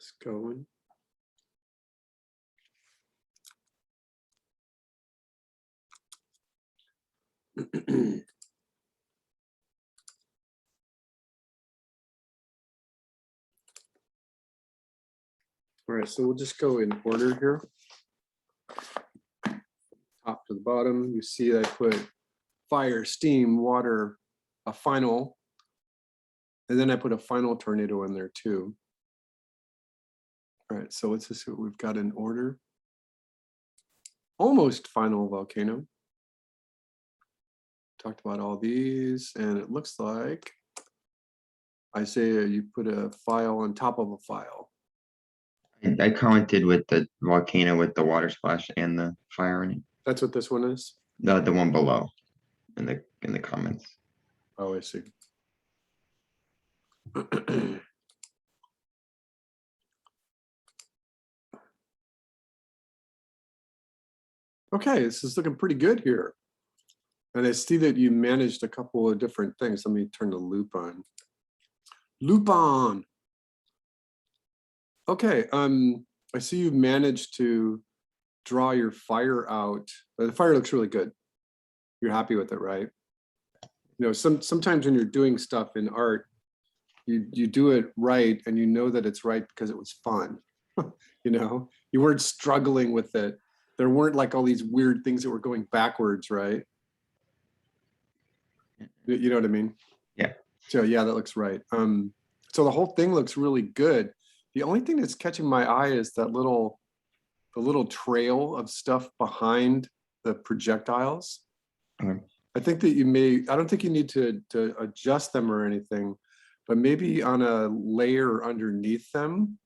It's going. All right, so we'll just go in order here. Top to the bottom, you see I put fire, steam, water, a final, and then I put a final tornado in there too. All right, so let's just see what we've got in order. Almost final volcano. Talked about all these, and it looks like, Isaiah, you put a file on top of a file. I commented with the volcano with the water splash and the fire in it. That's what this one is? The one below in the comments. Oh, I see. Okay, this is looking pretty good here. And I see that you managed a couple of different things. Let me turn the loop on. Loop on. Okay, I see you managed to draw your fire out. The fire looks really good. You're happy with it, right? You know, sometimes when you're doing stuff in art, you do it right and you know that it's right because it was fun. You know, you weren't struggling with it. There weren't like all these weird things that were going backwards, right? You know what I mean? Yeah. So yeah, that looks right. So the whole thing looks really good. The only thing that's catching my eye is that the little trail of stuff behind the projectiles. Okay. I think that I don't think you need to adjust them or anything, but maybe on a layer underneath them,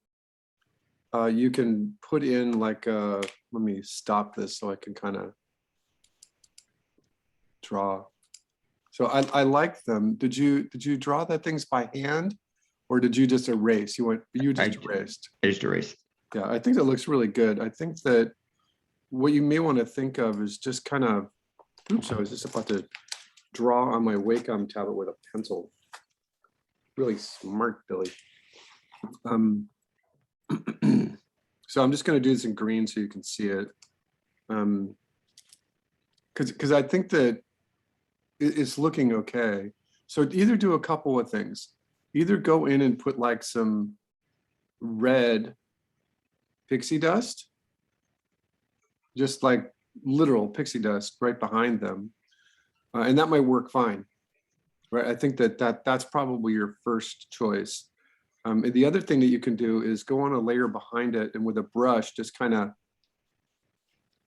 you can put in like a, let me stop this so I can kind of draw. So I like them. Did you draw that things by hand, or did you just erase? You just erased. I just erased. Yeah, I think that looks really good. I think that what you may want to think of is just kind of, oops, I was just about to draw on my Wacom tablet with a pencil. Really smart, Billy. So I'm just going to do this in green so you can see it. Because I think that it's looking okay. So either do a couple of things. Either go in and put like some red pixie dust, just like literal pixie dust right behind them. And that might work fine, right? I think that's probably your first choice. And the other thing that you can do is go on a layer behind it and with a brush, just kind of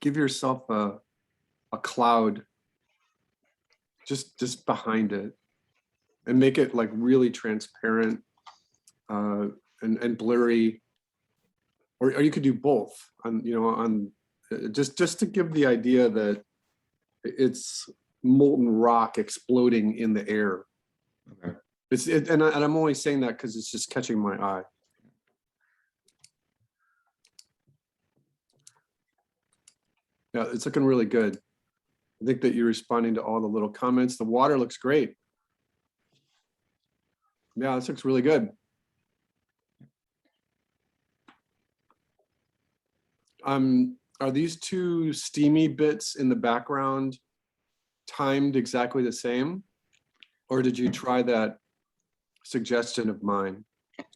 give yourself a cloud just behind it and make it like really transparent and blurry, or you could do both on just to give the idea that it's molten rock exploding in the air. Okay. And I'm only saying that because it's just catching my eye. Yeah, it's looking really good. I think that you're responding to all the little comments. The water looks great. Yeah, this looks really good. Are these two steamy bits in the background timed exactly the same? Or did you try that suggestion of mine?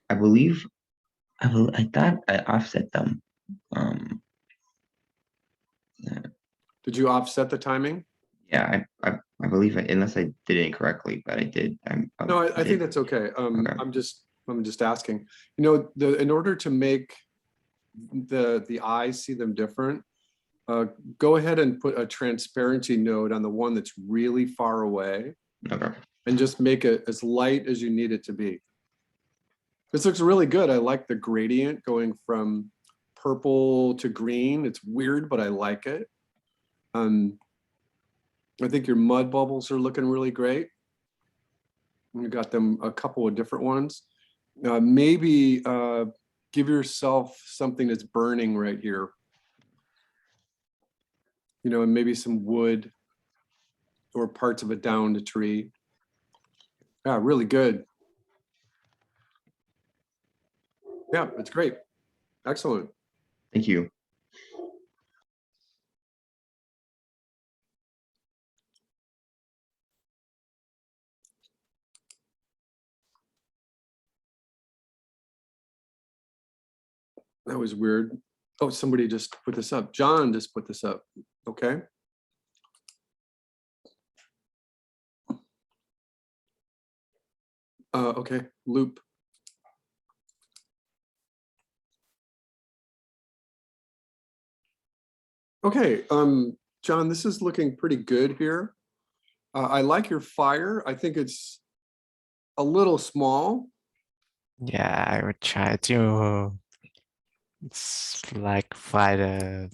I thought I offset them. Did you offset the timing? Yeah, I believe it, unless I did it incorrectly, but I did. No, I think that's okay. Okay. I'm just asking. You know, in order to make the eyes see them different, go ahead and put a transparency node on the one that's really far away. Okay. And just make it as light as you need it to be. This looks really good. I like the gradient going from purple to green. It's weird, but I like it. I think your mud bubbles are looking really great. You got them a couple of different ones. Maybe give yourself something that's burning right here. You know, and maybe some wood or parts of a downed tree. Yeah, really good. Yeah, it's great. Excellent. Thank you. That was weird. Oh, somebody just put this up. John just put this up. Okay. Okay, loop. Okay, John, this is looking pretty good here. I like your fire. I think it's a little small. Yeah, I would try to like find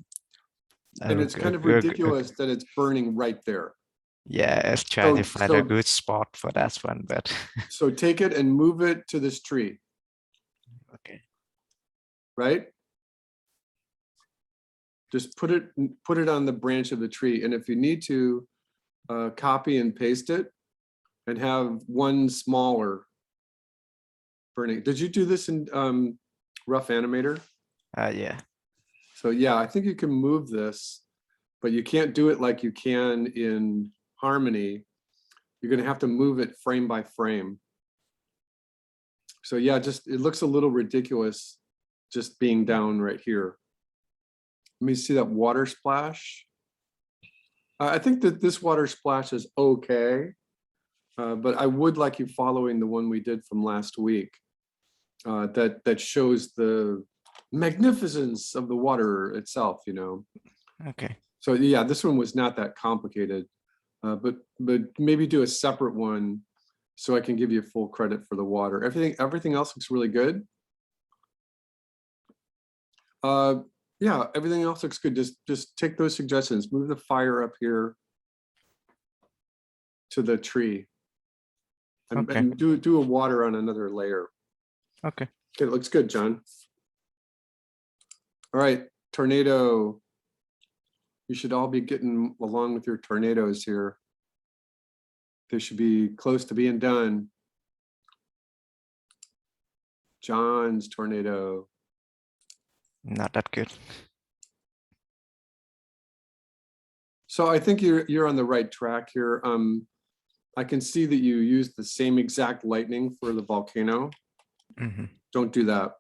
And it's kind of ridiculous that it's burning right there. yeah, let's try to find a So, good spot for that one, but so take it and move it to this tree, okay. right? Just put it on the branch of the tree. And if you need to, copy and paste it and have one smaller burning. Did you do this in Rough Animator? Yeah. So yeah, I think you can move this, but you can't do it like you can in Harmony. You're gonna have to move it frame by frame. So yeah, just it looks a little ridiculous just being down right here. Let me see that water splash. I think that this water splash is okay, but I would like you following the one we did from last week that shows the magnificence of the water itself, you know. Okay. So yeah, this one was not that complicated, but maybe do a separate one so I can give you full credit for the water. Everything else looks really good. Yeah, everything else looks good. Just take those suggestions. Move the fire up here to the tree, and, Okay. and do a water on another layer. Okay. Okay, it looks good, John. All right, tornado. You should all be getting along with your tornadoes here. They should be close to being done. John's tornado. Not that good. So I think you're on the right track here. I can see that you used the same exact lightning for the volcano. Mm-hmm. Don't do that.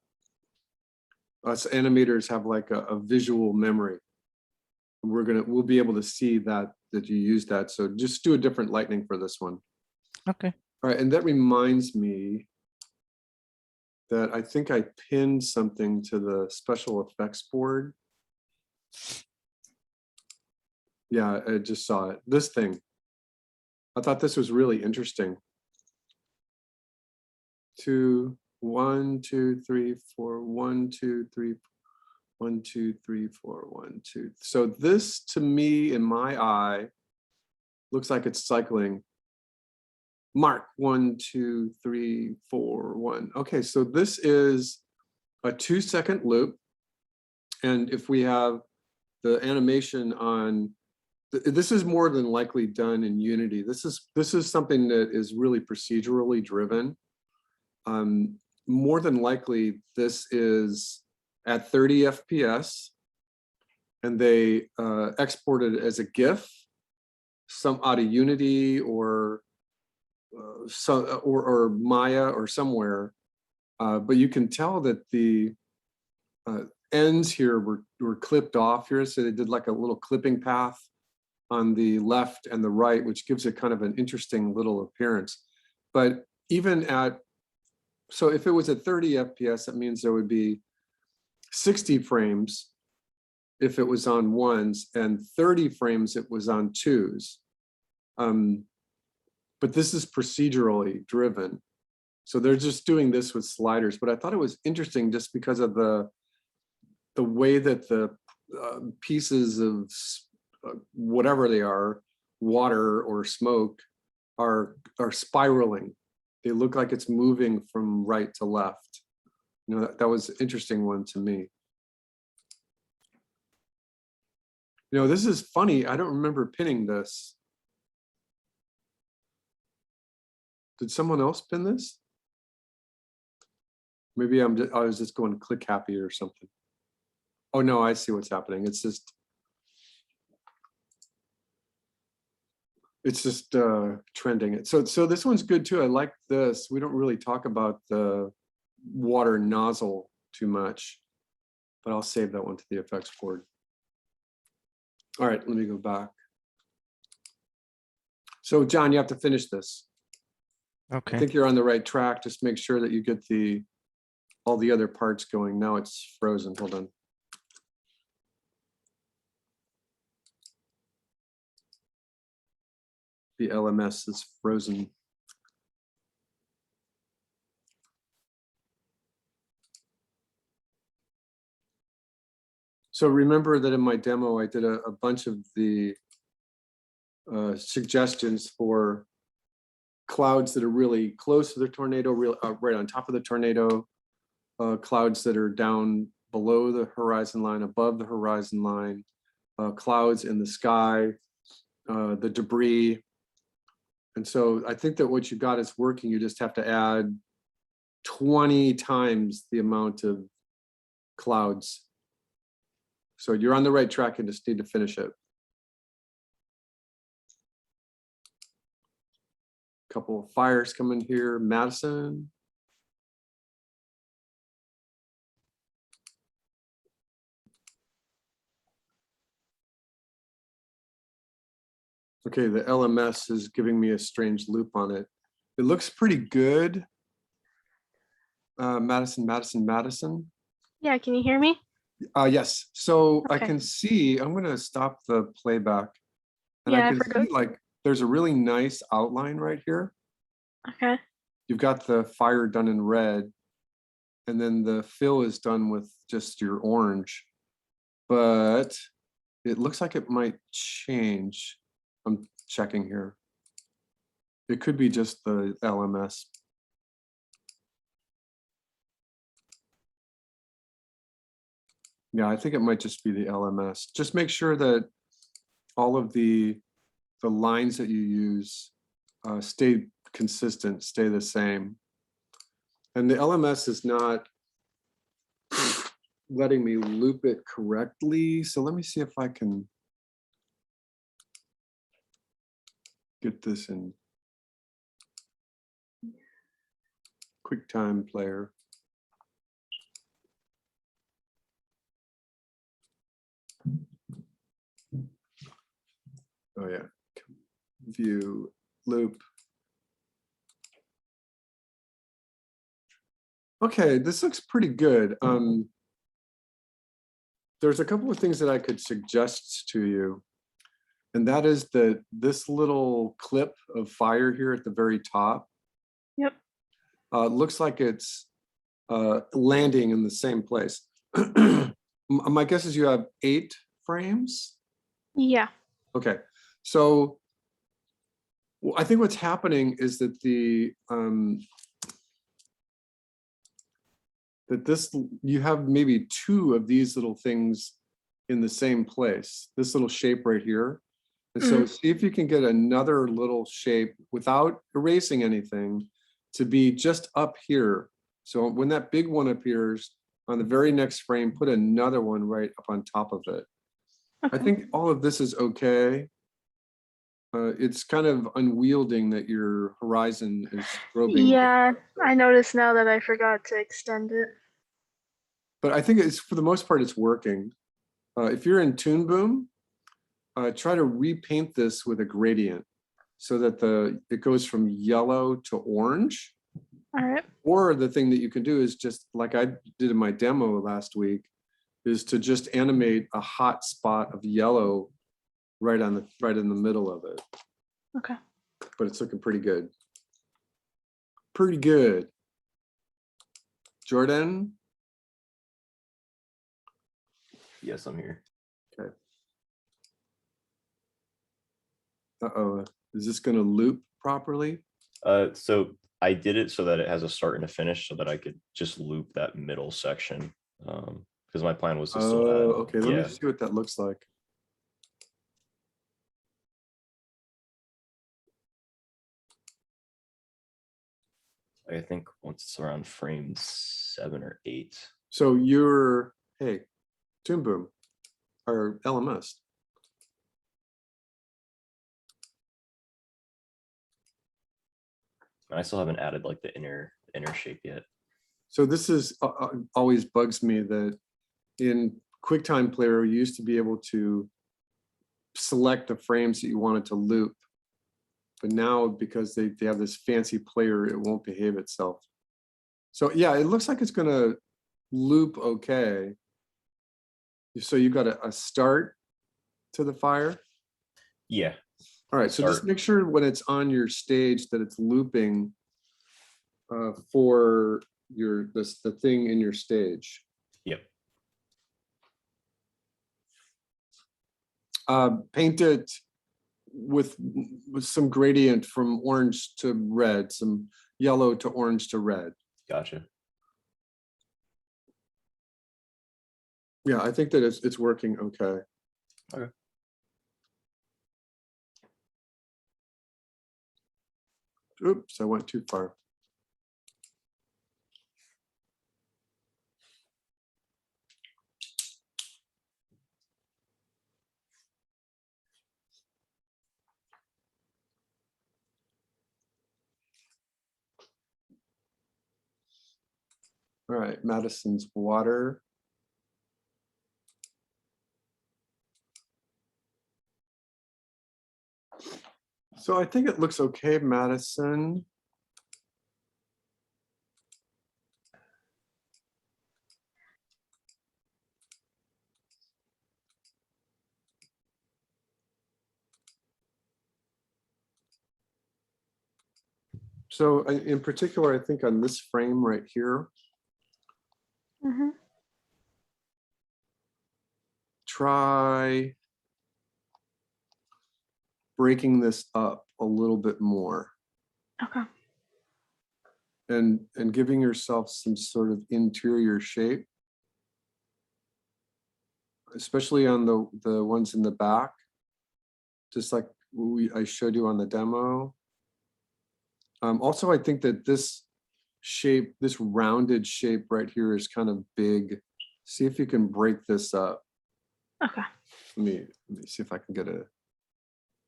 Us animators have like a visual memory. We'll be able to see that you use that. So just do a different lightning for this one. Okay. All right, and that reminds me that I think I pinned something to the special effects board. Yeah, I just saw it. This thing. I thought this was really interesting. 2, 1, 2, 3, 4, 1, 2, 3, 1, 2, 3, 4, 1, 2. So this, to me, in my eye, looks like it's cycling. Mark 1, 2, 3, 4, 1. Okay, so this is a 2-second loop. And if we have the animation on, this is more than likely done in Unity. This is something that is really procedurally driven. More than likely, this is at 30 FPS, and they exported it as a GIF, some out of Unity or or Maya or somewhere. But you can tell that the ends here were clipped off here, so they did like a little clipping path on the left and the right, which gives it kind of an interesting little appearance. But even at, so if it was at 30 FPS, that means there would be 60 frames if it was on ones and 30 frames it was on twos. But this is procedurally driven. So they're just doing this with sliders. But I thought it was interesting just because of the way that the pieces of whatever they are, water or smoke, are spiraling. They look like it's moving from right to left. You know, that was an interesting one to me. You know, this is funny. I don't remember pinning this. Did someone else pin this? Maybe I was just going click happy or something. Oh no, I see what's happening. It's just trending it. So this one's good too. I like this. We don't really talk about the water nozzle too much, but I'll save that one to the effects board. All right, let me go back. So John, you have to finish this. I Okay. think you're on the right track. Just make sure that you get all the other parts going. Now it's frozen. Hold on. The LMS is frozen. So remember that in my demo, I did a bunch of the suggestions for clouds that are really close to the tornado, right on top of the tornado, clouds that are down below the horizon line, above the horizon line, clouds in the sky, the debris. And so I think that what you got is working. You just have to add 20 times the amount of clouds. So you're on the right track and just need to finish it. Couple of fires coming here. Madison. Okay, the LMS is giving me a strange loop on it. It looks pretty good. Madison. Yeah, can you hear me? Yes, so I Okay. can see, I'm gonna stop the playback. And Yeah, I I can forgot. see like, there's a really nice outline right here. Okay. You've got the fire done in red. And then the fill is done with just your orange. But it looks like it might change. I'm checking here. It could be just the LMS. Yeah, I think it might just be the LMS. Just make sure that all of the lines that you use stay consistent, stay the same. And the LMS is not letting me loop it correctly. So let me see if I can get this in QuickTime Player. Oh yeah, view loop. Okay, this looks pretty good. There's a couple of things that I could suggest to you. And that is that this little clip of fire here at the very top Yep. looks like it's landing in the same place. My guess is you have 8 frames. Yeah. Okay, so I think what's happening is that you have maybe 2 of these little things in the same place, this little shape right here. And so see if you can get another little shape without erasing anything to be just up here. So when that big one appears on the very next frame, put another one right up on top of it. Okay. I think all of this is okay. It's kind of unwielding that your horizon is strobing. Yeah, I noticed now that I forgot to extend it. But I think it's, for the most part, it's working. If you're in Toon Boom, try to repaint this with a gradient so that it goes from yellow to orange. All right. Or the thing that you can do is just like I did in my demo last week, is to just animate a hot spot of yellow right in the middle of it. Okay. But it's looking pretty good. Pretty good. Jordan? Yes, I'm here. Okay. Uh-oh, is this gonna loop properly? So I did it so that it has a start and a finish so that I could just loop that middle section. Because my plan was to still add. Okay, let me Yeah. see what that looks like. I think once it's around frame 7 or 8. So you're, hey, Toon Boom, or LMS. I still haven't added like the inner shape yet. So this is always bugs me that in QuickTime Player, you used to be able to select the frames that you wanted to loop. But now, because they have this fancy player, it won't behave itself. So yeah, it looks like it's gonna loop okay. So you got a start to the fire. Yeah. All right, so just Start. make sure when it's on your stage that it's looping for the thing in your stage. Yep. Paint it with some gradient from orange to red, some yellow to orange to red. Gotcha. Yeah, I think that it's working okay. Okay. Oops, I went too far. All right, Madison's water. So I think it looks okay, Madison. So in particular, I think on this frame right here, Mm-hmm. try breaking this up a little bit more Okay. and giving yourself some sort of interior shape, especially on the ones in the back, just like I showed you on the demo. Also, I think that this shape, this rounded shape right here is kind of big. See if you can break this up. Okay. Let me see if I can get a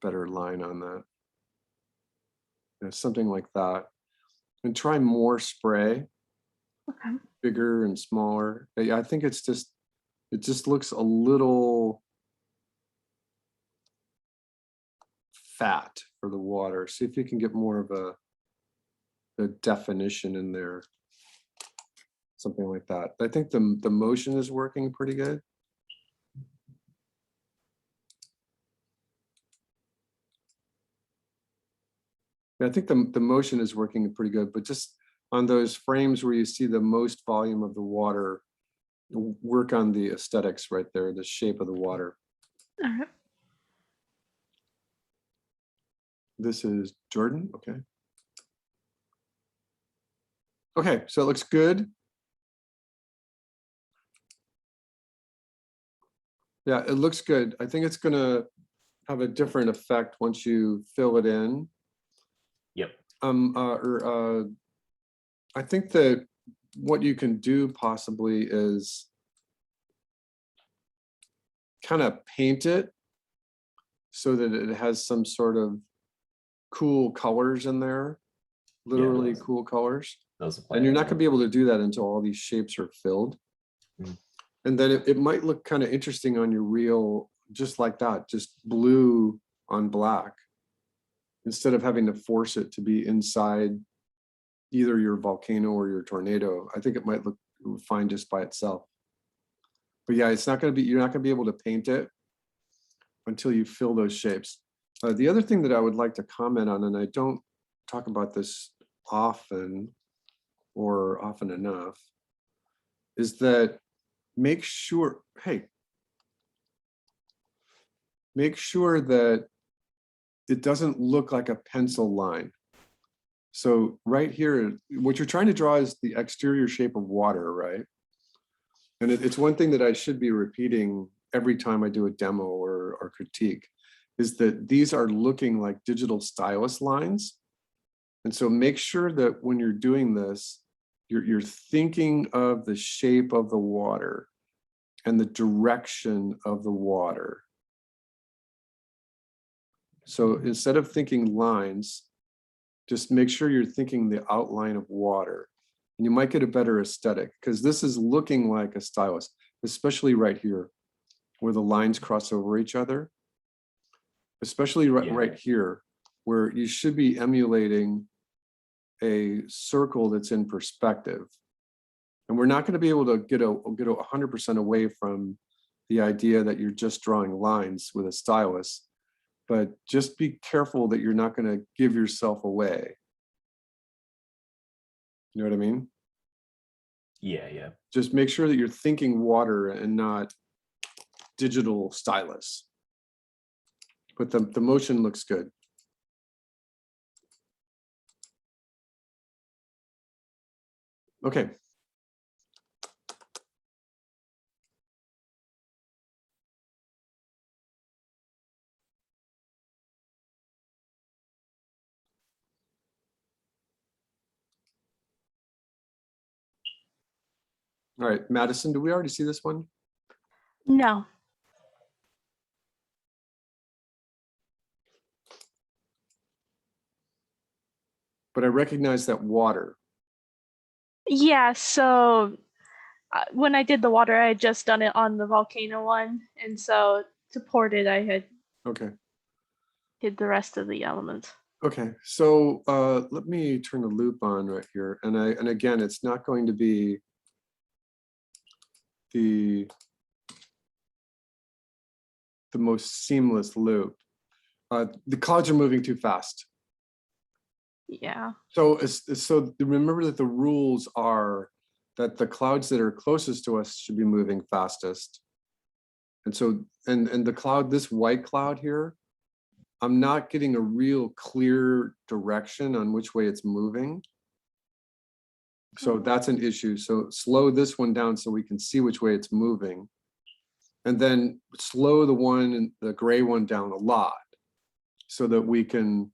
better line on that. Yeah, something like that. And try more spray, Okay. bigger and smaller. Yeah, I think it just looks a little fat for the water. See if you can get more of a definition in there. Something like that. I think the motion is working pretty good. I think the motion is working pretty good, but just on those frames where you see the most volume of the water, work on the aesthetics right there, the shape of the water. All right. This is Jordan, okay. Okay, so it looks good. Yeah, it looks good. I think it's gonna have a different effect once you fill it in. Yep. I think that what you can do possibly is kind of paint it so that it has some sort of cool colors in there, literally cool colors. That was the And you're plan, not gonna be able to do that until all these shapes are filled. Mhm. And then it might look kind of interesting on your reel, just like that, just blue on black, instead of having to force it to be inside either your volcano or your tornado. I think it might look fine just by itself. But yeah, it's not going to be, you're not going to be able to paint it until you fill those shapes. The other thing that I would like to comment on, and I don't talk about this often or often enough, is that make sure, hey, make sure that it doesn't look like a pencil line. So right here, what you're trying to draw is the exterior shape of water, right? And it's one thing that I should be repeating every time I do a demo or critique, is that these are looking like digital stylus lines. And so make sure that when you're doing this, You're thinking of the shape of the water and the direction of the water. So instead of thinking lines, just make sure you're thinking the outline of water. And you might get a better aesthetic, because this is looking like a stylus, especially right here, where the lines cross over each other. Especially right here, where you should be emulating a circle that's in perspective. And we're not going to be able to get 100% away from the idea that you're just drawing lines with a stylus, but just be careful that you're not going to give yourself away. You know what I mean? Yeah. Just make sure that you're thinking water and not digital stylus. But the motion looks good. Okay. All right, Madison, do we already see this one? No. But I recognize that water. Yeah, so when I did the water, I had just done it on the volcano one. And so to port it, I had Okay. hid the rest of the elements. Okay, so let me turn the loop on right here. And again, it's not going to be the most seamless loop. The clouds are moving too fast. Yeah. So remember that the rules are that the clouds that are closest to us should be moving fastest. And so, and the cloud, this white cloud here, I'm not getting a real clear direction on which way it's moving. So that's an issue. So slow this one down so we can see which way it's moving. And then slow the one and the gray one down a lot so that we can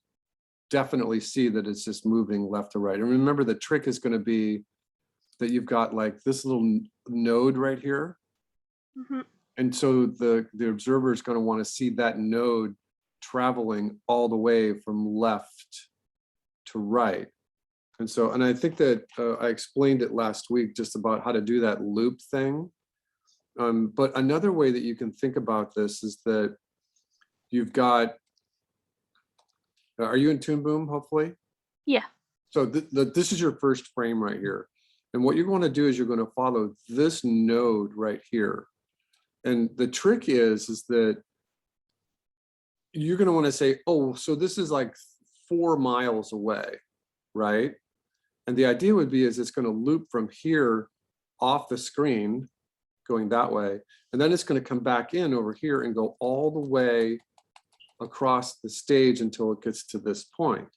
definitely see that it's just moving left to right. And remember, the trick is going to be that you've got like this little node right here. Mm-hmm. And so the observer is going to want to see that node traveling all the way from left to right. And so, and I think that I explained it last week just about how to do that loop thing. But another way that you can think about this is that you've got, are you in Toon Boom, hopefully? Yeah. So this is your first frame right here. And what you're going to do is you're going to follow this node right here. And the trick is that you're going to want to say, oh, so this is like 4 miles away, right? And the idea would be is it's going to loop from here off the screen, going that way. And then it's going to come back in over here and go all the way across the stage until it gets to this point.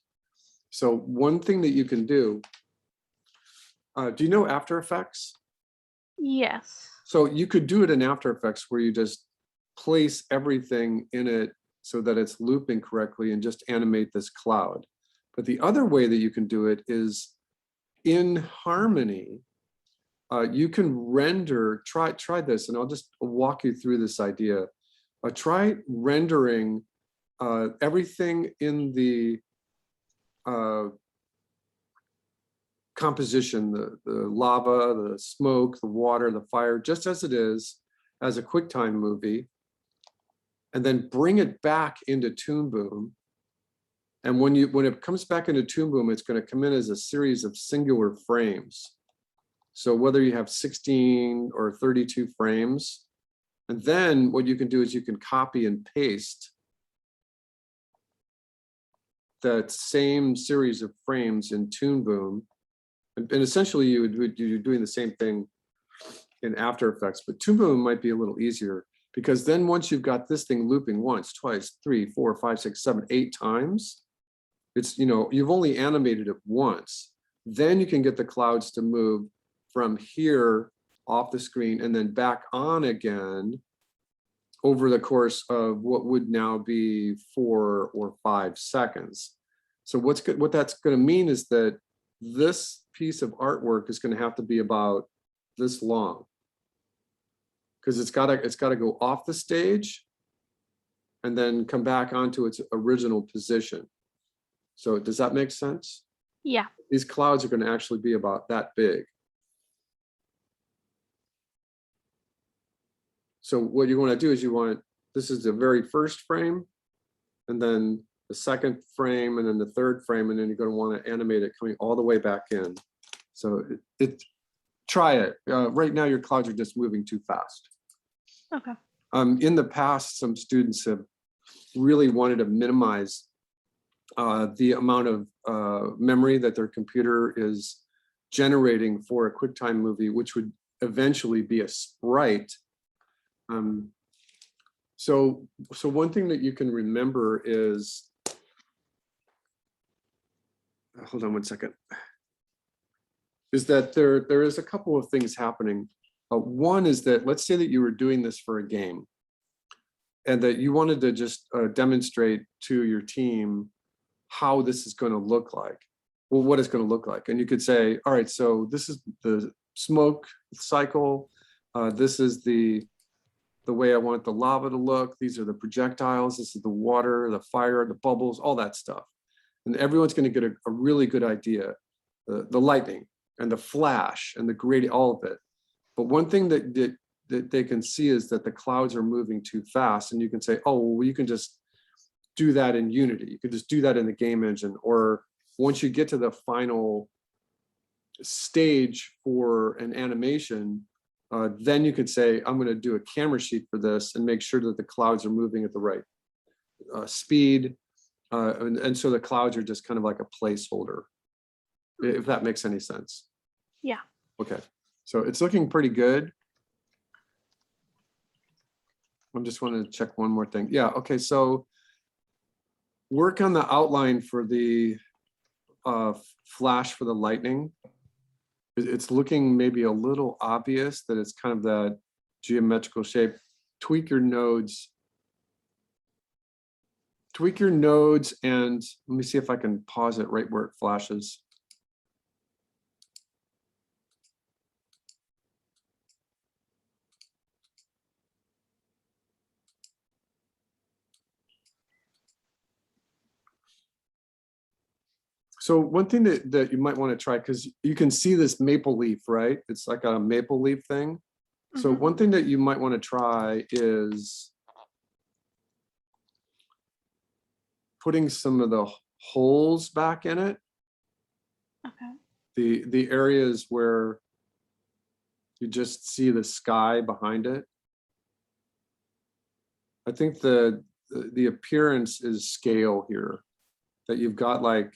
So one thing that you can do you know After Effects? Yes. So you could do it in After Effects where you just place everything in it so that it's looping correctly and just animate this cloud. But the other way that you can do it is in Harmony. You can render, try this, and I'll just walk you through this idea. Try rendering everything in the composition, the lava, the smoke, the water, the fire, just as it is as a QuickTime movie, and then bring it back into Toon Boom. And when it comes back into Toon Boom, it's going to come in as a series of singular frames. So whether you have 16 or 32 frames, and then what you can do is you can copy and paste that same series of frames in Toon Boom. And essentially you're doing the same thing in After Effects, but Toon Boom might be a little easier because then once you've got this thing looping once, twice, 3, 4, 5, 6, 7, 8 times, it's, you've only animated it once. Then you can get the clouds to move from here off the screen and then back on again over the course of what would now be 4 or 5 seconds. So what that's going to mean is that this piece of artwork is going to have to be about this long. Because it's gotta go off the stage and then come back onto its original position. So does that make sense? Yeah. These clouds are going to actually be about that big. So what you want to do is this is the very first frame, and then the second frame, and then the third frame, and then you're going to want to animate it coming all the way back in. So try it. Right now your clouds are just moving too fast. Okay. In the past, some students have really wanted to minimize the amount of memory that their computer is generating for a QuickTime movie, which would eventually be a sprite. So one thing that you can remember is, hold on one second, is that there is a couple of things happening. One is that, let's say that you were doing this for a game and that you wanted to just demonstrate to your team how this is going to look like. Well, what it's going to look like. And you could say, all right, so this is the smoke cycle. This is the way I want the lava to look. These are the projectiles. This is the water, the fire, the bubbles, all that stuff. And everyone's going to get a really good idea. The lightning and the flash and the gradient, all of it. But one thing that they can see is that the clouds are moving too fast. And you can say, oh, well, you can just do that in Unity. You could just do that in the game engine. Or once you get to the final stage for an animation, then you could say, I'm going to do a camera sheet for this and make sure that the clouds are moving at the right speed. And so the clouds are just kind of like a placeholder, if that makes any sense. Yeah. Okay. So it's looking pretty good. I'm just want to check one more thing. Yeah. Okay. So work on the outline for the flash for the lightning. It's looking maybe a little obvious that it's kind of that geometrical shape. Tweak your nodes. Tweak your nodes, and let me see if I can pause it right where it flashes. So one thing that you might want to try, because you can see this maple leaf, right? It's like a maple leaf thing. So one thing that you might want to try is putting some of the holes back in it. Okay. The areas where you just see the sky behind it. I think the appearance is scale here, that you've got like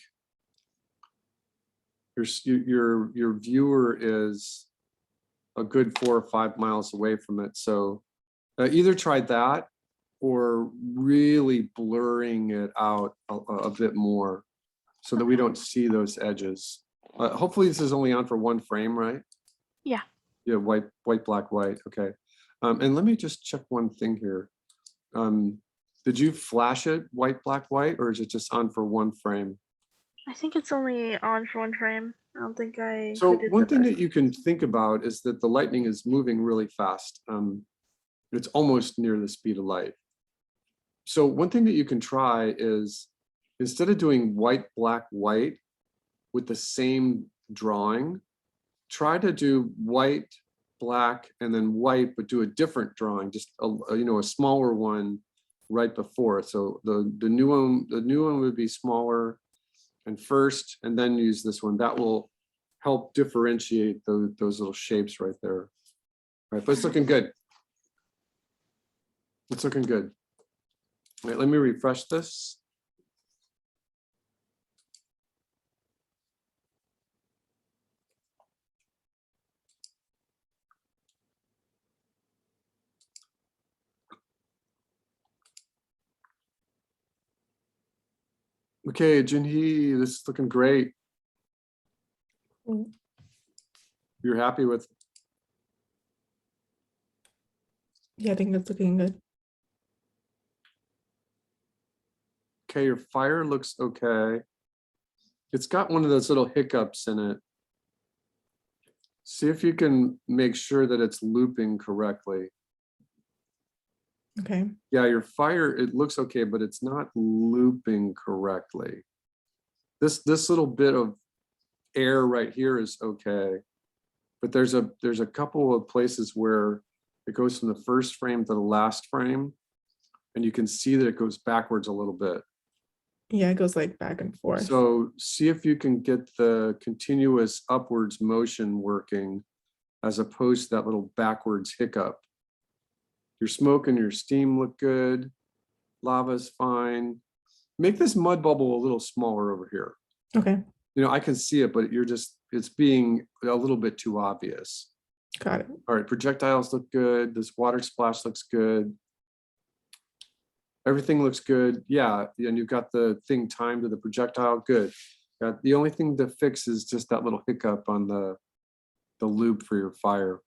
your viewer is a good 4 or 5 miles away from it. So either try that or really blurring it out a bit more so that we don't see those edges. Hopefully this is only on for one frame, right? Yeah. Yeah, white, black, white. Okay. And let me just check one thing here. Did you flash it white, black, white, or is it just on for one frame? I think it's only on for one frame. I don't think I. So included one the thing rest. that you can think about is that the lightning is moving really fast. It's almost near the speed of light. So one thing that you can try is, instead of doing white, black, white with the same drawing, try to do white, black, and then white, but do a different drawing, just a smaller one right before. So the new one would be smaller and first, and then use this one. That will help differentiate those little shapes right there. All right, but it's looking good. It's looking good. All right, let me refresh this. Okay, Jinhee, this is looking great. You're happy with? Yeah, I think it's looking good. Okay, your fire looks okay. It's got one of those little hiccups in it. See if you can make sure that it's looping correctly. Okay. Yeah, your fire, it looks okay, but it's not looping correctly. This little bit of air right here is okay. But there's a couple of places where it goes from the first frame to the last frame. And you can see that it goes backwards a little bit. Yeah, it goes like back and forth. So see if you can get the continuous upwards motion working as opposed to that little backwards hiccup. Your smoke and your steam look good. Lava's fine. Make this mud bubble a little smaller over here. Okay, You know, I can see it, but it's being a little bit too obvious. got it. All right, projectiles look good. This water splash looks good. Everything looks good. Yeah, and you've got the thing timed to the projectile. Good. The only thing to fix is just that little hiccup on the loop for your fire.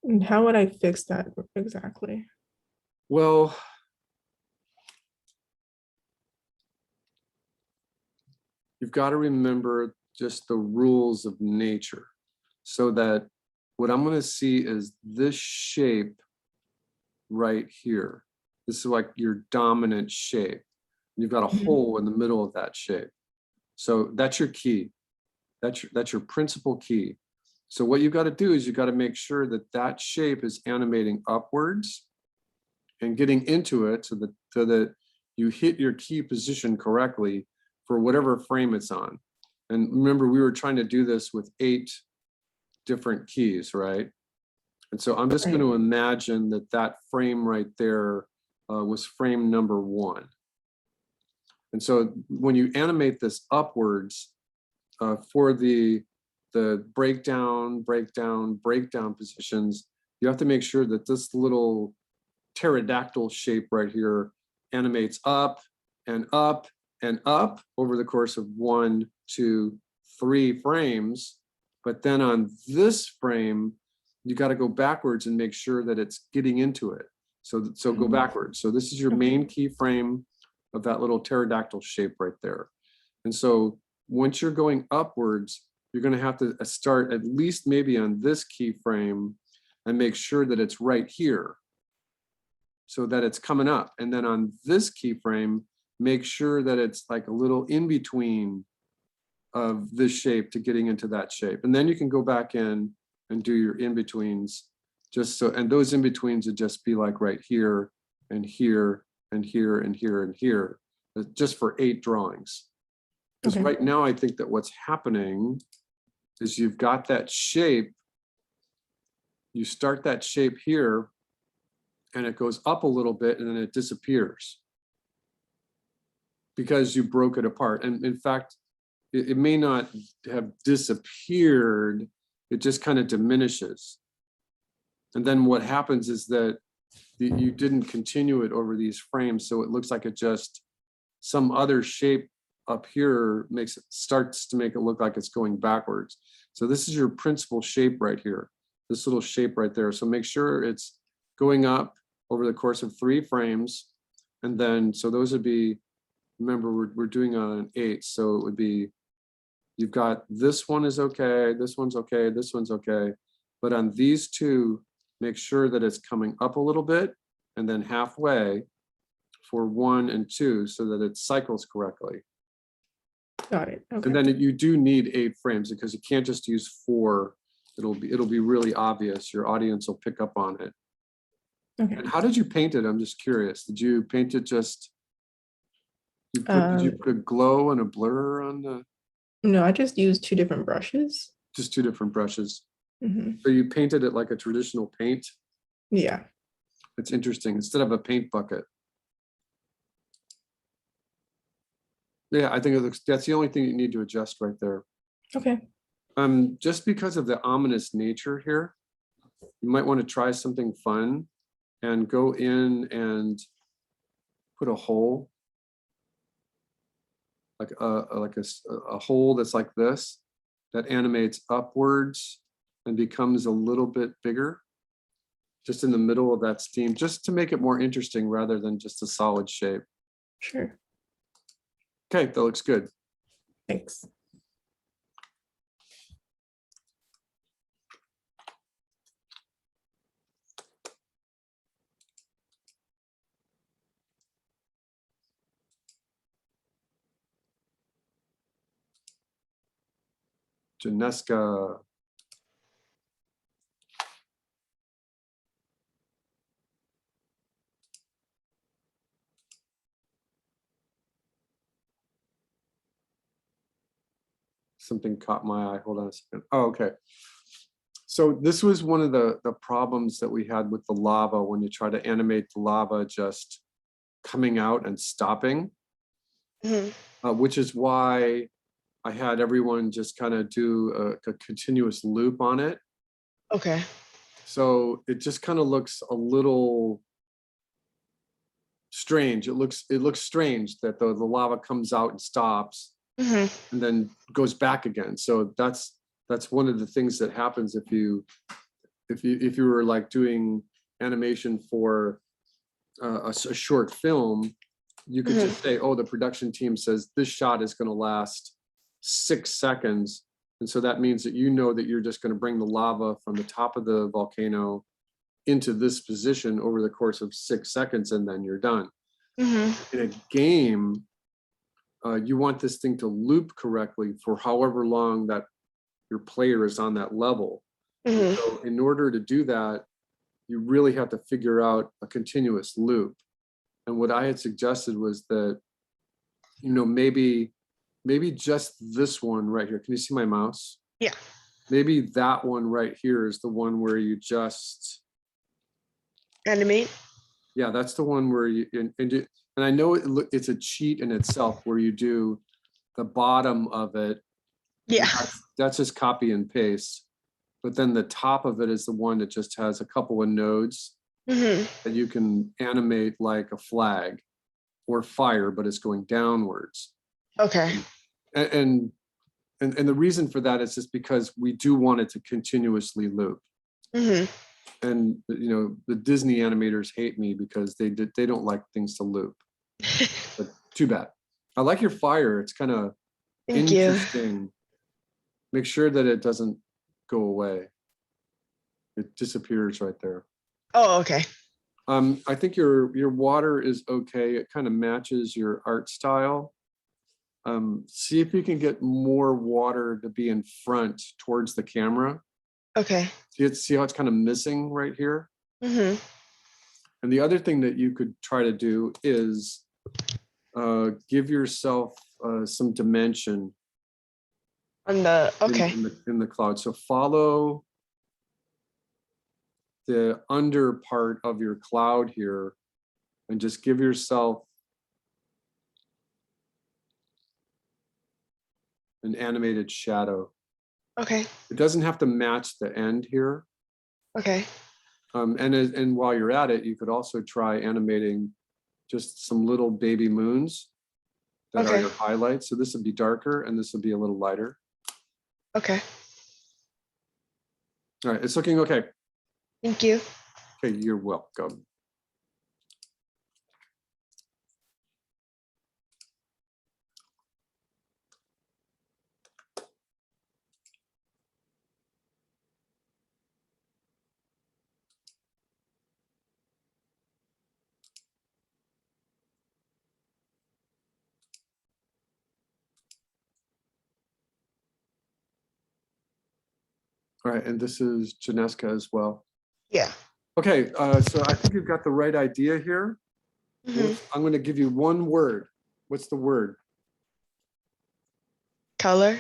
And how would I fix that exactly? Well, you've got to remember just the rules of nature, so that what I'm going to see is this shape right here. This is like your dominant shape. You've got a Mhm. hole in the middle of that shape. So that's your key. That's your principal key. So what you've got to do is you've got to make sure that that shape is animating upwards and getting into it so that you hit your key position correctly for whatever frame it's on. And remember, we were trying to do this with 8 different keys, right? And so I'm just going to imagine that that frame right there was frame number 1. And so when you animate this upwards for the breakdown positions, you have to make sure that this little pterodactyl shape right here animates up and up and up over the course of 1, 2, 3 frames. But then on this frame, you got to go backwards and make sure that it's getting into it. So go backwards. So this is your main key frame of that little pterodactyl shape right there. And so once you're going upwards, you're going to have to start at least maybe on this key frame and make sure that it's right here so that it's coming up. And then on this key frame, make sure that it's like a little in between of this shape to getting into that shape. And then you can go back in and do your in-betweens just so, and those in-betweens would just be like right here and here and here and here and here, just for 8 drawings. Because Okay. right now I think that what's happening is you've got that shape, you start that shape here and it goes up a little bit and then it disappears because you broke it apart. And in fact, it may not have disappeared, it just kind of diminishes. And then what happens is that you didn't continue it over these frames, so it looks like it just, some other shape up here starts to make it look like it's going backwards. So this is your principal shape right here, this little shape right there. So make sure it's going up over the course of 3 frames. And then, so those would be, remember, we're doing on an 8. So it would be, you've got this one is okay, this one's okay, this one's okay. But on these 2, make sure that it's coming up a little bit and then halfway for 1 and 2 so that it cycles correctly. Got it. Okay. And then you do need 8 frames because you can't just use 4. It'll be really obvious. Your audience will pick up on it. Okay. And how did you paint it? I'm just curious. Did you paint it just, did you put a glow and a blur on the, No, I just used 2 different brushes. just 2 different brushes? Mhm. So you painted it like a traditional paint? Yeah. It's interesting, instead of a paint bucket. Yeah, I think it looks, that's the only thing you need to adjust right there. Okay. Just because of the ominous nature here, you might want to try something fun and go in and put a hole, like a hole that's like this, that animates upwards and becomes a little bit bigger, just in the middle of that steam, just to make it more interesting rather than just a solid shape. Sure. Okay, that looks good. Thanks. Janeska. Something caught my eye. Hold on a second. Oh, okay. So this was one of the problems that we had with the lava when you try to animate the lava just coming out and stopping, which is why I had everyone just kind of do a continuous loop on it. Okay. So it just kind of looks a little strange. It looks strange that the lava comes out and stops and then goes back again. So that's one of the things that happens if you were like doing animation for a short film. You could just say, oh, the production team says this shot is going to last 6 seconds. And so that means that you know that you're just going to bring the lava from the top of the volcano into this position over the course of 6 seconds, and then you're done. In a game, you want this thing to loop correctly for however long that your player is on that level. So in order to do that, you really have to figure out a continuous loop. And what I had suggested was that, you know, maybe just this one right here. Can you see my mouse? Yeah. Maybe that one right here is the one where you just Animate. Yeah, that's the one where you and I know it's a cheat in itself where you do the bottom of it. Yeah. That's just copy and paste. But then the top of it is the one that just has a couple of nodes that you can animate like a flag or fire, but it's going downwards. Okay. And the reason for that is just because we do want it to continuously loop. And you know, the Disney animators hate me because they don't like things to loop. But too bad. I like your fire. It's kind of Thank you. interesting. Make sure that it doesn't go away. It disappears right there. Oh, okay. I think your water is okay. It kind of matches your art style. See if you can get more water to be in front towards the camera. Okay. See how it's kind of missing right here? And the other thing that you could try to do is give yourself some dimension On the in the cloud. So follow the under part of your cloud here and just give yourself an animated shadow. Okay. It doesn't have to match the end here. Okay. And while you're at it, you could also try animating just some little baby moons that are your highlights. So this would be darker and this would be a little lighter. Okay. All right, it's looking okay. Thank you. Okay, you're welcome. All right, and this is Janeska as well. Yeah. Okay, so I think you've got the right idea here. I'm going to give you one word. What's the word? Color.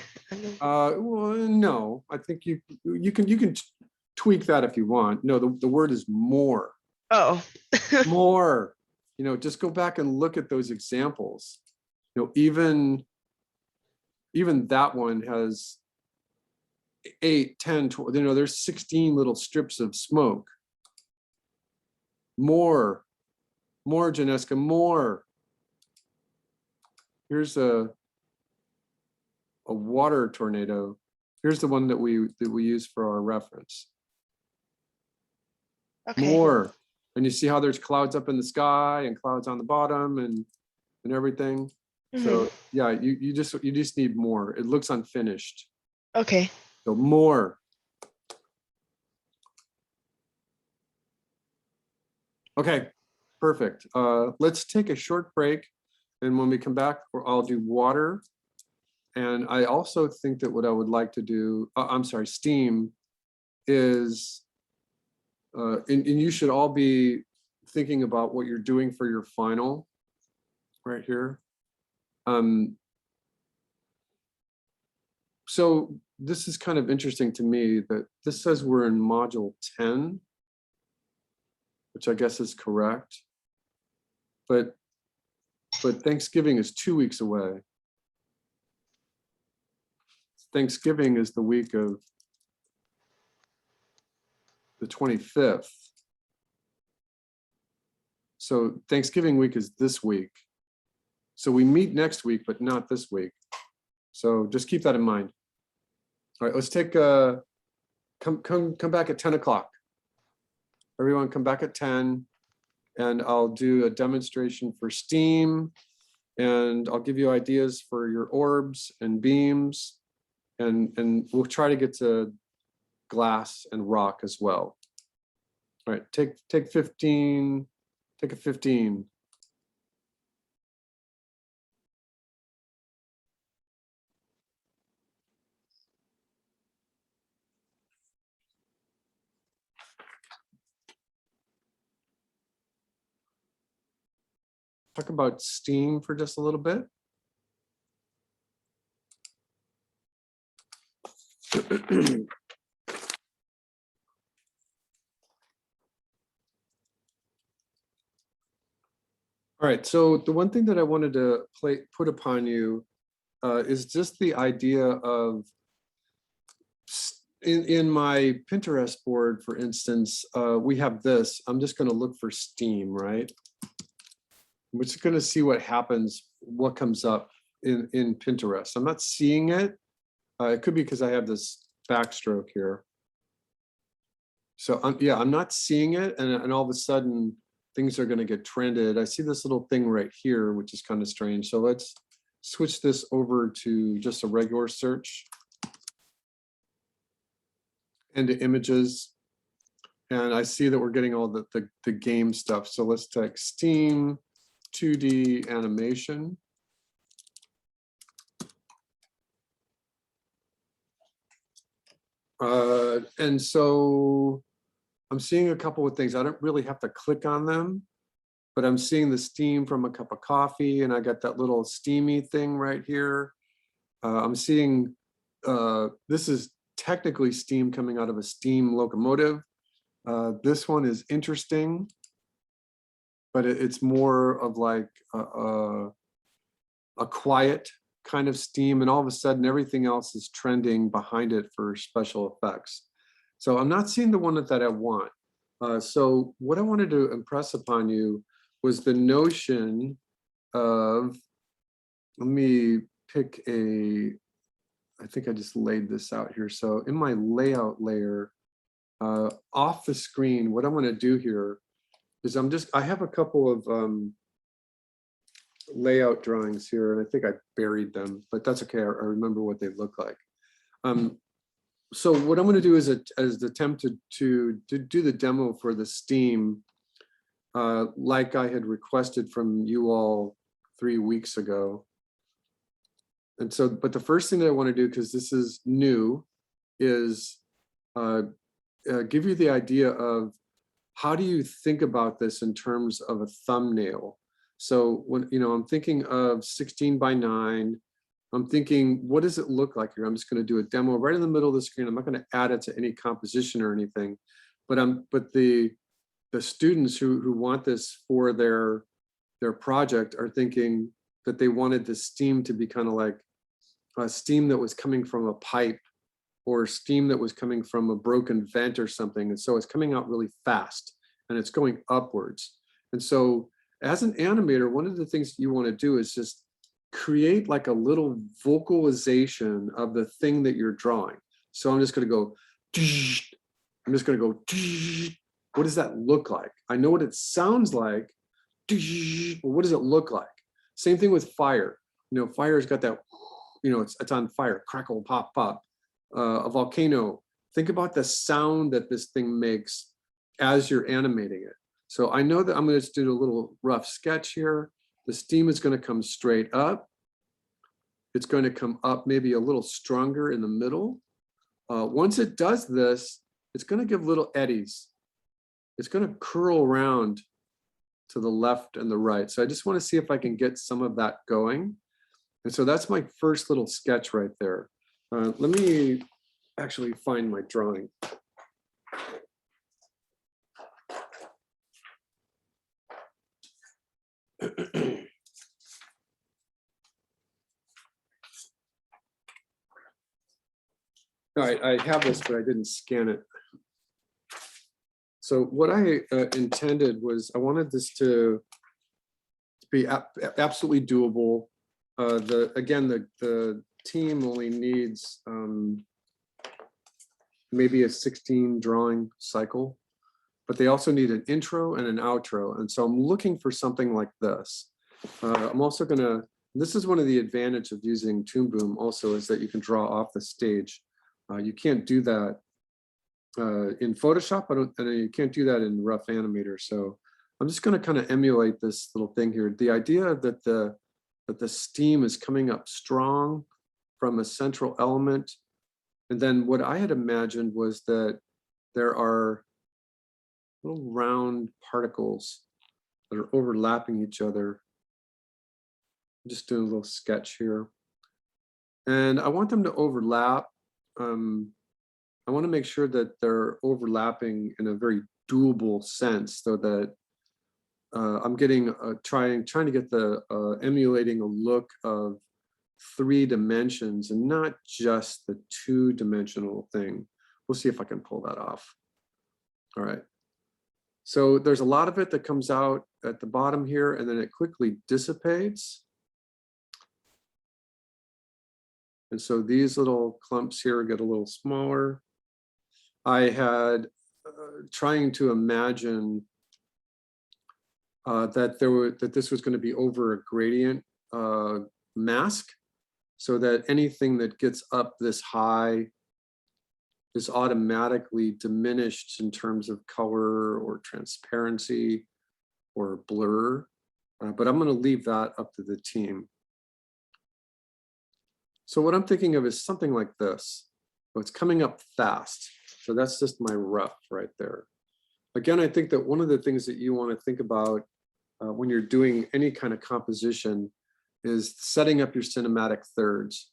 Well, no, I think you can tweak that if you want. No, the word is more. Oh. More. You know, just go back and look at those examples. You know, even that one has 8, 10, 12, you know, there's 16 little strips of smoke. More, Janeska, more. Here's a water tornado. Here's the one that we use for our reference. Okay. More. And you see how there's clouds up in the sky and clouds on the bottom and everything. So yeah, you just need more. It looks unfinished. Okay. So more. Okay, perfect. Let's take a short break. And when we come back, I'll do water And I also think that what I would like to do, I'm sorry, Steam is, and you should all be thinking about what you're doing for your final right here. So this is kind of interesting to me that this says we're in module 10, which I guess is correct. But Thanksgiving is 2 weeks away. Thanksgiving is the week of the 25th. So Thanksgiving week is this week. So we meet next week, but not this week. So just keep that in mind. All right, let's take come back at 10 o'clock. Everyone come back at 10, and I'll do a demonstration for Steam, and I'll give you ideas for your orbs and beams, and we'll try to get to glass and rock as well. All right, take 15, take a 15. Talk about Steam for just a little bit. All right, so the one thing that I wanted to put upon you is just the idea of, in my Pinterest board, for instance, we have this. I'm just going to look for Steam, right? I'm just going to see what happens, what comes up in Pinterest. I'm not seeing it. It could be because I have this backstroke here. So I'm not seeing it, and all of a sudden things are going to get trended. I see this little thing right here, which is kind of strange. So let's switch this over to just a regular search and to images. And I see that we're getting all the game stuff. So let's take Steam 2D animation. And so I'm seeing a couple of things. I don't really have to click on them, but I'm seeing the steam from a cup of coffee, and I got that little steamy thing right here. I'm seeing, this is technically steam coming out of a steam locomotive. This one is interesting, but it's more of like a quiet kind of steam, and all of a sudden everything else is trending behind it for special effects. So I'm not seeing the one that I want. So what I wanted to impress upon you was the notion of, let me pick I think I just laid this out here. So in my layout layer, off the screen, what I want to do here is I have a couple of layout drawings here, and I think I buried them, but that's okay. I remember what they look like. So what I'm going to do is attempt to do the demo for the Steam, like I had requested from you all 3 weeks ago. And so, but the first thing that I want to do, because this is new, is give you the idea of how do you think about this in terms of a thumbnail. So when, I'm thinking of 16 by 9, I'm thinking, what does it look like here? I'm just going to do a demo right in the middle of the screen. I'm not going to add it to any composition or anything, but the students who want this for their project are thinking that they wanted the steam to be kind of like a steam that was coming from a pipe, or steam that was coming from a broken vent or something. And so it's coming out really fast and it's going upwards. And so as an animator, one of the things you want to do is just create like a little vocalization of the thing that you're drawing. So I'm just going to go, what does that look like? I know what it sounds like, but what does it look like? Same thing with fire. Fire's got that, it's on fire, crackle, pop, pop. A volcano, think about the sound that this thing makes as you're animating it. So I know that I'm going to do a little rough sketch here. The steam is going to come straight up, it's going to come up maybe a little stronger in the middle. Once it does this, it's going to give little eddies. It's going to curl around to the left and the right. So I just want to see if I can get some of that going. And so that's my first little sketch right there. Let me actually find my drawing. All right, I have this, but I didn't scan it. So what I intended was I wanted this to be absolutely doable. Again, the team only needs maybe a 16 drawing cycle, but they also need an intro and an outro. And so I'm looking for something like this. I'm also gonna, this is one of the advantages of using Toon Boom also, is that you can draw off the stage. You can't do that in Photoshop, and you can't do that in Rough Animator. So I'm just going to kind of emulate this little thing here. The idea that the steam is coming up strong from a central element. And then what I had imagined was that there are little round particles that are overlapping each other. I'm just doing a little sketch here. And I want them to overlap. I want to make sure that they're overlapping in a very doable sense, so that I'm getting trying to get the emulating a look of 3 dimensions and not just the 2-dimensional thing. We'll see if I can pull that off. All right. So there's a lot of it that comes out at the bottom here, and then it quickly dissipates. And so these little clumps here get a little smaller. I had trying to imagine that this was going to be over a gradient mask, so that anything that gets up this high is automatically diminished in terms of color or transparency or blur. But I'm going to leave that up to the team. So what I'm thinking of is something like this. So it's coming up fast. So that's just my rough right there. Again, I think that one of the things that you want to think about when you're doing any kind of composition is setting up your cinematic thirds.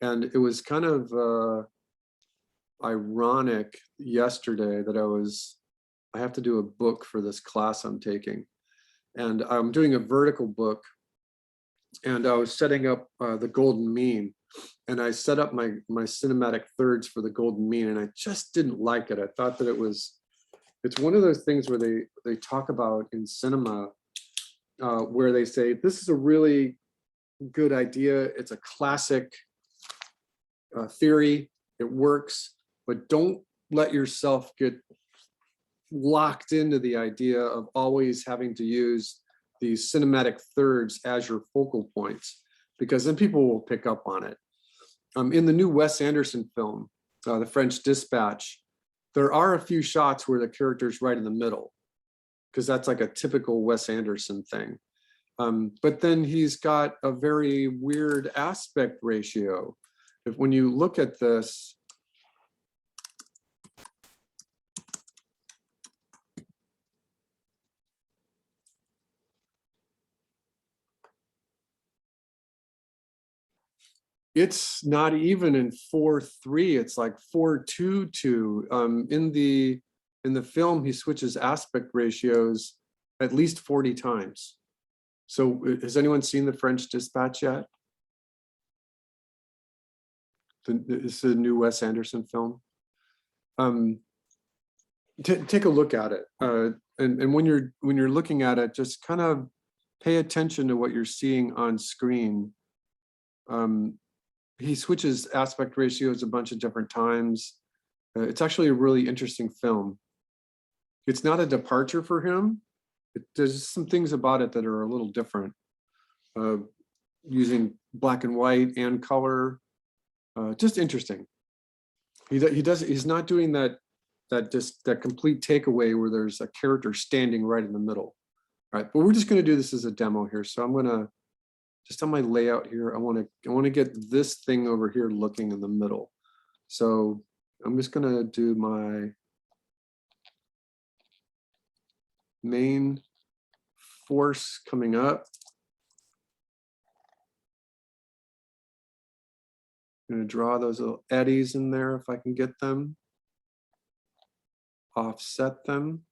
And it was kind of ironic yesterday that I have to do a book for this class I'm taking. And I'm doing a vertical book, and I was setting up the golden mean, and I set up my cinematic thirds for the golden mean, and I just didn't like it. I thought that it's one of those things where they talk about in cinema where they say, this is a really good idea. It's a classic theory. It works, but don't let yourself get locked into the idea of always having to use these cinematic thirds as your focal points, because then people will pick up on it. In the new Wes Anderson film, The French Dispatch, there are a few shots where the character's right in the middle, because that's like a typical Wes Anderson thing. But then he's got a very weird aspect ratio. When you look at this, it's not even in 4:3, it's like 4:2:2. In the film, he switches aspect ratios at least 40 times. So has anyone seen The French Dispatch yet? It's a new Wes Anderson film. Take a look at it. And when you're looking at it, just kind of pay attention to what you're seeing on screen. He switches aspect ratios a bunch of different times. It's actually a really interesting film. It's not a departure for him. There's some things about it that are a little different. Using black and white and color, just interesting. He's not doing that complete takeaway where there's a character standing right in the middle. All right, but we're just going to do this as a demo here. So I'm going to just on my layout here, I want to get this thing over here looking in the middle. So I'm just going to do my main force coming up. I'm going to draw those little eddies in there if I can get them. Offset them.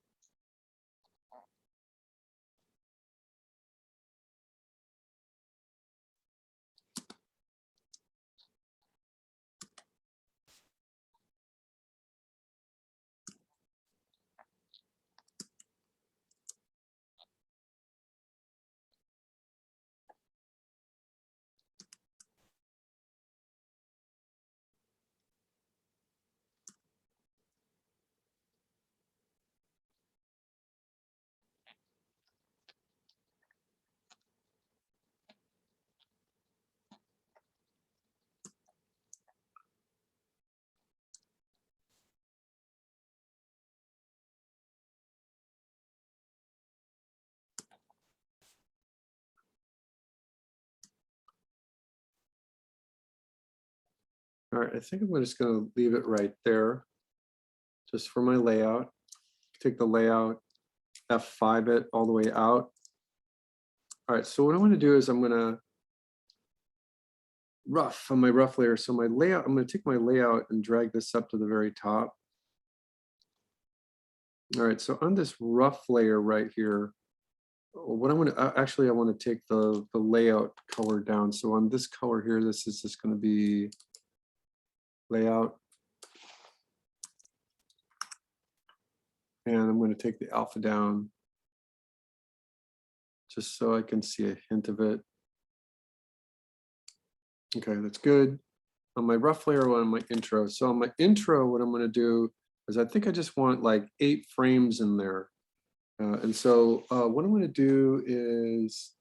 All right, I think I'm just going to leave it right there, just for my layout. Take the layout, F5 it all the way out. All right, so what I'm going to do is I'm going to rough on my rough layer. So my layout, I'm going to take my layout and drag this up to the very top. All right, so on this rough layer right here, what I'm going to actually, I want to take the layout color down. So on this color here, this is just going to be layout. And I'm going to take the alpha down just so I can see a hint of it. Okay, that's good. On my rough layer, on my intro. So on my intro, what I'm going to do is I think I just want like 8 frames in there. And so what I'm going to do is,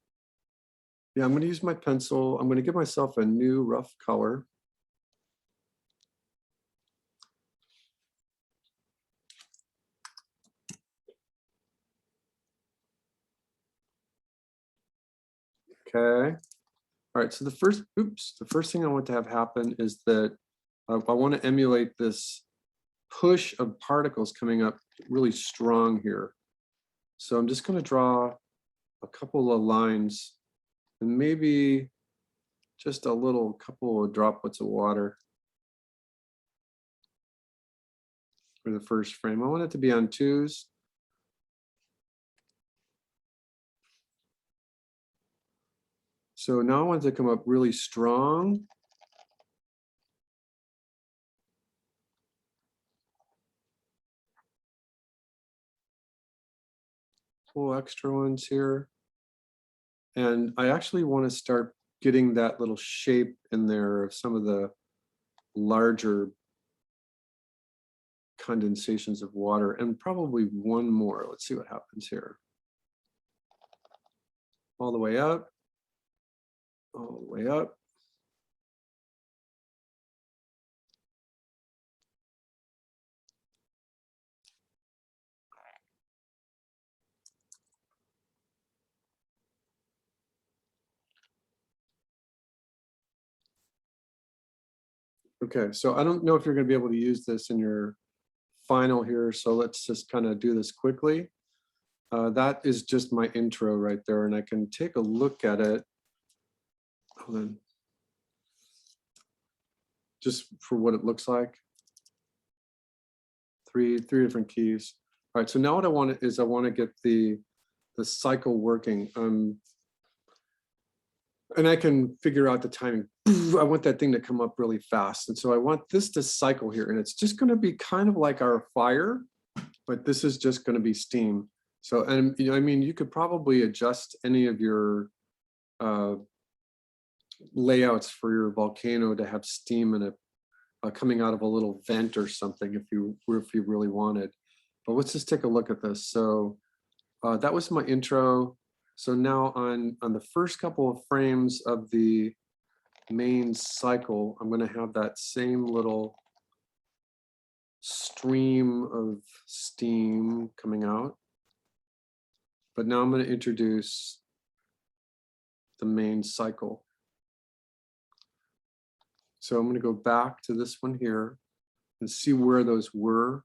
yeah, I'm going to use my pencil. I'm going to give myself a new rough color. Okay. All right, so the first thing I want to have happen is that I want to emulate this push of particles coming up really strong here. So I'm just going to draw a couple of lines and maybe just a couple of droplets of water for the first frame. I want it to be on 2s. So now I want it to come up really strong. Pull extra ones here. And I actually want to start getting that little shape in there of some of the larger condensations of water, and probably one more. Let's see what happens here. All the way up, all the way up. Okay, so I don't know if you're going to be able to use this in your final here, so let's just kind of do this quickly. That is just my intro right there, and I can take a look at it. Hold on. Just for what it looks like. Three different keys. All right, so now what I want is I want to get the cycle working. And I can figure out the timing. I want that thing to come up really fast. And so I want this to cycle here. And it's just going to be kind of like our fire, but this is just going to be steam. So, and you know, I mean, you could probably adjust any of your layouts for your volcano to have steam in it coming out of a little vent or something if you really wanted. But let's just take a look at this. So that was my intro. So now on the first couple of frames of the main cycle, I'm going to have that same little stream of steam coming out. But now I'm going to introduce the main cycle. So I'm going to go back to this one here and see where those were.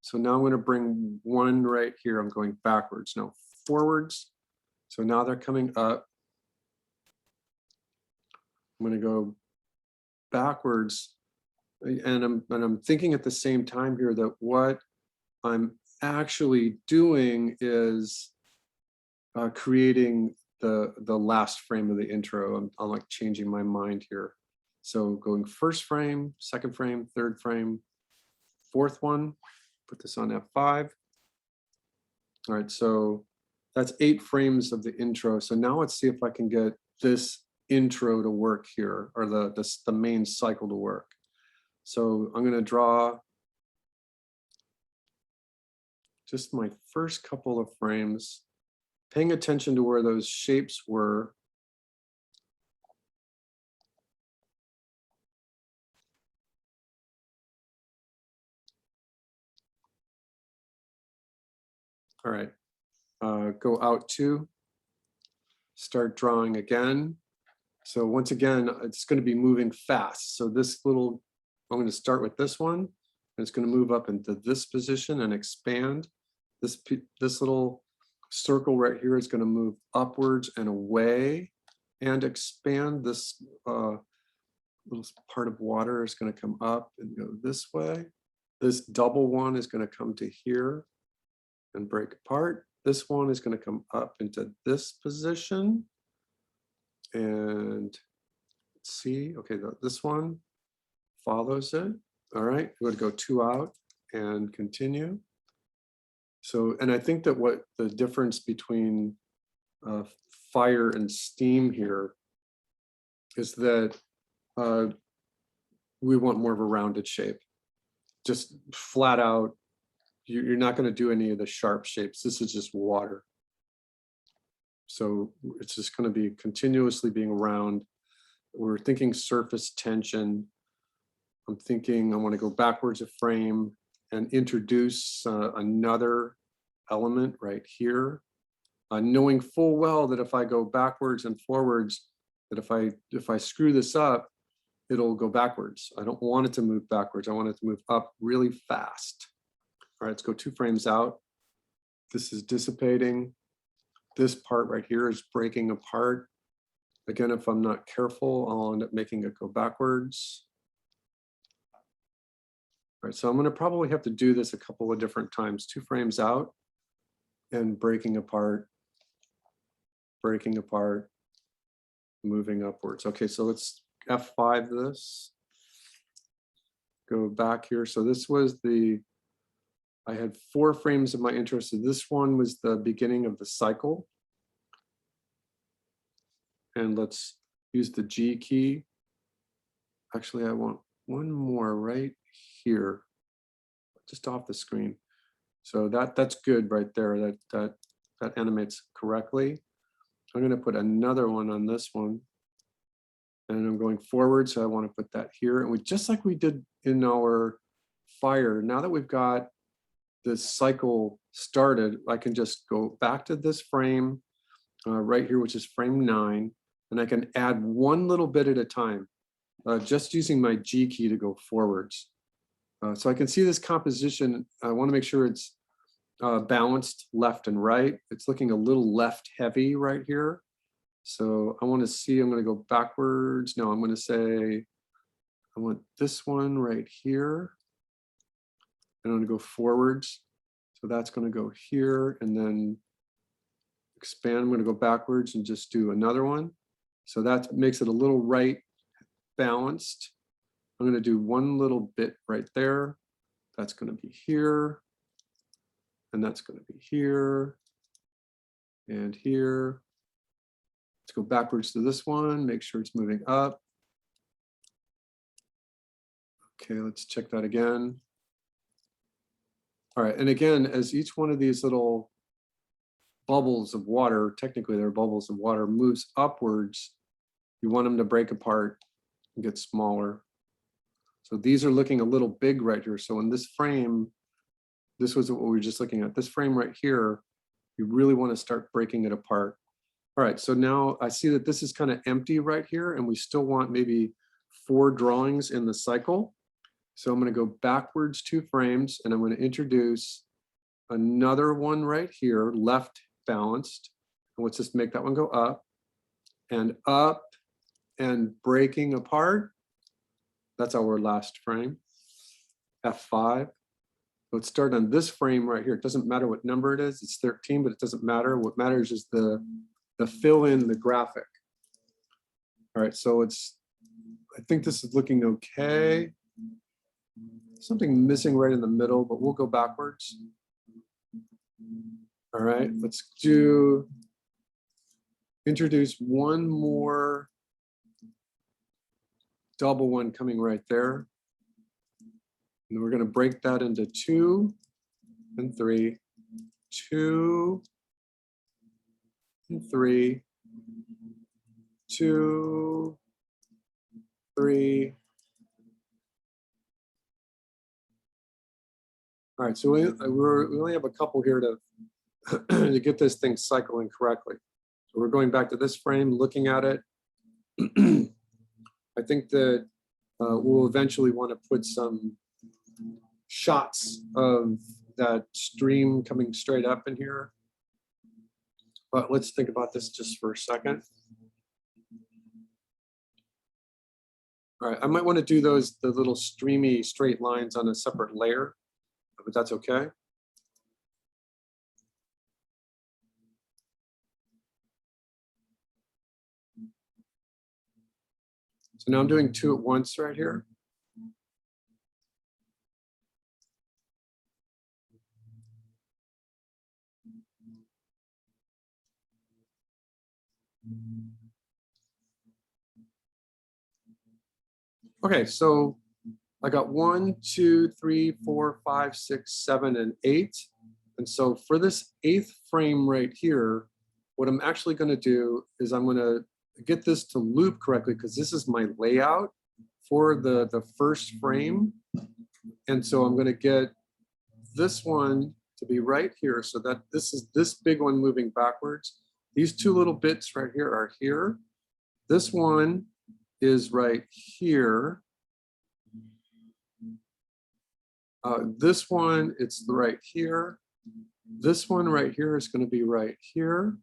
So now I'm going to bring one right here. I'm going backwards, no, forwards. So now they're coming up. I'm going to go backwards, and I'm thinking at the same time here that what I'm actually doing is creating the last frame of the intro. I'm like changing my mind here. So going first frame, second frame, third frame, fourth one, put this on F5. All right, so that's 8 frames of the intro. So now let's see if I can get this intro to work here, or the main cycle to work. So I'm going to draw just my first couple of frames, paying attention to where those shapes were. All right, go out to, start drawing again. So once again, it's going to be moving fast. So this little, I'm going to start with this one, and it's going to move up into this position and expand. This little circle right here is going to move upwards and away and expand. This little part of water is going to come up and go this way. This double one is going to come to here and break apart. This one is going to come up into this position. And let's see, okay, this one follows it. All right, we're going to go 2 out and continue. So, and I think that what the difference between fire and steam here is that we want more of a rounded shape. Just flat out, you're not going to do any of the sharp shapes. This is just water. So it's just going to be continuously being round. We're thinking surface tension. I'm thinking I want to go backwards a frame and introduce another element right here, knowing full well that if I go backwards and forwards, that if I screw this up, it'll go backwards. I don't want it to move backwards. I want it to move up really fast. All right, let's go 2 frames out. This is dissipating. This part right here is breaking apart. Again, if I'm not careful, I'll end up making it go backwards. All right, so I'm going to probably have to do this a couple of different times. 2 frames out and breaking apart, moving upwards. Okay, so let's F5 this. Go back here. So this was I had 4 frames of my intro. So this one was the beginning of the cycle. And let's use the G key. Actually, I want one more right here, just off the screen. So that's good right there. That animates correctly. I'm going to put another one on this one. And I'm going forward, so I want to put that here. And just like we did in our fire, now that we've got this cycle started, I can just go back to this frame right here, which is frame 9, and I can add one little bit at a time, just using my G key to go forwards. So I can see this composition. I want to make sure it's balanced left and right. It's looking a little left heavy right here. So I want to see, I'm going to go backwards. No, I'm going to say, I want this one right here. And I'm going to go forwards. So that's going to go here and then expand. I'm going to go backwards and just do another one. So that makes it a little right balanced. I'm going to do one little bit right there. That's going to be here. And that's going to be here and here. Let's go backwards to this one, make sure it's moving up. Okay, let's check that again. All right, and again, as each one of these little bubbles of water, technically they're bubbles of water, moves upwards, you want them to break apart and get smaller. So these are looking a little big right here. So in this frame, this was what we were just looking at. This frame right here, you really want to start breaking it apart. All right, so now I see that this is kind of empty right here, and we still want maybe 4 drawings in the cycle. So I'm going to go backwards 2 frames, and I'm going to introduce another one right here, left balanced. And let's just make that one go up and breaking apart. That's our last frame, F5. Let's start on this frame right here. It doesn't matter what number it is. It's 13, but it doesn't matter. What matters is the fill in the graphic. All right, so I think this is looking okay. Something missing right in the middle, but we'll go backwards. All right, let's introduce one more double one coming right there. And we're going to break that into 2 and 3, 2 and 3, 2, 3. All right, so we only have a couple here to to get this thing cycling correctly. So we're going back to this frame, looking at it. I think that we'll eventually want to put some shots of that stream coming straight up in here. But let's think about this just for a second. All right, I might want to do the little streamy straight lines on a separate layer, but that's okay. So now I'm doing 2 at once right here. Okay, so I got 1, 2, 3, 4, 5, 6, 7, and 8. And so for this 8th frame right here, what I'm actually going to do is I'm going to get this to loop correctly, because this is my layout for the first frame. And so I'm going to get this one to be right here, so that this is this big one moving backwards. These 2 little bits right here are here. This one is right here. This one, it's right here. This one right here is going to be right here.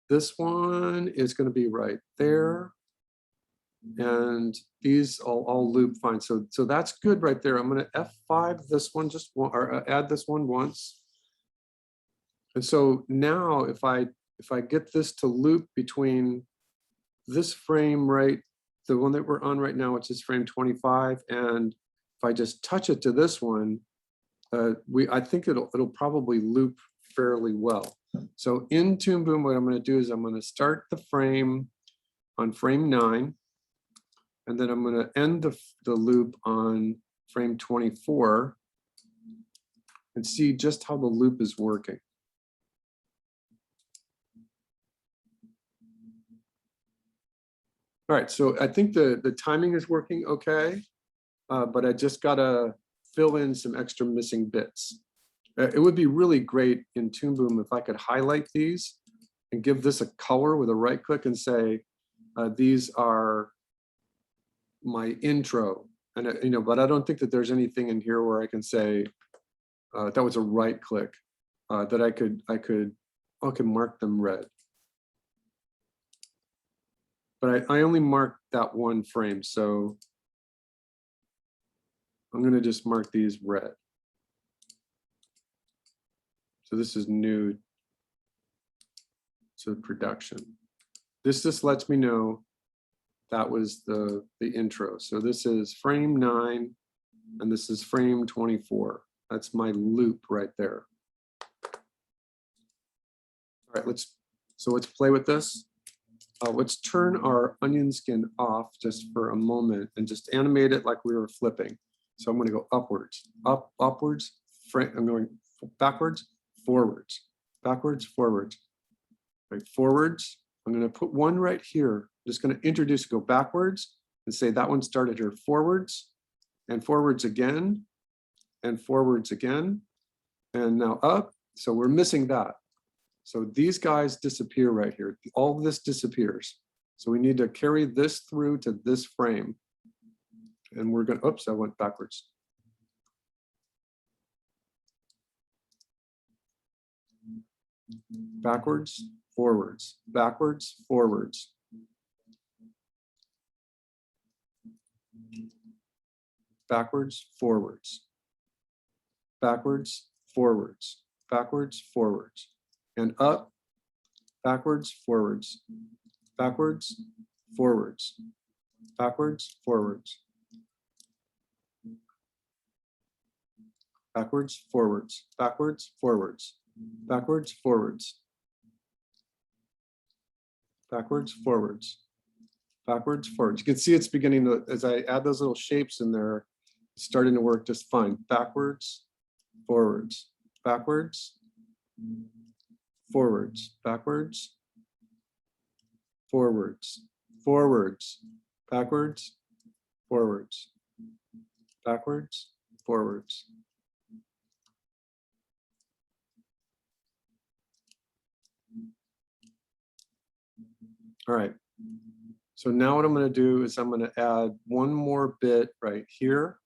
This one is going to be right there. And these all loop fine. So that's good right there. I'm going to F5 this one, just one, or add this one once. And so now if I get this to loop between this frame, right, the one that we're on right now, which is frame 25, and if I just touch it to this one, I think it'll probably loop fairly well. So in Toon Boom, what I'm going to do is I'm going to start the frame on frame 9, and then I'm going to end the loop on frame 24 and see just how the loop is working. All right, so I think the timing is working okay, but I just gotta fill in some extra missing bits. It would be really great in Toon Boom if I could highlight these and give this a color with a right click and say, these are my intro. And but I don't think that there's anything in here where I can say that was a right click, that I can mark them red. But I only marked that one frame, so I'm going to just mark these red. So this is new to production. This just lets me know that was the intro. So this is frame 9, and this is frame 24. That's my loop right there. All right, let's play with this. Let's turn our onion skin off just for a moment and just animate it like we were flipping. So I'm going to go upwards, upwards, I'm going backwards, forwards, backwards, forwards, right, forwards. I'm going to put one right here. I'm just going to introduce, go backwards and say that one started here, forwards and forwards again, and forwards again, and now up. So we're missing that. So these guys disappear right here. All of this disappears. So we need to carry this through to this frame. And we're going to, oops, I went backwards. Backwards, forwards, backwards, forwards. Backwards, forwards. Backwards, forwards, backwards, forwards. And up, backwards, forwards, backwards, forwards, backwards, forwards. Backwards, forwards, backwards, forwards, backwards, forwards. Backwards, forwards, backwards, forwards. You can see it's beginning to, as I add those little shapes in there, it's starting to work just fine. Backwards, forwards, backwards, forwards, backwards, forwards, forwards, backwards, forwards, backwards, forwards. All right. So now what I'm going to do is I'm going to add one more bit right here.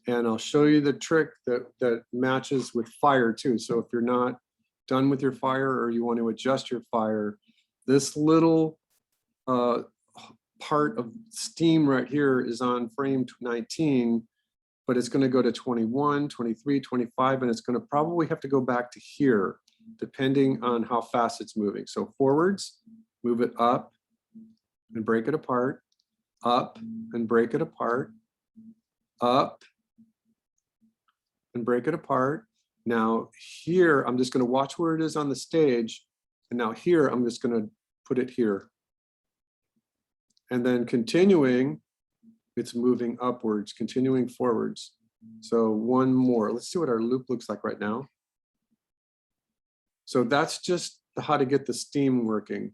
And I'll show you the trick that matches with fire too. So if you're not done with your fire or you want to adjust your fire, this little part of steam right here is on frame 19, but it's going to go to 21, 23, 25, and it's going to probably have to go back to here, depending on how fast it's moving. So forwards, move it up and break it apart, up and break it apart, up and break it apart. Now here, I'm just going to watch where it is on the stage. And now here, I'm just going to put it here. And then continuing, it's moving upwards, continuing forwards. So one more. Let's see what our loop looks like right now. So that's just how to get the steam working.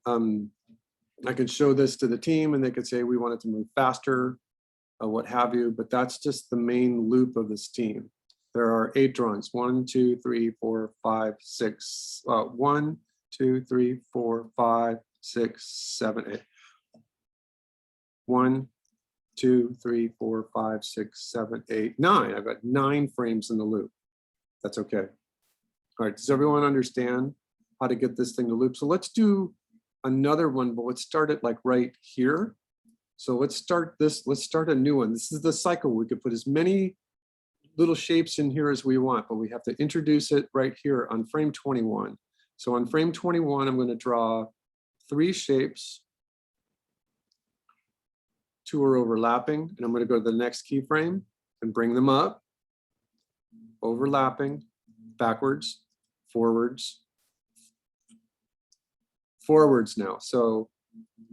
I can show this to the team and they could say we want it to move faster, what have you, but that's just the main loop of the steam. There are 8 drawings, 1, 2, 3, 4, 5, 6, 1, 2, 3, 4, 5, 6, 7, 8. 1, 2, 3, 4, 5, 6, 7, 8, 9. I've got 9 frames in the loop. That's okay. All right, does everyone understand how to get this thing to loop? So let's do another one, but let's start it like right here. So let's start this, let's start a new one. This is the cycle. We could put as many little shapes in here as we want, but we have to introduce it right here on frame 21. So on frame 21, I'm going to draw 3 shapes. 2 are overlapping, and I'm going to go to the next keyframe and bring them up, overlapping, backwards, forwards, forwards now. So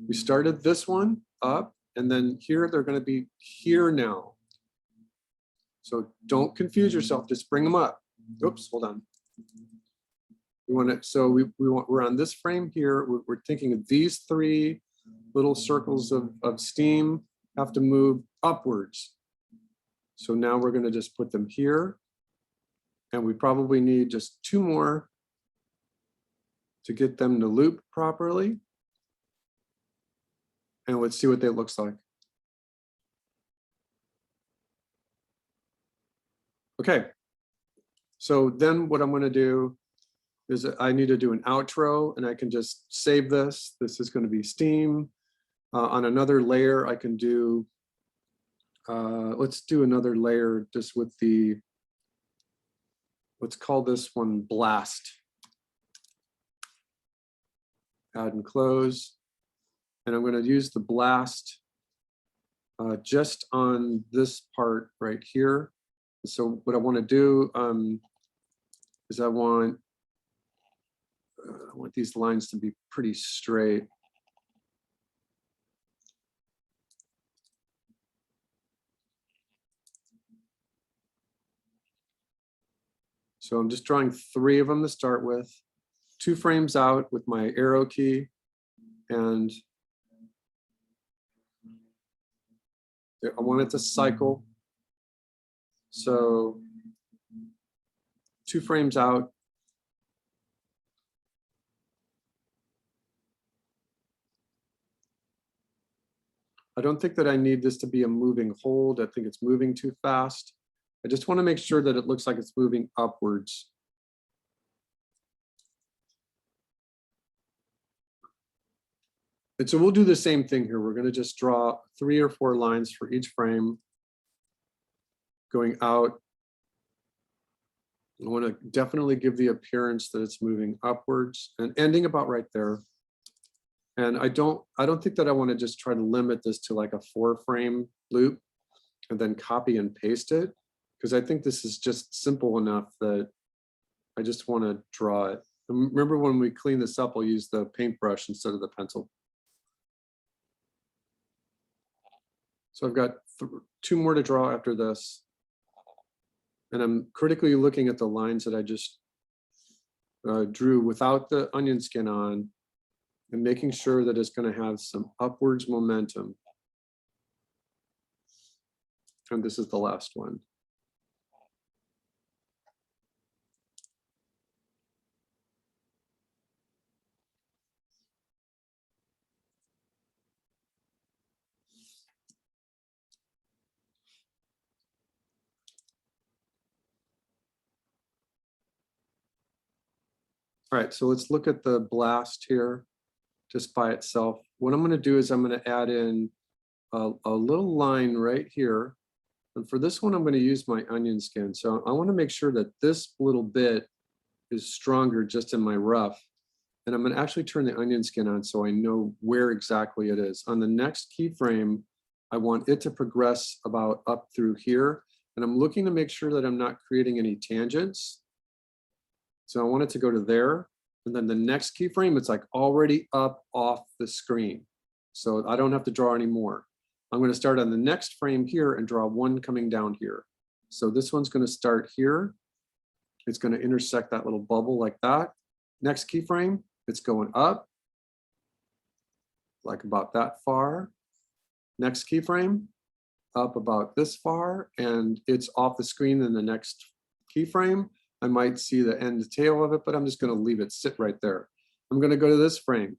we started this one up, and then here they're going to be here now. So don't confuse yourself, just bring them up. Oops, hold on. We want to, so we're on this frame here. We're thinking of these 3 little circles of steam have to move upwards. So now we're going to just put them here. And we probably need just 2 more to get them to loop properly. And let's see what that looks like. Okay. So then what I'm going to do is I need to do an outro, and I can just save this. This is going to be steam. On another layer, I can do, let's do another layer just with the, let's call this one blast. Add and close. And I'm going to use the blast just on this part right here. So what I want to do is I want these lines to be pretty straight. So I'm just drawing 3 of them to start with, 2 frames out with my arrow key, and I want it to cycle. So 2 frames out, I don't think that I need this to be a moving hold. I think it's moving too fast. I just want to make sure that it looks like it's moving upwards. And so we'll do the same thing here. We're going to just draw 3 or 4 lines for each frame going out. I want to definitely give the appearance that it's moving upwards and ending about right there. And I don't think that I want to just try to limit this to like a 4-frame loop and then copy and paste it, because I think this is just simple enough that I just want to draw it. And remember, when we clean this up, I'll use the paintbrush instead of the pencil. So I've got 2 more to draw after this. And I'm critically looking at the lines that I just drew without the onion skin on, and making sure that it's going to have some upwards momentum. And this is the last one. All right, so let's look at the blast here just by itself. What I'm going to do is I'm going to add in a little line right here. And for this one, I'm going to use my onion skin. So I want to make sure that this little bit is stronger just in my rough. And I'm going to actually turn the onion skin on so I know where exactly it is. On the next keyframe, I want it to progress about up through here. And I'm looking to make sure that I'm not creating any tangents. So I want it to go to there. And then the next keyframe, it's like already up off the screen. So I don't have to draw any more. I'm going to start on the next frame here and draw 1 coming down here. So this one's going to start here. It's going to intersect that little bubble like that. Next keyframe, it's going up like about that far. Next keyframe, up about this far, and it's off the screen in the next keyframe. I might see the end tail of it, but I'm just going to leave it sit right there. I'm going to go to this frame.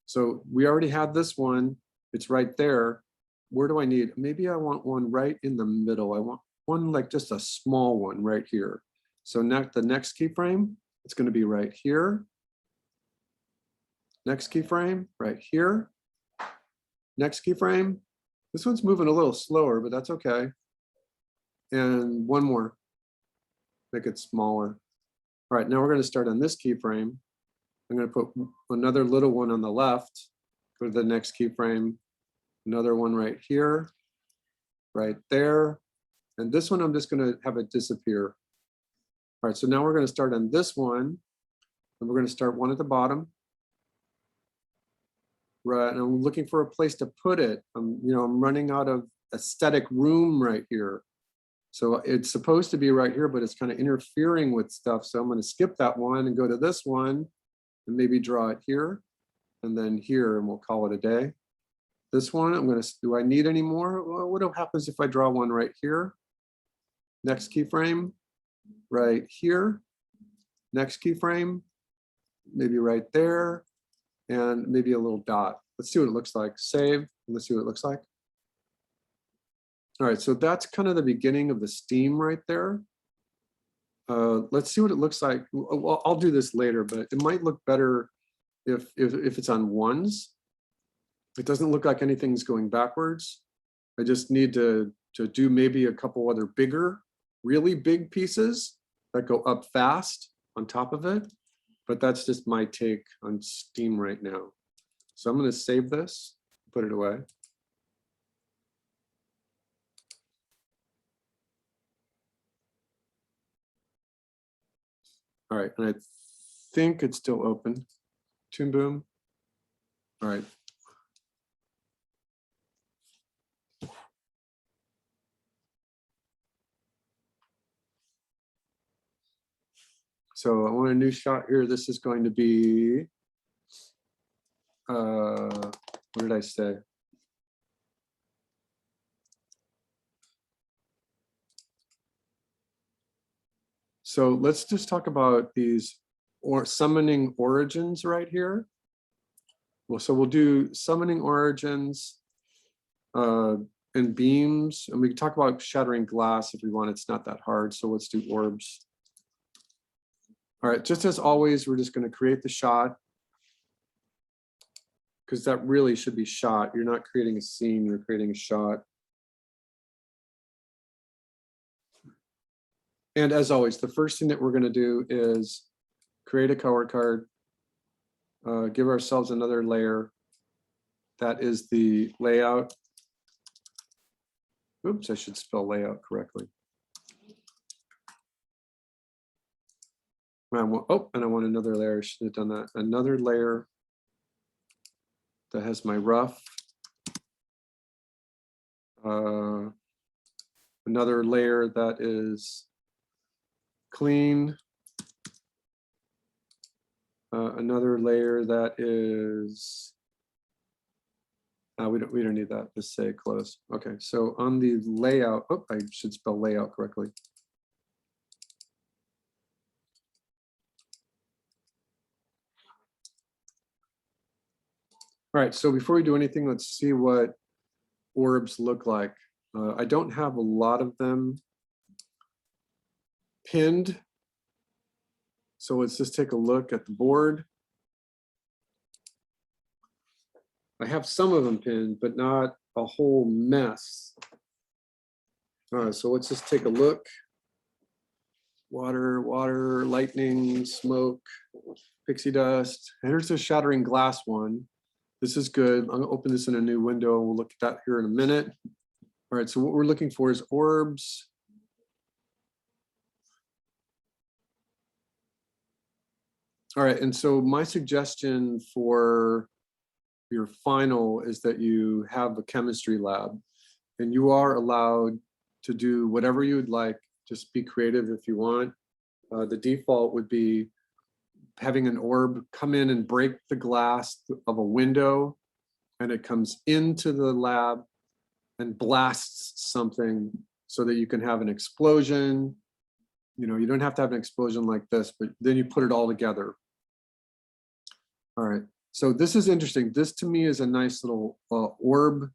So we already had this one. It's right there. Where do I need? Maybe I want one right in the middle. I want one like just a small one right here. So the next keyframe, it's going to be right here. Next keyframe, right here. Next keyframe. This one's moving a little slower, but that's okay. And one more. Make it smaller. All right, now we're going to start on this keyframe. I'm going to put another little one on the left. Go to the next keyframe. Another one right here, right there. And this one, I'm just going to have it disappear. All right, so now we're going to start on this one. And we're going to start one at the bottom. Right, and I'm looking for a place to put it. I'm running out of aesthetic room right here. So it's supposed to be right here, but it's kind of interfering with stuff. So I'm going to skip that one and go to this one and maybe draw it here and then here, and we'll call it a day. This one, I'm going to, do I need any more? Well, what happens if I draw one right here? Next keyframe, right here. Next keyframe, maybe right there, and maybe a little dot. Let's see what it looks like. Save, and let's see what it looks like. All right, so that's kind of the beginning of the steam right there. Let's see what it looks like. Well, I'll do this later, but it might look better if it's on ones. It doesn't look like anything's going backwards. I just need to do maybe a couple other bigger, really big pieces that go up fast on top of it. But that's just my take on steam right now. So I'm going to save this, put it away. All right, and I think it's still open. Toon Boom. All right. So I want a new shot here. This is going to be, what did I say? So let's just talk about these summoning origins right here. Well, so we'll do summoning origins. and beams, and we can talk about shattering glass if we want. It's not that hard, so let's do orbs. All right, just as always, we're just going to create the shot, because that really should be shot. You're not creating a scene, you're creating a shot. And as always, the first thing that we're going to do is create a color card, give ourselves another layer. That is the layout. Oops, I should spell layout correctly. Oh, and I want another layer. I should have done that. Another layer that has my rough. Another layer that is clean. Another layer that is, we don't need that. Just say close. Okay, so on the layout, oh, I should spell layout correctly. All right, so before we do anything, let's see what orbs look like. I don't have a lot of them pinned. So let's just take a look at the board. I have some of them pinned, but not a whole mess. All right, so let's just take a look. Water, water, lightning, smoke, pixie dust. And here's the shattering glass one. This is good. I'm gonna open this in a new window and we'll look at that here in a minute. All right, so what we're looking for is orbs. All right, and so my suggestion for your final is that you have a chemistry lab and you are allowed to do whatever you would like. Just be creative if you want. The default would be having an orb come in and break the glass of a window, and it comes into the lab and blasts something so that you can have an explosion. You know, you don't have to have an explosion like this, but then you put it all together. All right, so this is interesting. This to me is a nice little orb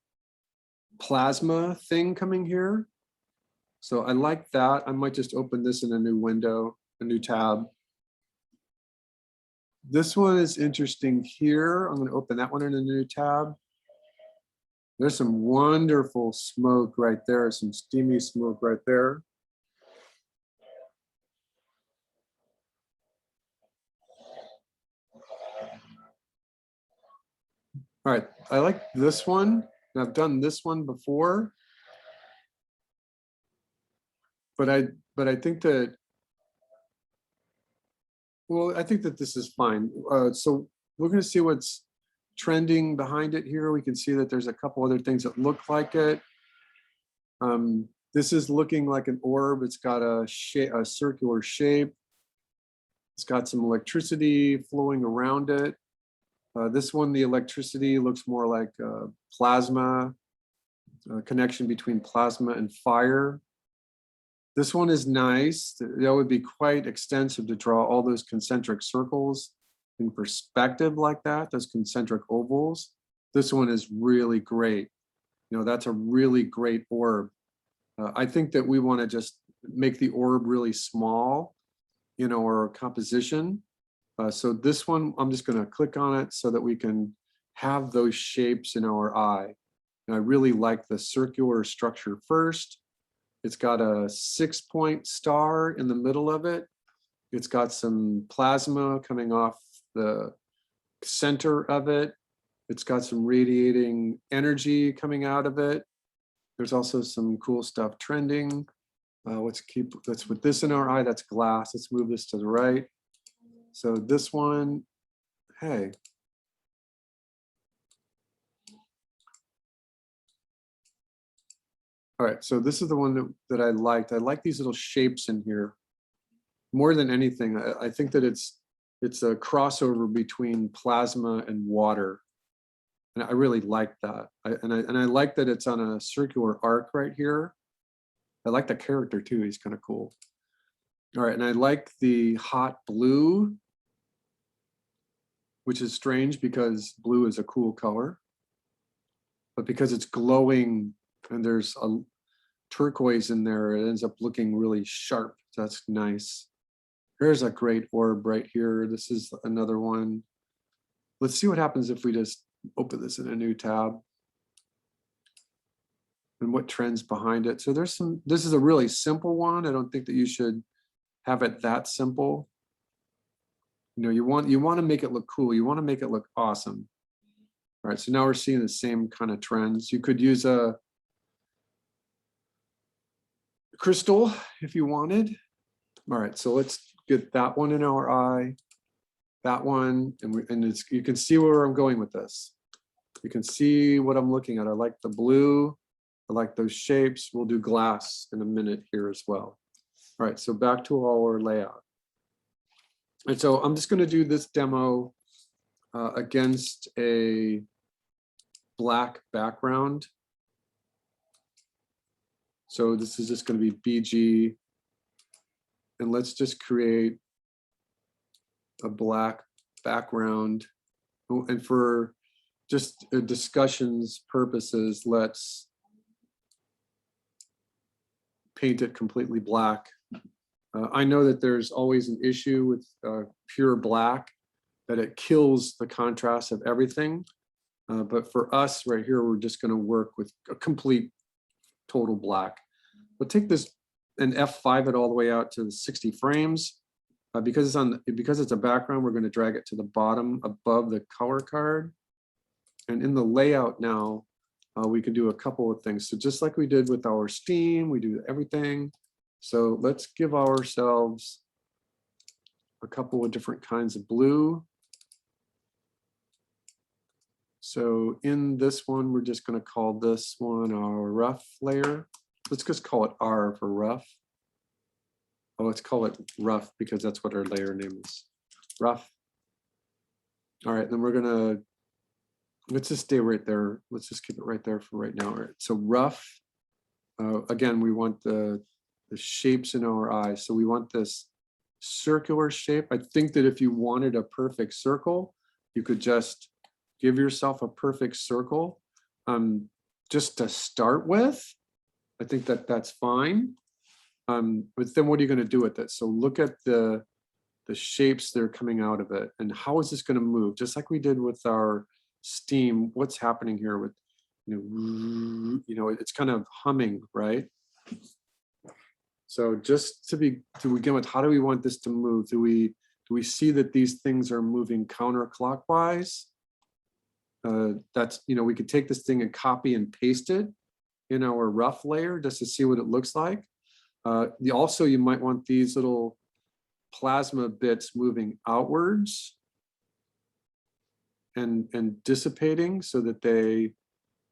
plasma thing coming here. So I like that. I might just open this in a new window, a new tab. This one is interesting here. I'm going to open that one in a new tab. There's some wonderful smoke right there, some steamy smoke right there. All right, I like this one. And I've done this one before. But I think that, well, I think that this is fine. So we're going to see what's trending behind it here. We can see that there's a couple other things that look like it. This is looking like an orb. It's got a circular shape. It's got some electricity flowing around it. This one, the electricity looks more like plasma, a connection between plasma and fire. This one is nice. That would be quite extensive to draw all those concentric circles in perspective like that, those concentric ovals. This one is really great. You know, that's a really great orb. I think that we want to just make the orb really small, you know, or composition. So this one, I'm just going to click on it so that we can have those shapes in our eye. And I really like the circular structure first. It's got a 6-point star in the middle of it. It's got some plasma coming off the center of it. It's got some radiating energy coming out of it. There's also some cool stuff trending. Let's put this in our eye. That's glass. Let's move this to the right. So this one, hey. All right, so this is the one that I liked. I like these little shapes in here more than anything. I think that it's a crossover between plasma and water, and I really like that. And I like that it's on a circular arc right here. I like the character too. He's kind of cool. All right, and I like the hot blue, which is strange because blue is a cool color. but because it's glowing and there's a turquoise in there, it ends up looking really sharp. That's nice. Here's a great orb right here. This is another one. Let's see what happens if we just open this in a new tab. And what trends behind it. So there's some, this is a really simple one. I don't think that you should have it that simple. You know, you want to make it look cool. You want to make it look awesome. All right, so now we're seeing the same kind of trends. You could use a crystal if you wanted. All right, so let's get that one in our eye, that one, and it's, you can see where I'm going with this. You can see what I'm looking at. I like the blue. I like those shapes. We'll do glass in a minute here as well. All right, so back to our layout. And so I'm just going to do this demo against a black background. So this is just going to be BG. And let's just create a black background. Oh, and for just discussions purposes, let's paint it completely black. I know that there's always an issue with pure black, that it kills the contrast of everything. But for us right here, we're just going to work with a complete total black. We'll take this and F5 it all the way out to 60 frames. Because it's a background, we're going to drag it to the bottom above the color card. And in the layout now, we can do a couple of things. So just like we did with our Steam, we do everything. So let's give ourselves a couple of different kinds of blue. So in this one, we're just going to call this one our rough layer. Let's just call it R for rough. Oh, let's call it rough because that's what our layer name is. Rough. All right, then we're going to, let's just stay right there. Let's just keep it right there for right now. All right, so rough. Again, we want the shapes in our eyes. So we want this circular shape. I think that if you wanted a perfect circle, you could just give yourself a perfect circle just to start with. I think that that's fine. But then what are you going to do with it? So look at the shapes that are coming out of it and how is this going to move? Just like we did with our Steam, what's happening here with, you know, it's kind of humming, right? So just to begin with, how do we want this to move? Do we see that these things are moving counterclockwise? That's, you know, we could take this thing and copy and paste it in our rough layer just to see what it looks like. Also, you might want these little plasma bits moving outwards and dissipating so that they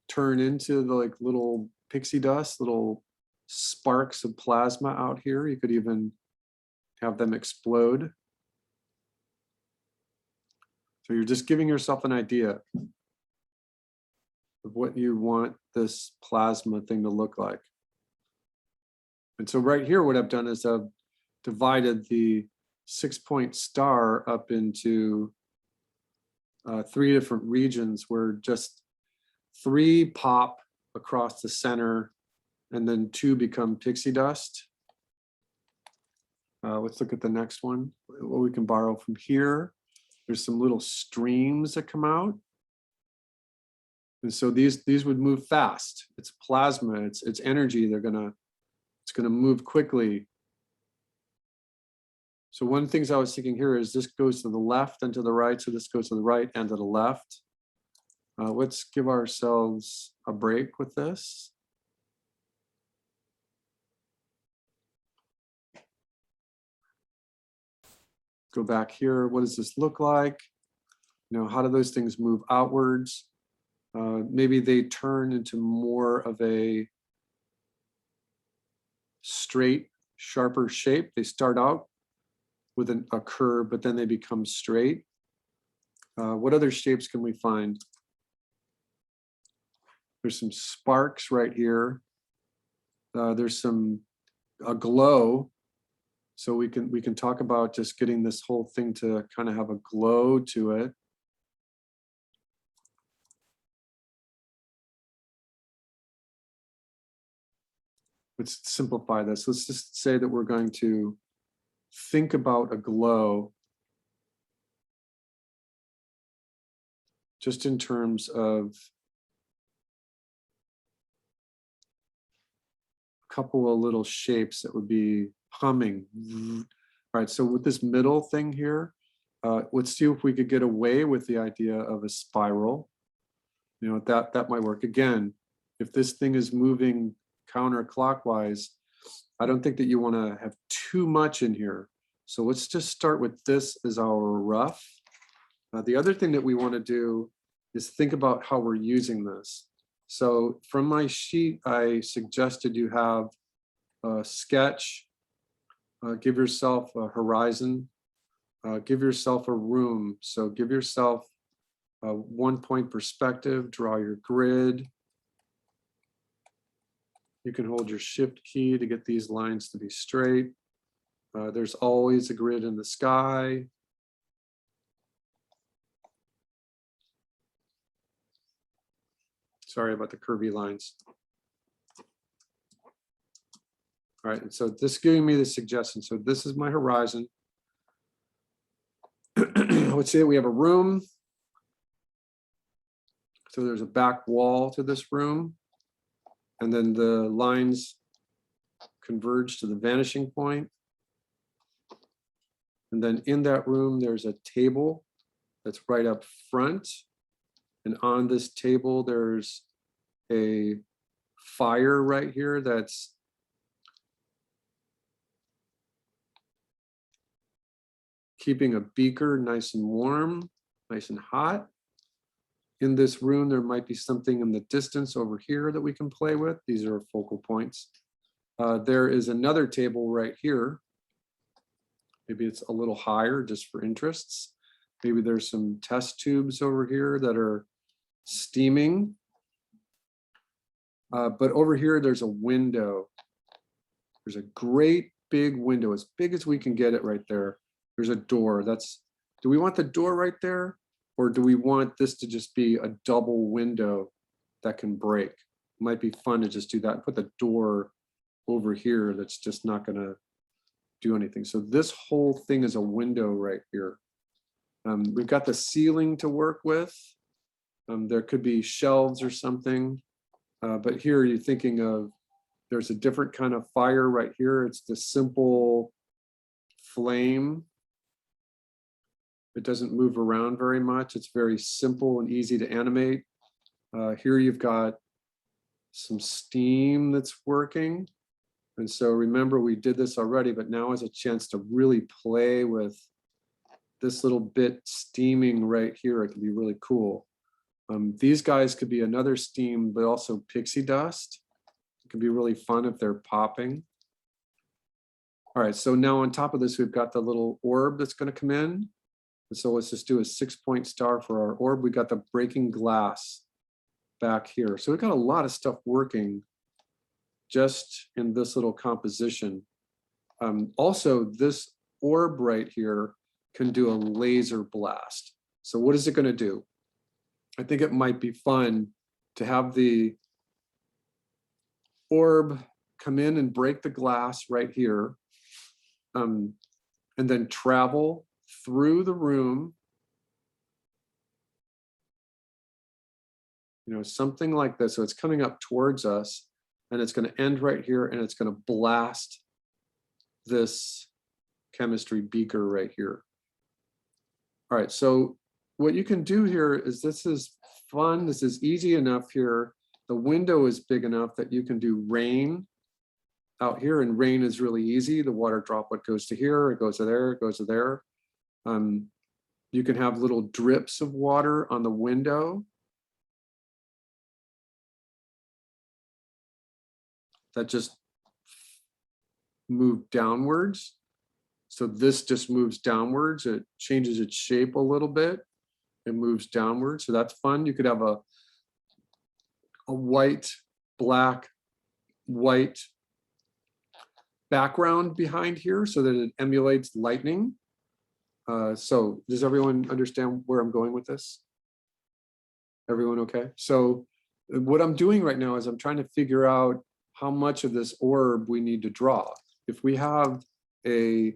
turn into the like little pixie dust, little sparks of plasma out here. You could even have them explode. So you're just giving yourself an idea of what you want this plasma thing to look like. And so right here, what I've done is I've divided the 6-point star up into 3 different regions where just 3 pop across the center and then 2 become pixie dust. Let's look at the next one. What we can borrow from here. There's some little streams that come out. And so these would move fast. It's plasma, it's energy. It's gonna move quickly. So one of the things I was thinking here is this goes to the left and to the right. So this goes to the right and to the left. Let's give ourselves a break with this. Go back here. What does this look like? You know, how do those things move outwards? Maybe they turn into more of a straight, sharper shape. They start out with a curve, but then they become straight. What other shapes can we find? There's some sparks right here. There's a glow. So we can talk about just getting this whole thing to kind of have a glow to it. let's simplify this. Let's just say that we're going to think about a glow just in terms of a couple of little shapes that would be humming. All right, so with this middle thing here, let's see if we could get away with the idea of a spiral. You know, that might work. Again, if this thing is moving counterclockwise, I don't think that you want to have too much in here. So let's just start with this as our rough. The other thing that we want to do is think about how we're using this. So from my sheet, I suggested you have a sketch, give yourself a horizon, give yourself a room. So give yourself a 1-point perspective, draw your grid. You can hold your shift key to get these lines to be straight. There's always a grid in the sky. Sorry about the curvy lines. All right, and so this is giving me the suggestion. So this is my horizon. Let's say we have a room. So there's a back wall to this room. And then the lines converge to the vanishing point. And then in that room, there's a table that's right up front. And on this table, there's a fire right here that's keeping a beaker nice and warm, nice and hot. In this room, there might be something in the distance over here that we can play with. These are focal points. There is another table right here. Maybe it's a little higher just for interests. Maybe there's some test tubes over here that are steaming. But over here, there's a window. There's a great big window, as big as we can get it right there. There's a door. Do we want the door right there? Or do we want this to just be a double window that can break? It might be fun to just do that and put the door over here that's just not going to do anything. So this whole thing is a window right here. We've got the ceiling to work with. There could be shelves or something. But here you're thinking of, there's a different kind of fire right here. It's the simple flame. It doesn't move around very much. It's very simple and easy to animate. Here you've got some steam that's working. And so remember, we did this already, but now is a chance to really play with this little bit steaming right here. It can be really cool. These guys could be another steam, but also pixie dust. It can be really fun if they're popping. All right, so now on top of this, we've got the little orb that's going to come in. And so let's just do a 6-point star for our orb. We got the breaking glass back here. So we've got a lot of stuff working just in this little composition. Also, this orb right here can do a laser blast. So what is it going to do? I think it might be fun to have the orb come in and break the glass right here, and then travel through the room, you know, something like this. So it's coming up towards us, and it's going to end right here, and it's going to blast this chemistry beaker right here. All right, so what you can do here is, this is fun. This is easy enough here. The window is big enough that you can do rain out here, and rain is really easy. The water droplet goes to here, it goes to there, it goes to there. You can have little drips of water on the window that just move downwards. So this just moves downwards. It changes its shape a little bit. It moves downwards. So that's fun. You could have a white, black, white background behind here so that it emulates lightning. So does everyone understand where I'm going with this? Everyone okay? So what I'm doing right now is I'm trying to figure out how much of this orb we need to draw. If we have a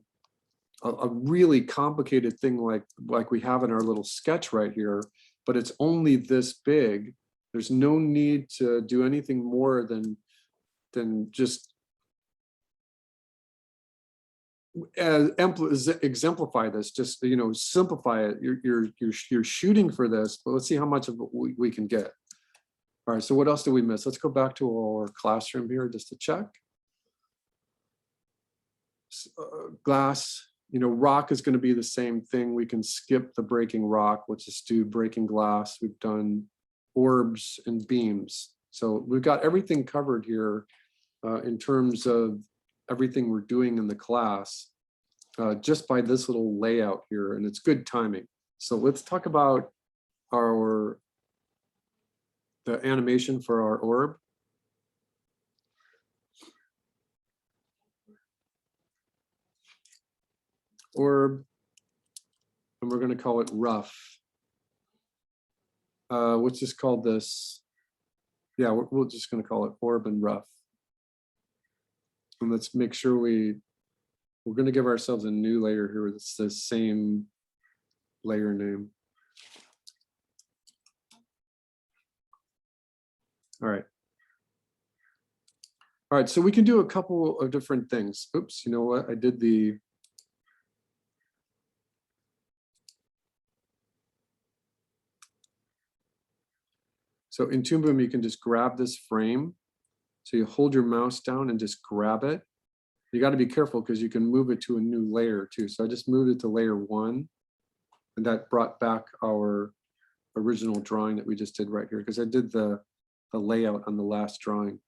really complicated thing like we have in our little sketch right here, but it's only this big, there's no need to do anything more than just exemplify this, just, you know, simplify it. You're shooting for this, but let's see how much of it we can get. All right, so what else did we miss? Let's go back to our classroom here just to check. Glass, you know, rock is going to be the same thing. We can skip the breaking rock. Let's just do breaking glass. We've done orbs and beams. So we've got everything covered here in terms of everything we're doing in the class just by this little layout here, and it's good timing. So let's talk about the animation for our orb. Orb, and we're going to call it rough. Let's just call this, yeah, we're just going to call it orb and rough. And let's make sure we're going to give ourselves a new layer here that's the same layer name. All right. All right, so we can do a couple of different things. Oops, you know what? I did the so in Toon Boom, you can just grab this frame. So you hold your mouse down and just grab it. You got to be careful because you can move it to a new layer too. So I just moved it to layer 1, and that brought back our original drawing that we just did right here, because I did the layout on the last drawing.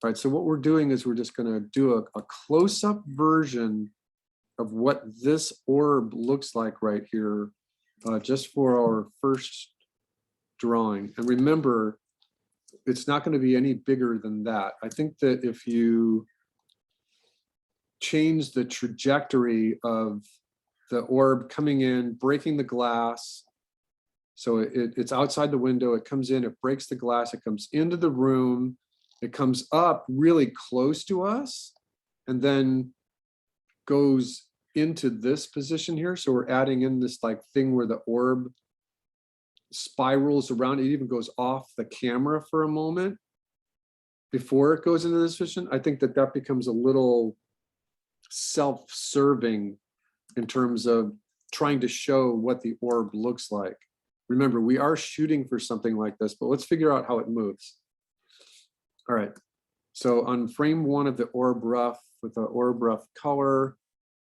All right, so what we're doing is we're just going to do a close-up version of what this orb looks like right here, just for our first drawing. And remember, it's not going to be any bigger than that. I think that if you change the trajectory of the orb coming in, breaking the glass, so it's outside the window, it comes in, it breaks the glass, it comes into the room, it comes up really close to us, and then goes into this position here. So we're adding in this like thing where the orb spirals around. It even goes off the camera for a moment before it goes into this position. I think that that becomes a little self-serving in terms of trying to show what the orb looks like. Remember, we are shooting for something like this, but let's figure out how it moves. All right, so on frame 1 of the orb rough with the orb rough color,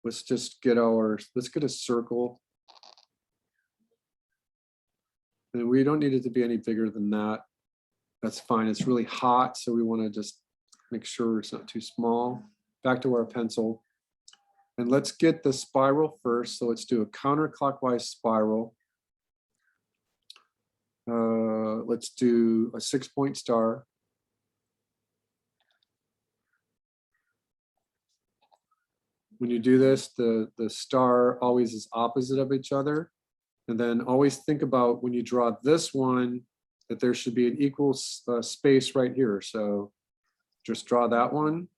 let's just get let's get a circle. And we don't need it to be any bigger than that. That's fine. It's really hot, so we want to just make sure it's not too small. Back to our pencil. And let's get the spiral first. So let's do a counterclockwise spiral. Let's do a 6-point star. When you do this, the star always is opposite of each other. And then always think about when you draw this one, that there should be an equal space right here. So just draw that one,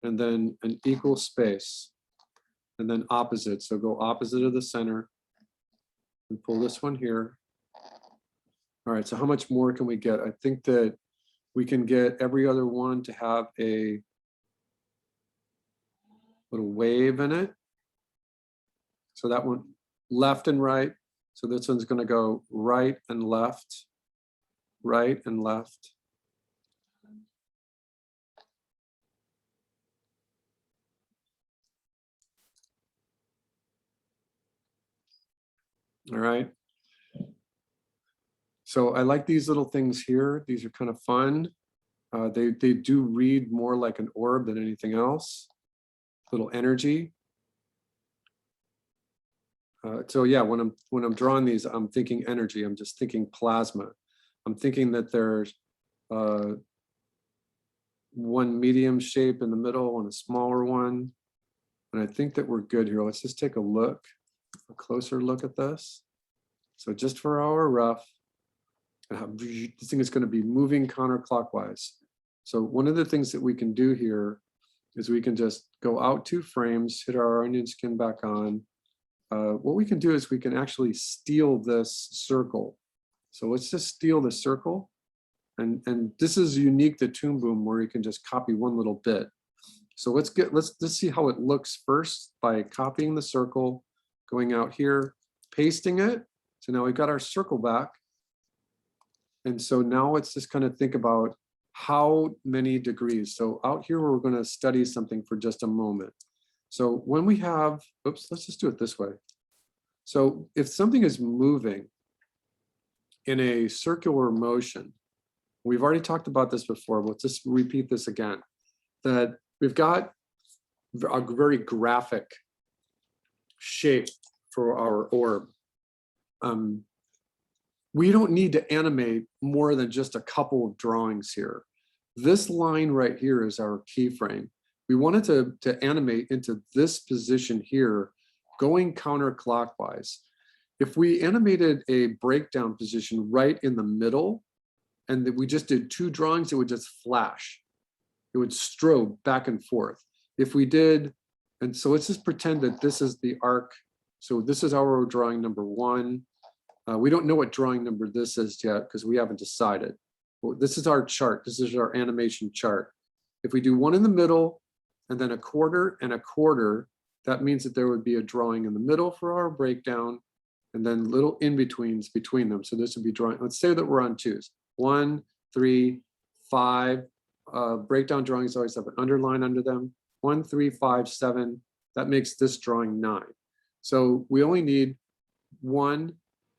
and then an equal space, and then opposite. So go opposite of the center and pull this one here. All right, so how much more can we get? I think that we can get every other one to have a little wave in it. So that one, left and right. So this one's going to go right and left, right and left. All right. So I like these little things here. These are kind of fun. They do read more like an orb than anything else. Little energy. So yeah, when I'm drawing these, I'm thinking energy. I'm just thinking plasma. I'm thinking that there's one medium shape in the middle and a smaller one. And I think that we're good here. Let's just take a closer look at this. So just for our rough, this thing is going to be moving counterclockwise. So one of the things that we can do here is we can just go out 2 frames, hit our onion skin back on. What we can do is we can actually steal this circle. So let's just steal the circle. And this is unique to Toon Boom, where you can just copy one little bit. So let's see how it looks first by copying the circle, going out here, pasting it. So now we've got our circle back. And so now let's just kind of think about how many degrees. So out here, we're going to study something for just a moment. So when we have, oops, let's just do it this way. So if something is moving in a circular motion, we've already talked about this before, but let's just repeat this again, that we've got a very graphic shape for our orb. We don't need to animate more than just a couple of drawings here. This line right here is our keyframe. We wanted to animate into this position here, going counterclockwise. If we animated a breakdown position right in the middle, and that we just did 2 drawings, it would just flash. It would strobe back and forth. If we did, and so let's just pretend that this is the arc. So this is our drawing number 1. We don't know what drawing number this is yet because we haven't decided. Well, this is our chart. This is our animation chart. If we do 1 in the middle and then a quarter and a quarter, that means that there would be a drawing in the middle for our breakdown and then little in-betweens between them. So this would be drawing, let's say that we're on 2s. 1, 3, 5. Breakdown drawings always have an underline under them. 1, 3, 5, 7. That makes this drawing 9. So we only need 1,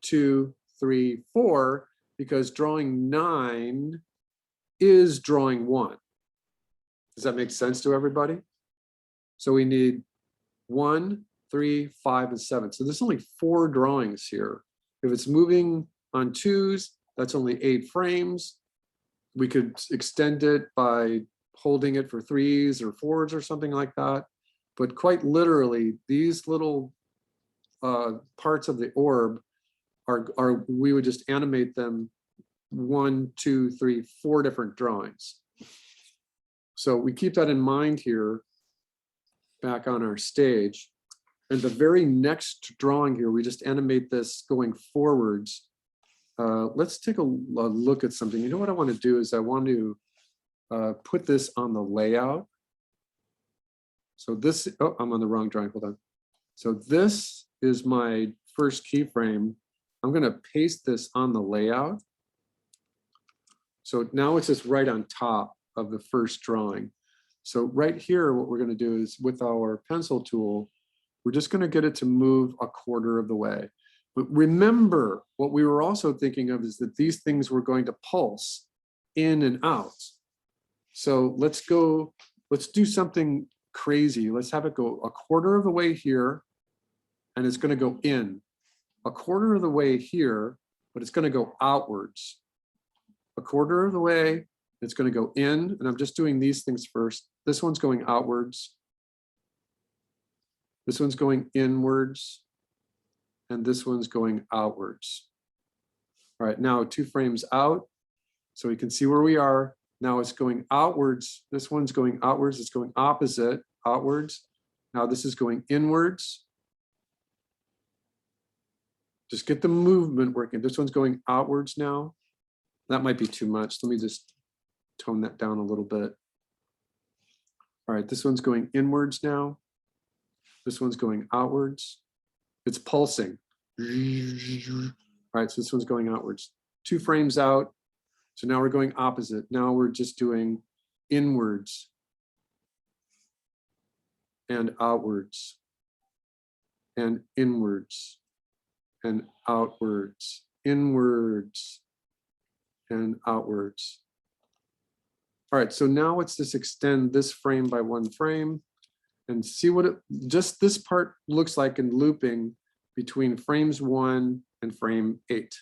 2, 3, 4, because drawing 9 is drawing 1. Does that make sense to everybody? So we need 1, 3, 5, and 7. So there's only 4 drawings here. If it's moving on 2s, that's only 8 frames. We could extend it by holding it for 3s or 4s or something like that. But quite literally, these little parts of the orb are we would just animate them 1, 2, 3, 4 different drawings. So we keep that in mind here back on our stage. And the very next drawing here, we just animate this going forwards. Let's take a look at something. You know what I want to do is I want to put this on the layout. So this, oh, I'm on the wrong drawing, hold on. So this is my first keyframe. I'm going to paste this on the layout. So now it's just right on top of the first drawing. So right here, what we're going to do is with our pencil tool, we're just going to get it to move a quarter of the way. But remember, what we were also thinking of is that these things were going to pulse in and out. So let's do something crazy. Let's have it go a quarter of the way here, and it's going to go in. A quarter of the way here, but it's going to go outwards. A quarter of the way, it's going to go in, and I'm just doing these things first. This one's going outwards. This one's going inwards. And this one's going outwards. All right, now 2 frames out, so we can see where we are. Now it's going outwards. This one's going outwards. It's going opposite, outwards. Now this is going inwards. Just get the movement working. This one's going outwards now. That might be too much. Let me just tone that down a little bit. All right, this one's going inwards now. This one's going outwards. It's pulsing. All right, so this one's going outwards. 2 frames out. So now we're going opposite. Now we're just doing inwards and outwards and inwards and outwards, inwards and outwards. All right, so now let's just extend this frame by 1 frame and see what just this part looks like in looping between frames 1 and frame 8.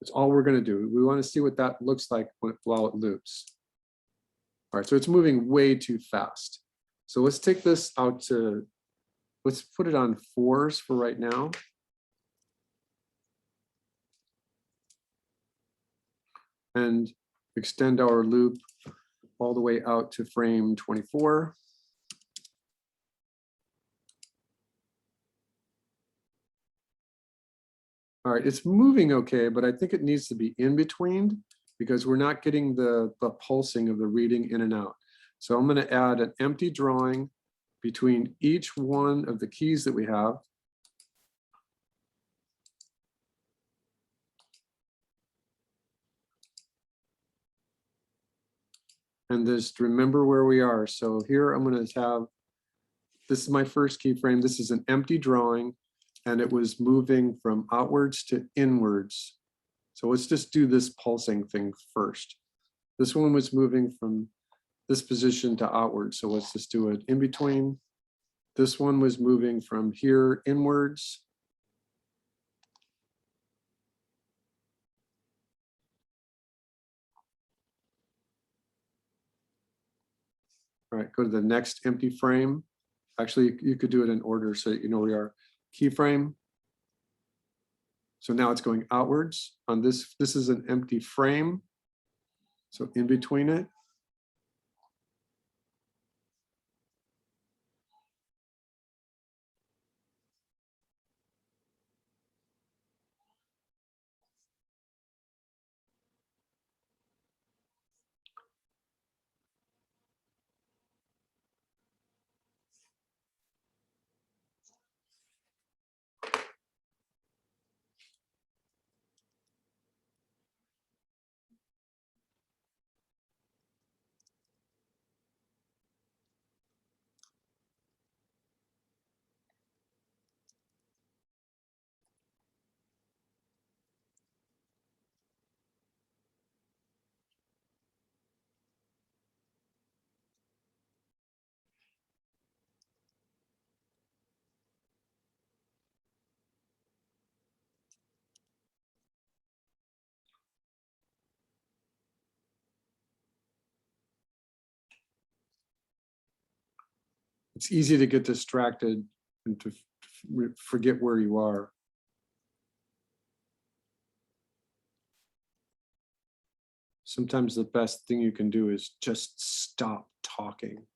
That's all we're going to do. We want to see what that looks like while it loops. All right, so it's moving way too fast. So let's take this out to, let's put it on 4s for right now. And extend our loop all the way out to frame 24. All right, it's moving okay, but I think it needs to be in between because we're not getting the pulsing of the reading in and out. So I'm going to add an empty drawing between each one of the keys that we have. And just remember where we are. So here I'm going to have, this is my first keyframe. This is an empty drawing and it was moving from outwards to inwards. So let's just do this pulsing thing first. This one was moving from this position to outward. So let's just do it in between. This one was moving from here inwards. All right, go to the next empty frame. Actually, you could do it in order so that you know where we are. Keyframe. So now it's going outwards on this. This is an empty frame. So in between it. It's easy to get distracted and to forget where you are. Sometimes the best thing you can do is just stop talking.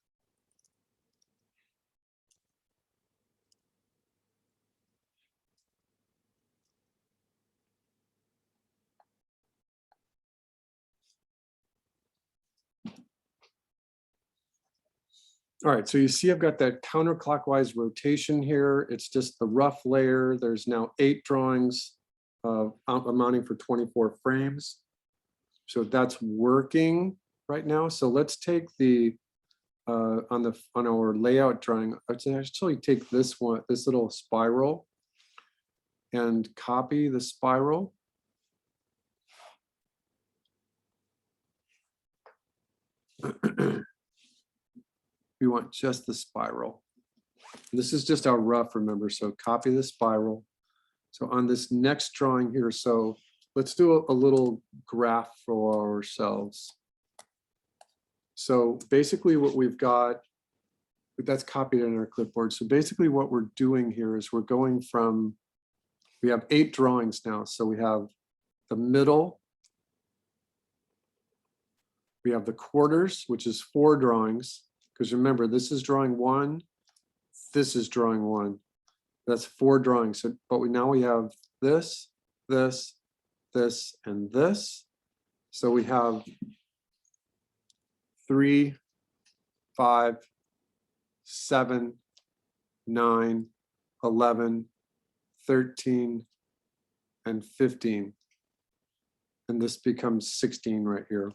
All right, so you see I've got that counterclockwise rotation here. It's just the rough layer. There's now 8 drawings amounting for 24 frames. So that's working right now. So let's take the on our layout drawing. I'd actually take this one, this little spiral, and copy the spiral. We want just the spiral. This is just our rough, remember, so copy the spiral. So on this next drawing here, so let's do a little graph for ourselves. So basically what we've got, that's copied in our clipboard. So basically what we're doing here is we're going from, we have 8 drawings now. So we have the middle, we have the quarters, which is 4 drawings. Because remember, this is drawing 1, this is drawing 1. That's 4 drawings. So, but now we have this, this, this, and this. So we have 3, 5, 7, 9, 11, 13, and 15. And this becomes 16 right here.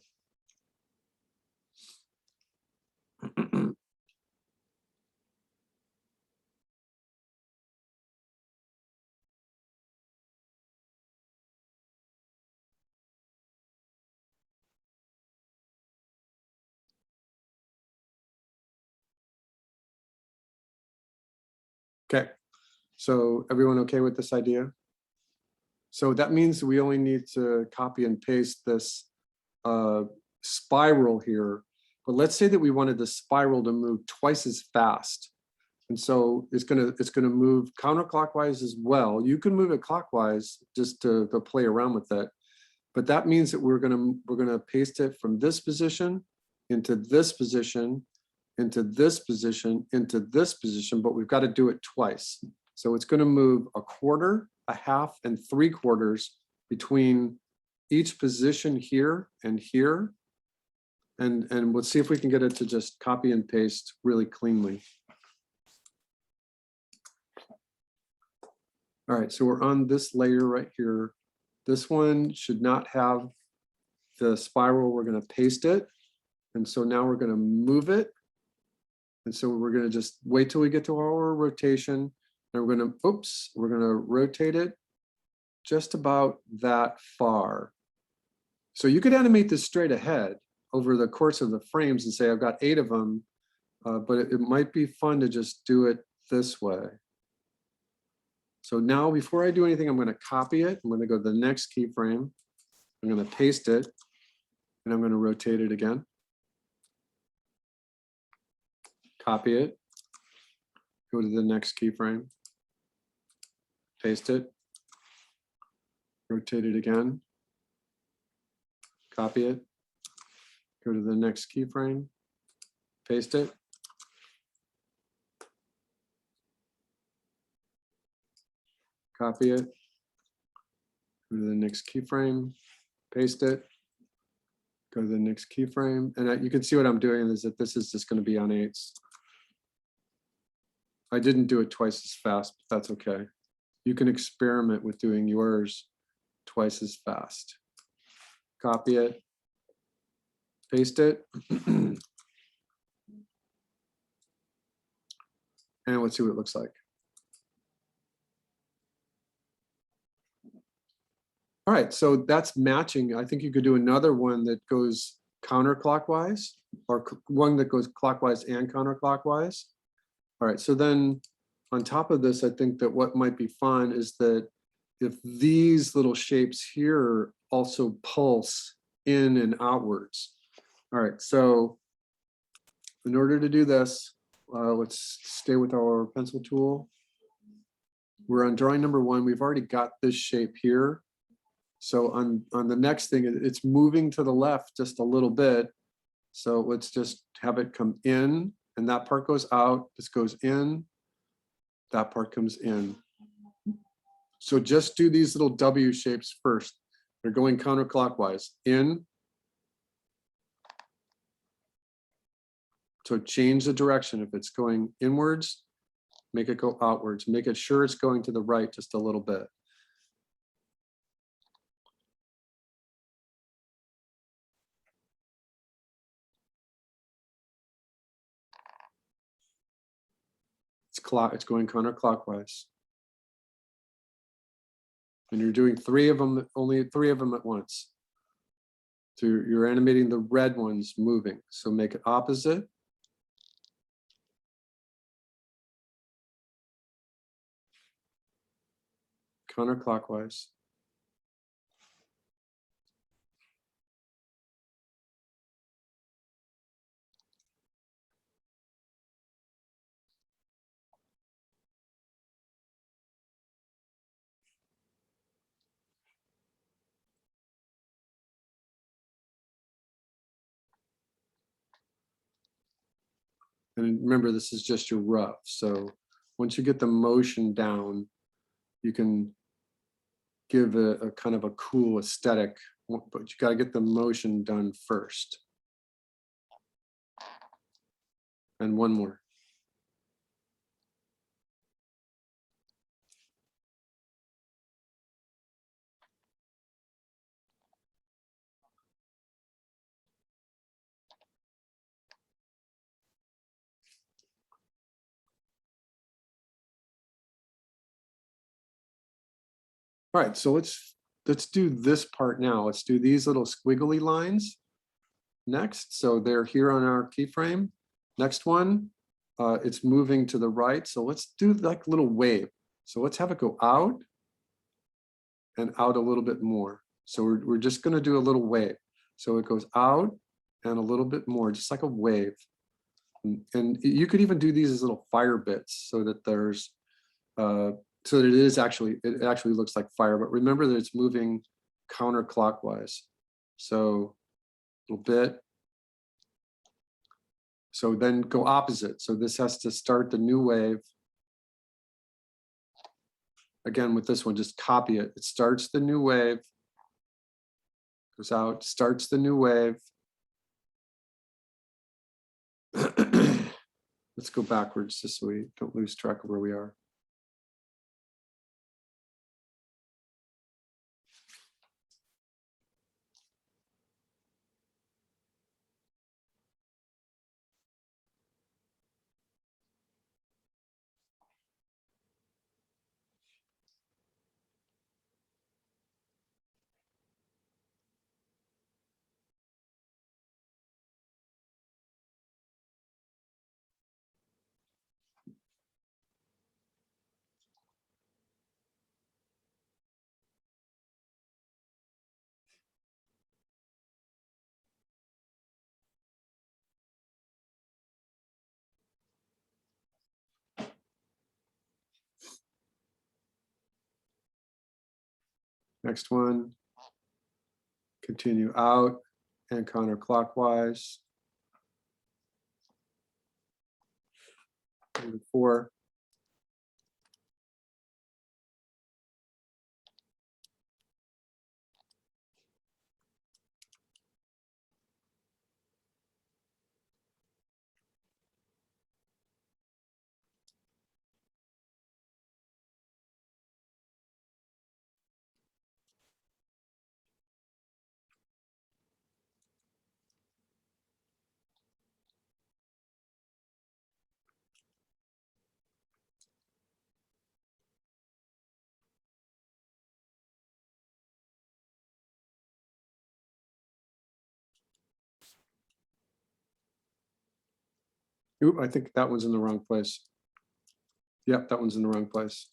Okay, so everyone okay with this idea? So that means we only need to copy and paste this spiral here. But let's say that we wanted the spiral to move twice as fast. And so it's gonna move counterclockwise as well. You can move it clockwise just to play around with it. But that means that we're gonna paste it from this position into this position, into this position, into this position, but we've got to do it twice. So it's going to move a quarter, a half, and 3/4 between each position here and here. And we'll see if we can get it to just copy and paste really cleanly. All right, so we're on this layer right here. This one should not have the spiral. We're going to paste it. And so now we're going to move it. And so we're going to just wait till we get to our rotation. And we're going to, we're going to rotate it just about that far. So you could animate this straight ahead over the course of the frames and say, I've got 8 of them, but it might be fun to just do it this way. So now before I do anything, I'm going to copy it. I'm going to go to the next keyframe. I'm going to paste it, and I'm going to rotate it again. Copy it, go to the next keyframe, paste it, rotate it again, copy it, go to the next keyframe, paste it, copy it, go to the next keyframe, paste it, go to the next keyframe, and you can see what I'm doing is that this is just going to be on 8s. I didn't do it twice as fast, but that's okay. You can experiment with doing yours twice as fast. Copy it, paste it, and let's see what it looks like. All right, so that's matching. I think you could do another one that goes counterclockwise, or one that goes clockwise and counterclockwise. All right, so then on top of this, I think that what might be fun is that if these little shapes here also pulse in and outwards. All right, so in order to do this, let's stay with our pencil tool. We're on drawing number 1. We've already got this shape here. So on the next thing, it's moving to the left just a little bit. So let's just have it come in. And that part goes out, this goes in, that part comes in. So just do these little W shapes first. They're going counterclockwise, in. So change the direction. If it's going inwards, make it go outwards. Make it sure it's going to the right just a little bit. It's going counterclockwise. And you're doing 3 of them, only 3 of them at once. So you're animating the red ones moving. So make it opposite. Counterclockwise. And remember, this is just your rough. So once you get the motion down, you can give a kind of a cool aesthetic, but you got to get the motion done first. And one more. All right, so let's do this part now. Let's do these little squiggly lines next. So they're here on our keyframe. Next one, it's moving to the right. So let's do like a little wave. So let's have it go out and out a little bit more. So we're just going to do a little wave. So it goes out and a little bit more, just like a wave. And you could even do these as little fire bits so that there's so that it actually looks like fire, but remember that it's moving counterclockwise. So a little bit. So then go opposite. So this has to start the new wave. Again, with this one, just copy it. It starts the new wave, goes out, starts the new wave. Let's go backwards just so we don't lose track of where we are. Next one, continue out and counterclockwise. Number 4. Oop, I think that one's in the wrong place. Yep, that one's in the wrong place.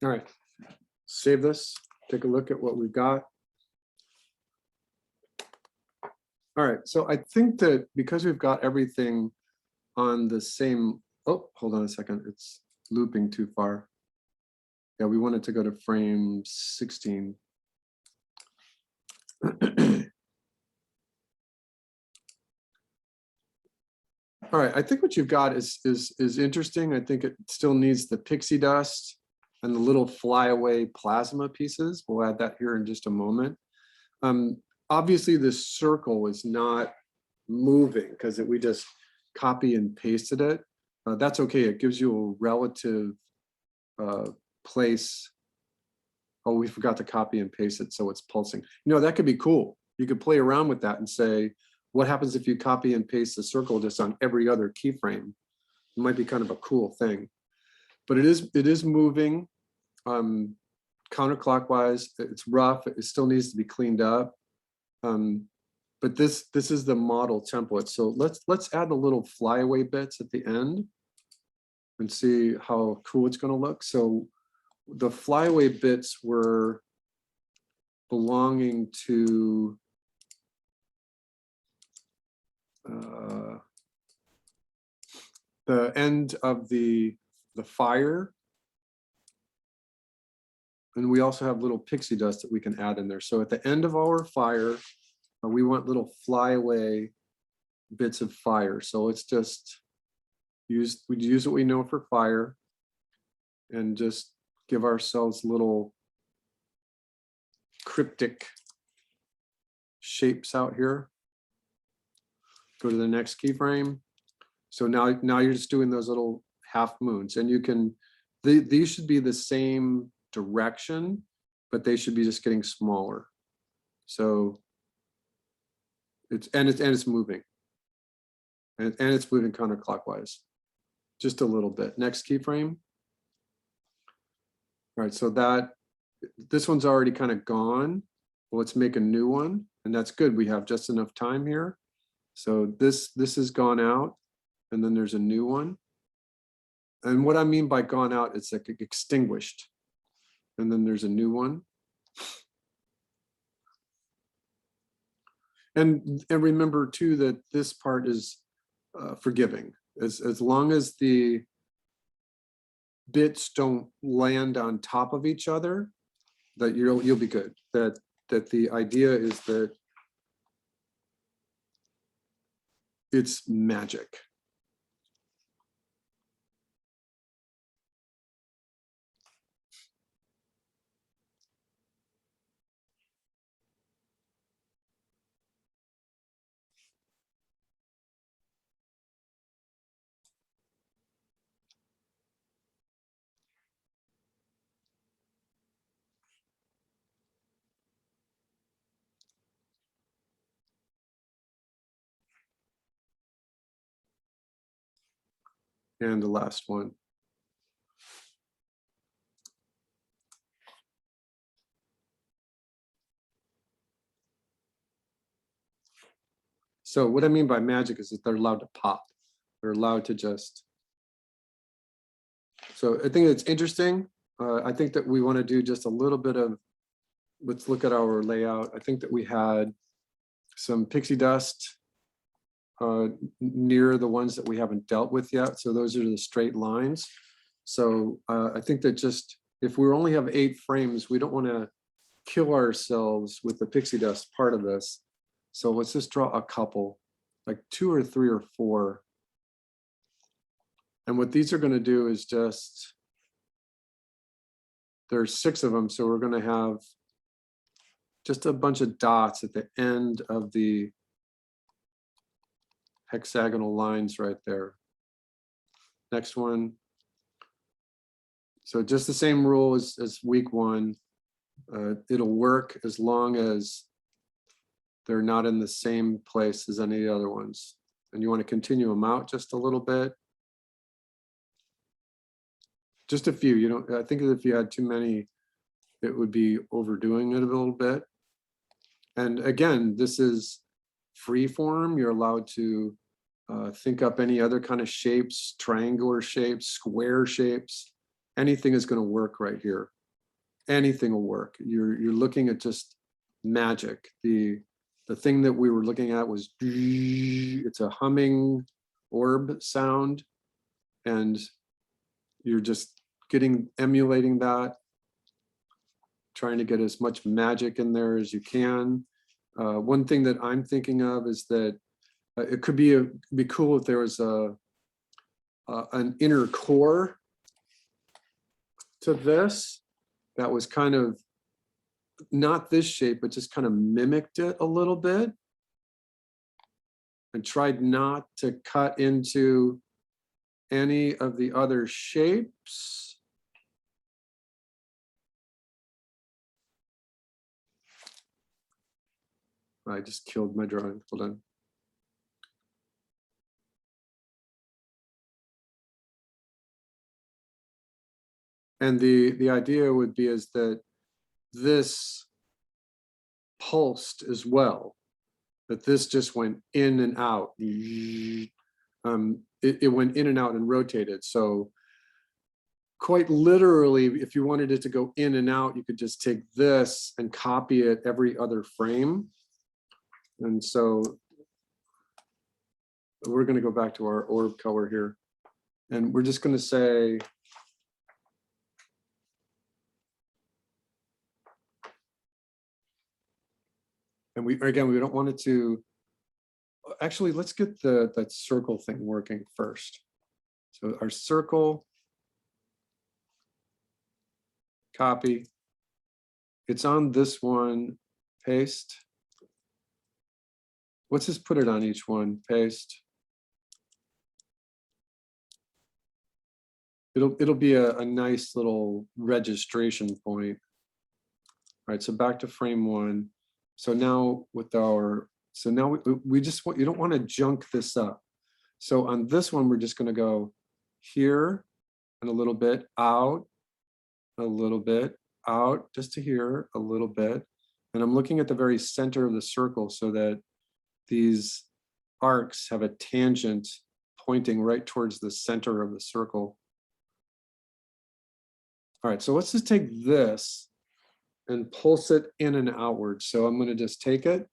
All right, save this, take a look at what we've got. All right, so I think that because we've got everything on the same, oh, hold on a second, it's looping too far. Yeah, we wanted to go to frame 16. All right, I think what you've got is interesting. I think it still needs the pixie dust and the little flyaway plasma pieces. We'll add that here in just a moment. Obviously, this circle is not moving because we just copy and pasted it. That's okay. It gives you a relative place. Oh, we forgot to copy and paste it, so it's pulsing. You know, that could be cool. You could play around with that and say, what happens if you copy and paste the circle just on every other keyframe? It might be kind of a cool thing. But it is moving counterclockwise. It's rough. It still needs to be cleaned up. But this is the model template. So let's add the little flyaway bits at the end and see how cool it's going to look. So the flyaway bits were belonging to the end of the fire. And we also have little pixie dust that we can add in there. So at the end of our fire, we want little flyaway bits of fire. So let's just use what we know for fire and just give ourselves little cryptic shapes out here. Go to the next keyframe. So now you're just doing those little half moons, and you can, these should be the same direction, but they should be just getting smaller. So it's moving, and it's moving counterclockwise, just a little bit. Next keyframe. All right, so this one's already kind of gone. Well, let's make a new one, and that's good. We have just enough time here. So this has gone out, and then there's a new one. And what I mean by gone out, it's like extinguished. And then there's a new one. And remember too that this part is forgiving. As long as the bits don't land on top of each other, that you'll be good. That the idea is that it's magic. And the last one. So what I mean by magic is that they're allowed to pop. They're allowed to just. So I think it's interesting. I think that we want to do just a little bit of, let's look at our layout. I think that we had some pixie dust near the ones that we haven't dealt with yet. So those are the straight lines. So I think that just, if we only have 8 frames, we don't want to kill ourselves with the pixie dust part of this. So let's just draw a couple, like 2 or 3 or 4. And what these are going to do is just, there's 6 of them. So we're going to have just a bunch of dots at the end of the hexagonal lines right there. Next one. So just the same rule as week 1. It'll work as long as they're not in the same place as any of the other ones. And you want to continue them out just a little bit. Just a few. You don't, I think if you had too many, it would be overdoing it a little bit. And again, this is free form. You're allowed to think up any other kind of shapes, triangular shapes, square shapes. Anything is going to work right here. Anything will work. You're looking at just magic. The thing that we were looking at was, it's a humming orb sound, and you're just emulating that, trying to get as much magic in there as you can. One thing that I'm thinking of is that it could be cool if there was an inner core to this that was kind of not this shape, but just kind of mimicked it a little bit and tried not to cut into any of the other shapes. I just killed my drawing. Hold on. And the idea would be is that this pulsed as well, that this just went in and out. It went in and out and rotated. So quite literally, if you wanted it to go in and out, you could just take this and copy it every other frame. And so we're going to go back to our orb color here. And we're just going to say, and we don't want it to, actually, let's get that circle thing working first. So our circle, copy, it's on this one, paste. Let's just put it on each one, paste. It'll be a nice little registration point. All right, so back to frame one. So now with our, so now we just want, you don't want to junk this up. So on this one, we're just going to go here and a little bit, out, a little bit, out, just to here, a little bit. And I'm looking at the very center of the circle so that these arcs have a tangent pointing right towards the center of the circle. All right, so let's just take this and pulse it in and outward. So I'm going to just take it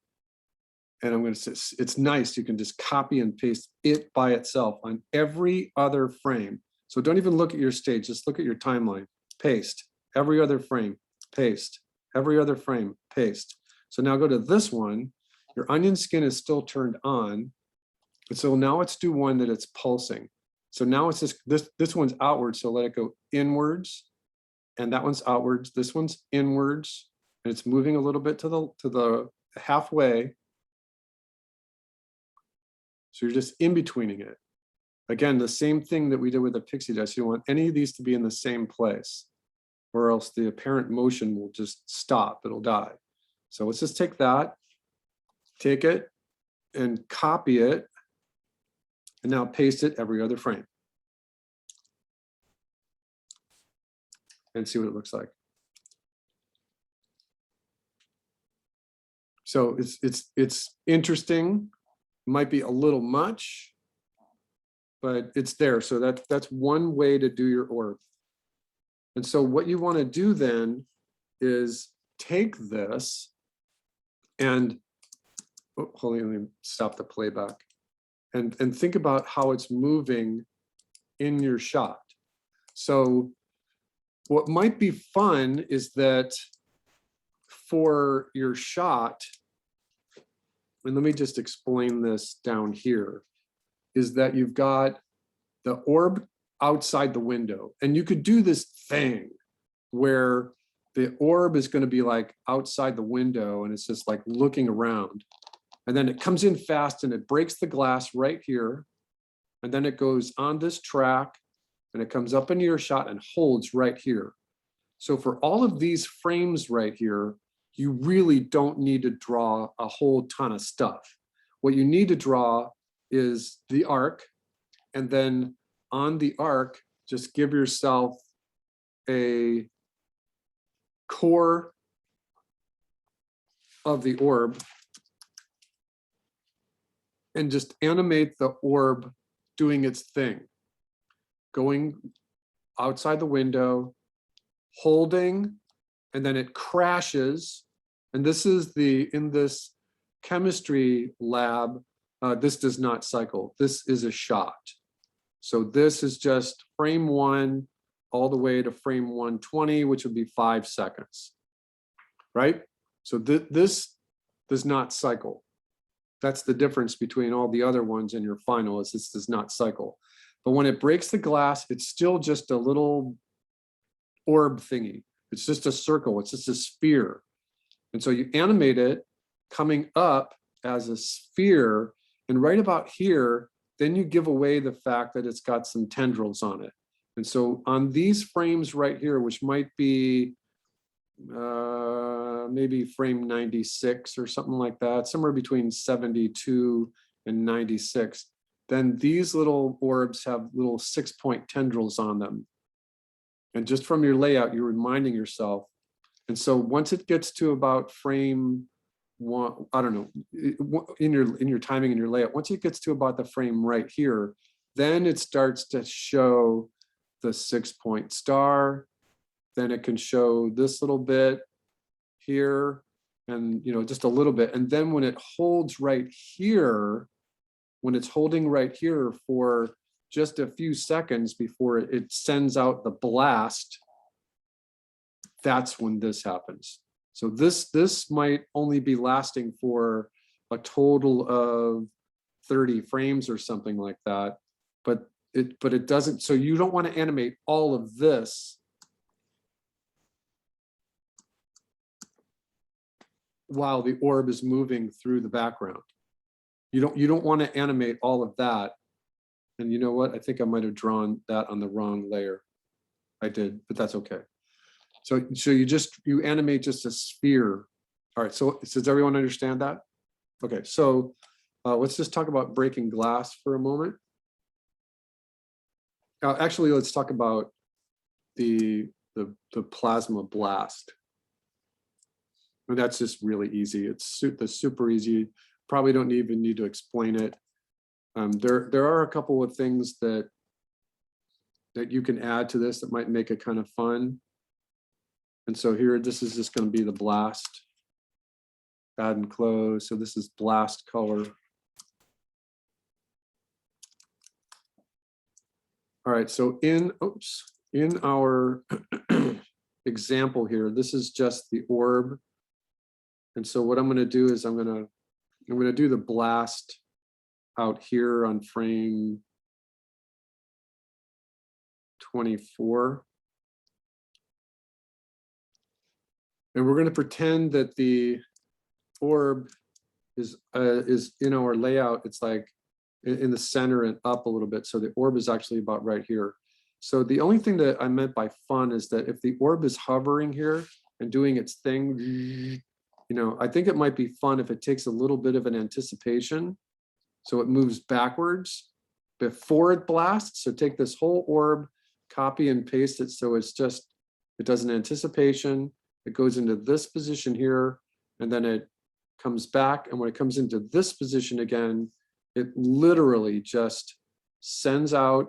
and I'm going to say, it's nice. You can just copy and paste it by itself on every other frame. So don't even look at your stage, just look at your timeline. Paste, every other frame, paste, every other frame, paste. So now go to this one. Your onion skin is still turned on. And so now let's do one that it's pulsing. So now it's just, this one's outward, so let it go inwards. And that one's outwards, this one's inwards, and it's moving a little bit to the halfway. So you're just in betweening it. Again, the same thing that we did with the pixie dust. You don't want any of these to be in the same place, or else the apparent motion will just stop, it'll die. So let's just take that, take it and copy it, and now paste it every other frame. And see what it looks like. So it's interesting, might be a little much, but it's there. So that's one way to do your orb. And so what you want to do then is take this and, oh, hold on, let me stop the playback, and think about how it's moving in your shot. So what might be fun is that for your shot, and let me just explain this down here, is that you've got the orb outside the window. And you could do this thing where the orb is going to be like outside the window and it's just like looking around. And then it comes in fast and it breaks the glass right here. And then it goes on this track and it comes up into your shot and holds right here. So for all of these frames right here, you really don't need to draw a whole ton of stuff. What you need to draw is the arc, and then on the arc, just give yourself a core of the orb and just animate the orb doing its thing, going outside the window, holding, and then it crashes. And this is in this chemistry lab, this does not cycle. This is a shot. So this is just frame one all the way to frame 120, which would be 5 seconds, right? So this does not cycle. That's the difference between all the other ones in your final, is this does not cycle. But when it breaks the glass, it's still just a little orb thingy. It's just a circle, it's just a sphere. And so you animate it coming up as a sphere, and right about here, then you give away the fact that it's got some tendrils on it. And so on these frames right here, which might be maybe frame 96 or something like that, somewhere between 72 and 96, then these little orbs have little 6-point tendrils on them. And just from your layout, you're reminding yourself. And so once it gets to about frame one, I don't know, in your timing and your layout, once it gets to about the frame right here, then it starts to show the 6-point star. Then it can show this little bit here, and just a little bit. And then when it holds right here, when it's holding right here for just a few seconds before it sends out the blast, that's when this happens. So this might only be lasting for a total of 30 frames or something like that, but it doesn't, so you don't want to animate all of this while the orb is moving through the background. You don't want to animate all of that. And you know what? I think I might have drawn that on the wrong layer. I did, but that's okay. So you animate just a sphere. All right, so does everyone understand that? Okay, so let's just talk about breaking glass for a moment. Actually, let's talk about the plasma blast. And that's just really easy. It's super easy. Probably don't even need to explain it. There are a couple of things that you can add to this that might make it kind of fun. And so here, this is just going to be the blast. Add and close. So this is blast color. All right, so in our example here, this is just the orb. And so what I'm going to do is I'm going to do the blast out here on frame 24. And we're going to pretend that the orb is in our layout. It's like in the center and up a little bit. So the orb is actually about right here. So the only thing that I meant by fun is that if the orb is hovering here and doing its thing, you know, I think it might be fun if it takes a little bit of an anticipation. So it moves backwards before it blasts. So take this whole orb, copy and paste it. So it's just, it does an anticipation. It goes into this position here, and then it comes back. And when it comes into this position again, it literally just sends out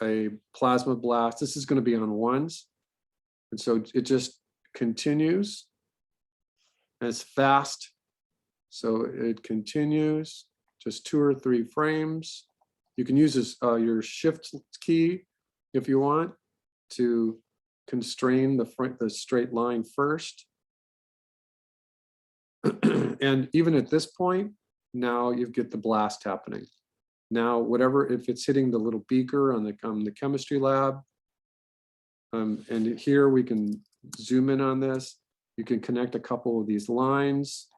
a plasma blast. This is going to be on ones. And so it just continues. And it's fast. So it continues just 2 or 3 frames. You can use this, your shift key if you want to constrain the straight line first. And even at this point, now you get the blast happening. Now, whatever, if it's hitting the little beaker on the chemistry lab, and here we can zoom in on this. You can connect a couple of these lines,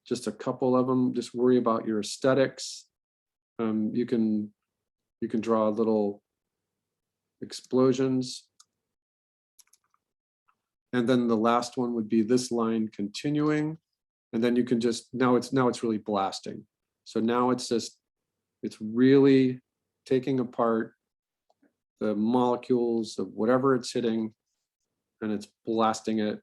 just a couple of them. Just worry about your aesthetics. You can draw little explosions. And then the last one would be this line continuing. And then you can just, now it's really blasting. So now it's really taking apart the molecules of whatever it's hitting, and it's blasting it.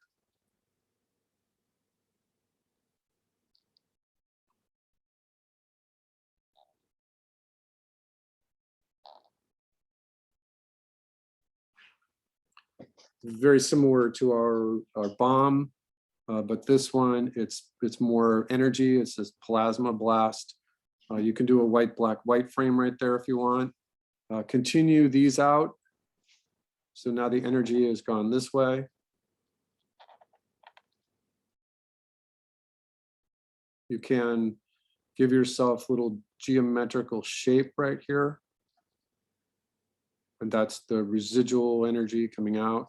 Very similar to our bomb, but this one, it's more energy. It's this plasma blast. You can do a white, black, white frame right there if you want. Continue these out. So now the energy has gone this way. You can give yourself little geometrical shape right here. And that's the residual energy coming out.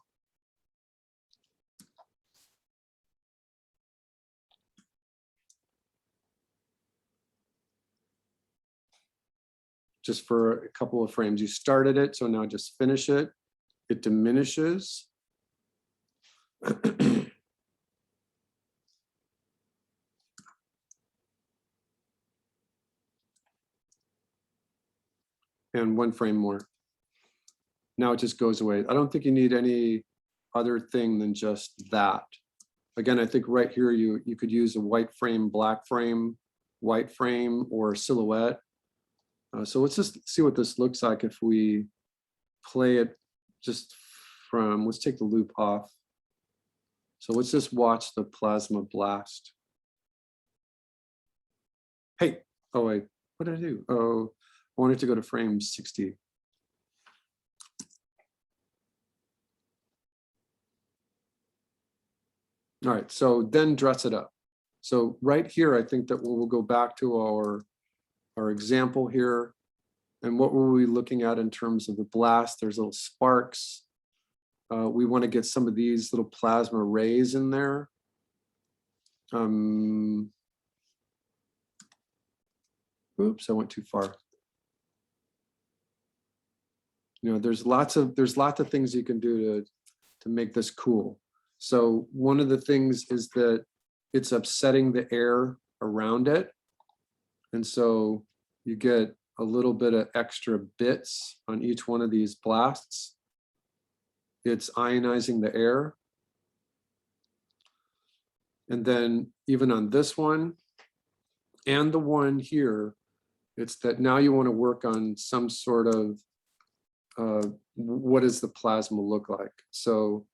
Just for a couple of frames. You started it, so now just finish it. It diminishes. And 1 frame more. Now it just goes away. I don't think you need any other thing than just that. Again, I think right here you could use a white frame, black frame, white frame, or silhouette. So let's just see what this looks like if we play it just from, let's take the loop off. So let's just watch the plasma blast. Hey, oh wait, what did I do? Oh, I wanted to go to frame 60. All right, so then dress it up. So right here, I think that we'll go back to our example here. And what were we looking at in terms of the blast? There's little sparks. We want to get some of these little plasma rays in there. Oops, I went too far. You know, there's lots of things you can do to make this cool. So one of the things is that it's upsetting the air around it. And so you get a little bit of extra bits on each one of these blasts. It's ionizing the air. And then even on this one and the one here, it's that now you want to work on some sort of what does the plasma look like? So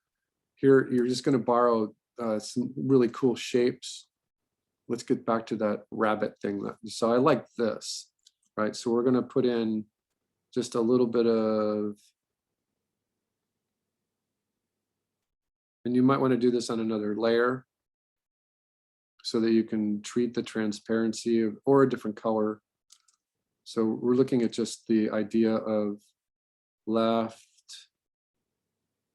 here you're just going to borrow some really cool shapes. Let's get back to that rabbit thing. So I like this, right? So we're going to put in just a little bit of, and you might want to do this on another layer so that you can treat the transparency of, or a different color. So we're looking at just the idea of left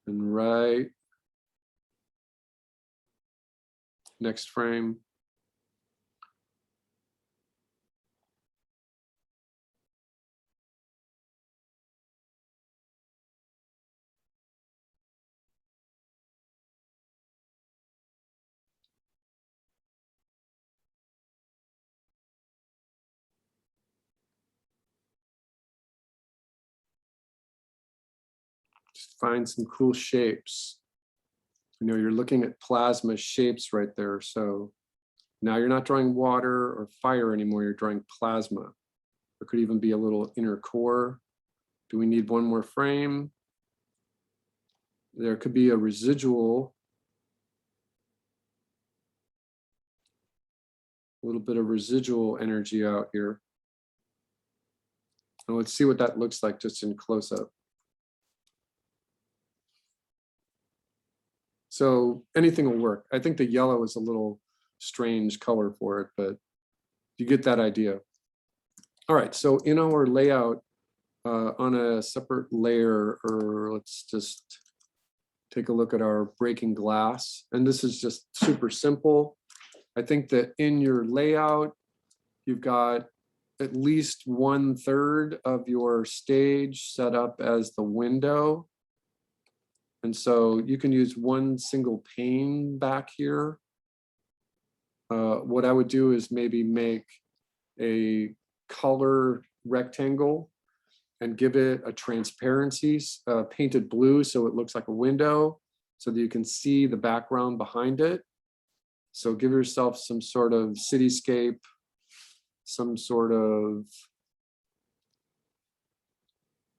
and right. Next frame. Just find some cool shapes. You know, you're looking at plasma shapes right there. So now you're not drawing water or fire anymore, you're drawing plasma. There could even be a little inner core. Do we need one more frame? There could be a residual, a little bit of residual energy out here. And let's see what that looks like just in close up. So anything will work. I think the yellow is a little strange color for it, but you get that idea. All right, so in our layout on a separate layer, or let's just take a look at our breaking glass. And this is just super simple. I think that in your layout, you've got at least 1/3 of your stage set up as the window. And so you can use one single pane back here. What I would do is maybe make a color rectangle and give it a transparency, painted blue so it looks like a window so that you can see the background behind it. So give yourself some sort of cityscape, some sort of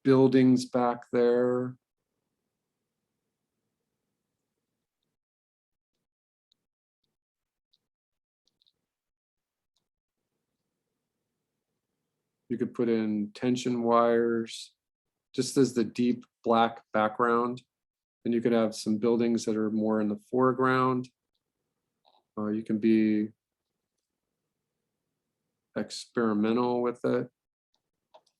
buildings back there. You could put in tension wires, just as the deep black background. And you could have some buildings that are more in the foreground. You can be experimental with it,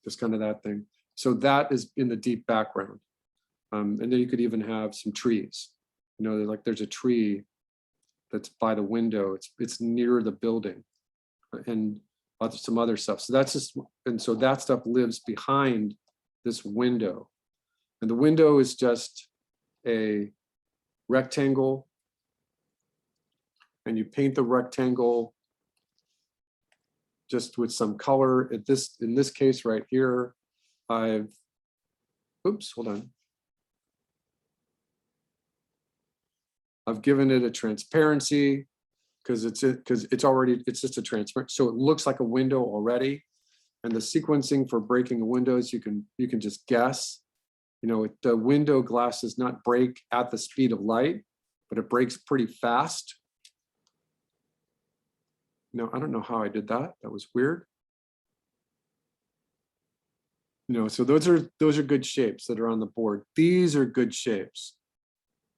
just kind of that thing. So that is in the deep background. And then you could even have some trees. You know, like there's a tree that's by the window. It's near the building, and some other stuff. So that's just, and so that stuff lives behind this window. And the window is just a rectangle. And you paint the rectangle just with some color. In this case right here, oops, hold on. I've given it a transparency because it's just a transparent, so it looks like a window already. And the sequencing for breaking a window is you can just guess. You know, the window glass does not break at the speed of light, but it breaks pretty fast. No, I don't know how I did that. That was weird. So those are good shapes that are on the board. These are good shapes.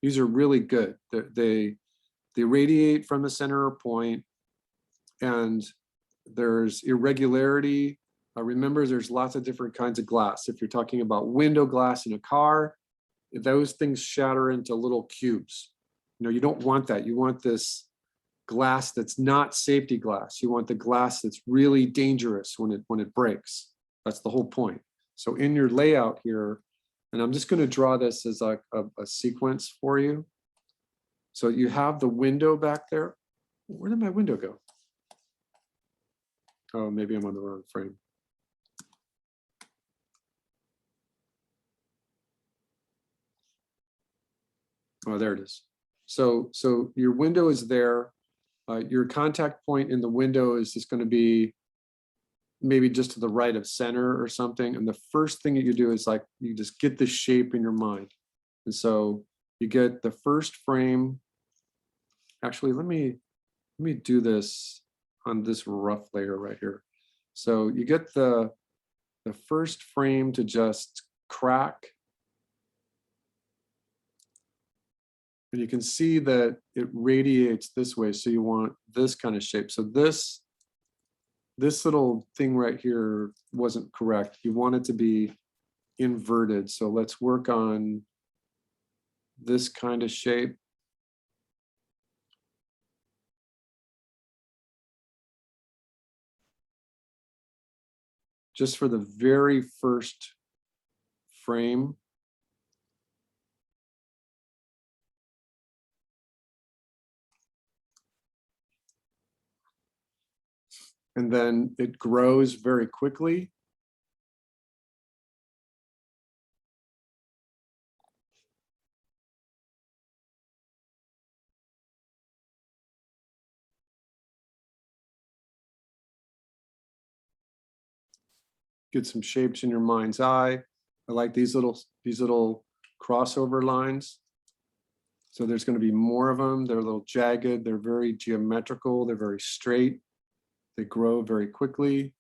These are really good. They radiate from the center point, and there's irregularity. Remember, there's lots of different kinds of glass. If you're talking about window glass in a car, those things shatter into little cubes. You don't want that. You want this glass that's not safety glass. You want the glass that's really dangerous when it breaks. That's the whole point. So in your layout here, and I'm just going to draw this as like a sequence for you. So you have the window back there. Where did my window go? Oh, maybe I'm on the wrong frame. Oh, there it is. So your window is there. Your contact point in the window is just going to be maybe just to the right of center or something. And the first thing that you do is like, you just get the shape in your mind. And so you get the first frame. Actually, let me do this on this rough layer right here. So you get the first frame to just crack. And you can see that it radiates this way. So you want this kind of shape. So this little thing right here wasn't correct. You want it to be inverted. So let's work on this kind of shape. Just for the very first frame. And then it grows very quickly. Get some shapes in your mind's eye. I like these little crossover lines. So there's going to be more of them. They're a little jagged. They're very geometrical. They're very straight. They grow very quickly.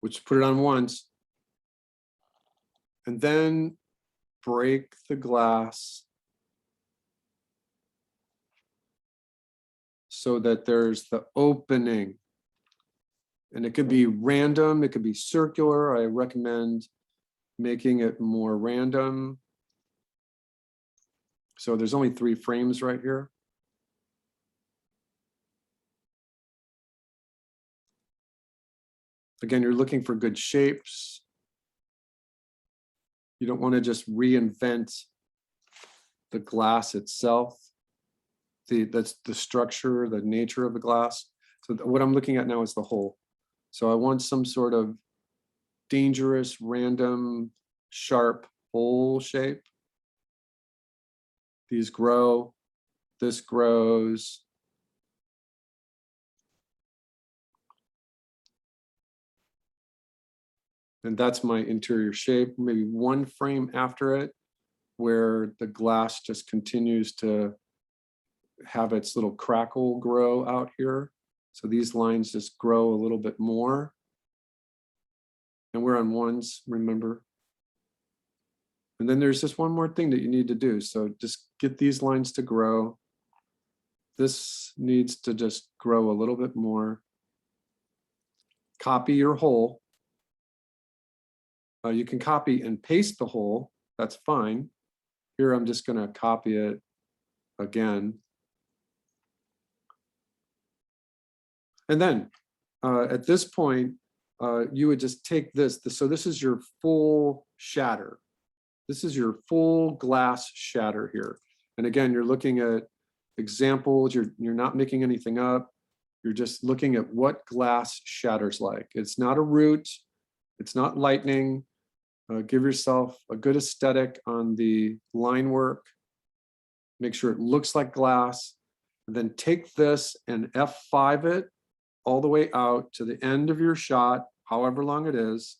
Which put it on once. And then break the glass so that there's the opening. And it could be random, it could be circular. I recommend making it more random. So there's only 3 frames right here. Again, you're looking for good shapes. You don't want to just reinvent the glass itself. That's the structure, the nature of the glass. So what I'm looking at now is the hole. So I want some sort of dangerous, random, sharp hole shape. These grow, this grows. And that's my interior shape. Maybe 1 frame after it, where the glass just continues to have its little crackle grow out here. So these lines just grow a little bit more. And we're on 1s, remember? And then there's just one more thing that you need to do. So just get these lines to grow. This needs to just grow a little bit more. Copy your hole. You can copy and paste the hole. That's fine. Here, I'm just going to copy it again. And then at this point, you would just take this. So this is your full shatter. This is your full glass shatter here. And again, you're looking at examples. You're not making anything up. You're just looking at what glass shatters like. It's not a root. It's not lightning. Give yourself a good aesthetic on the line work. Make sure it looks like glass. And then take this and F5 it all the way out to the end of your shot, however long it is.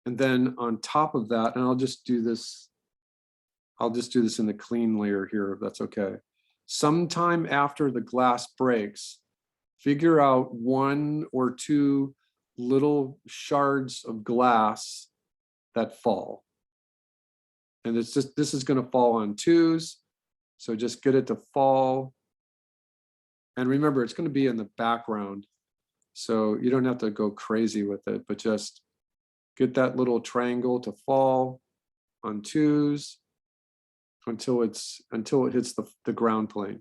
And then on top of that, and I'll just do this in the clean layer here, if that's okay. sometime after the glass breaks, figure out 1 or 2 little shards of glass that fall. And it's just, this is going to fall on 2s. So just get it to fall. And remember, it's going to be in the background. So you don't have to go crazy with it, but just get that little triangle to fall on 2s until it hits the ground plane.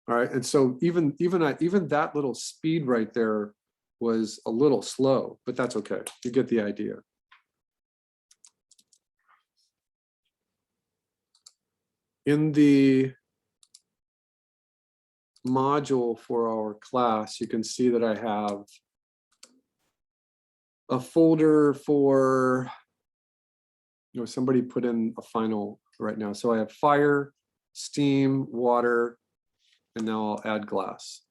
All right, and so even that little speed right there was a little slow, but that's okay. You get the idea. In the module for our class, you can see that I have a folder for, somebody put in a final right now. So I have fire, steam, water, and now I'll add glass.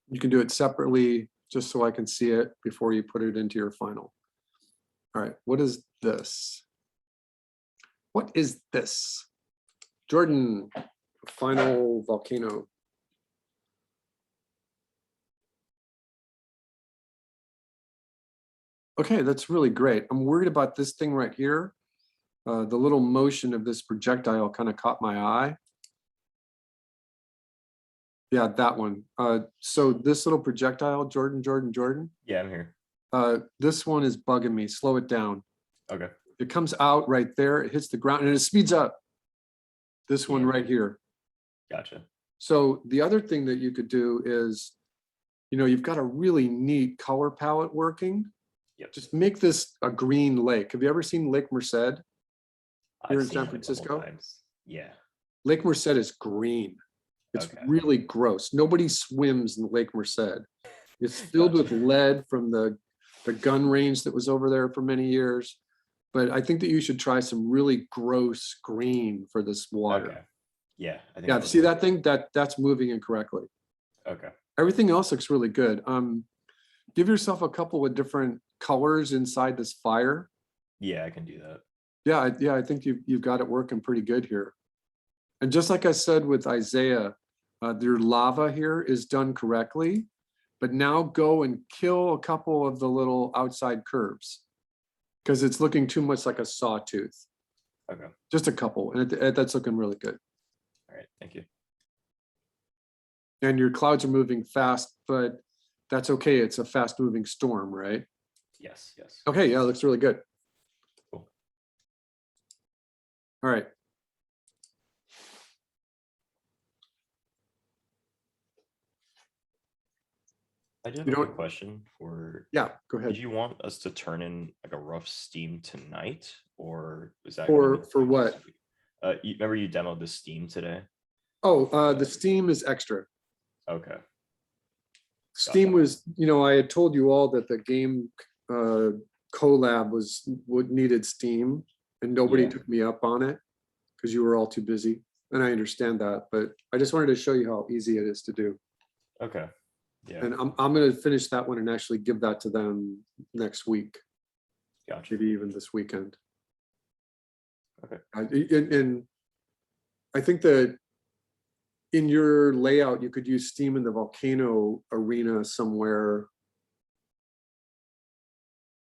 You can do it separately just so I can see it before you put it into your final. All right, what is this? What is this? Jordan, final volcano. Okay, that's really great. I'm worried about this thing right here. The little motion of this projectile kind of caught my eye. Yeah, that one. So this little projectile, Jordan. Yeah, I'm here. This one is bugging me. Slow it down. Okay. It comes out right there. It hits the ground and it speeds up. This one Yeah. right here. Gotcha. So the other thing that you could do is, you've got a really neat color palette working. Yep. Just make this a green lake. Have you ever seen Lake Merced? Here I've in seen San it a couple Francisco? times. Yeah. Lake Merced is green. It's Okay. really gross. Nobody swims in Lake Merced. It's filled with lead from the gun range that was over there for many years. But I think that you should try some really gross green for this water. Okay. Yeah. I think Yeah, that see would that thing? That's moving incorrectly. work. Okay. Everything else looks really good. Give yourself a couple of different colors inside this fire. Yeah, I can do that. Yeah, I think you've got it working pretty good here. And just like I said with Isaiah, their lava here is done correctly, but now go and kill a couple of the little outside curves because it's looking too much like a sawtooth. Okay. Just a couple, and that's looking really good. All right. Thank you. And your clouds are moving fast, but that's okay. It's a fast moving storm, right? Yes. Yes. Okay, yeah, it looks really good. Cool. All right. I do have You a don't- quick question for. Yeah, go Did ahead. you want us to turn in like a rough steam tonight, or is that For- gonna be for too what? easy? Remember you demoed the steam today? Oh, the steam is extra. Okay. Steam was, I had told you all that the game collab needed Steam, and nobody Yeah. took me up on it because you were all too busy. And I understand that, but I just wanted to show you how easy it is to do. Okay. Yeah. And I'm going to finish that one and actually give that to them next week, Gotcha. maybe even this weekend. Okay. And I think that in your layout, you could use Steam in the volcano arena somewhere,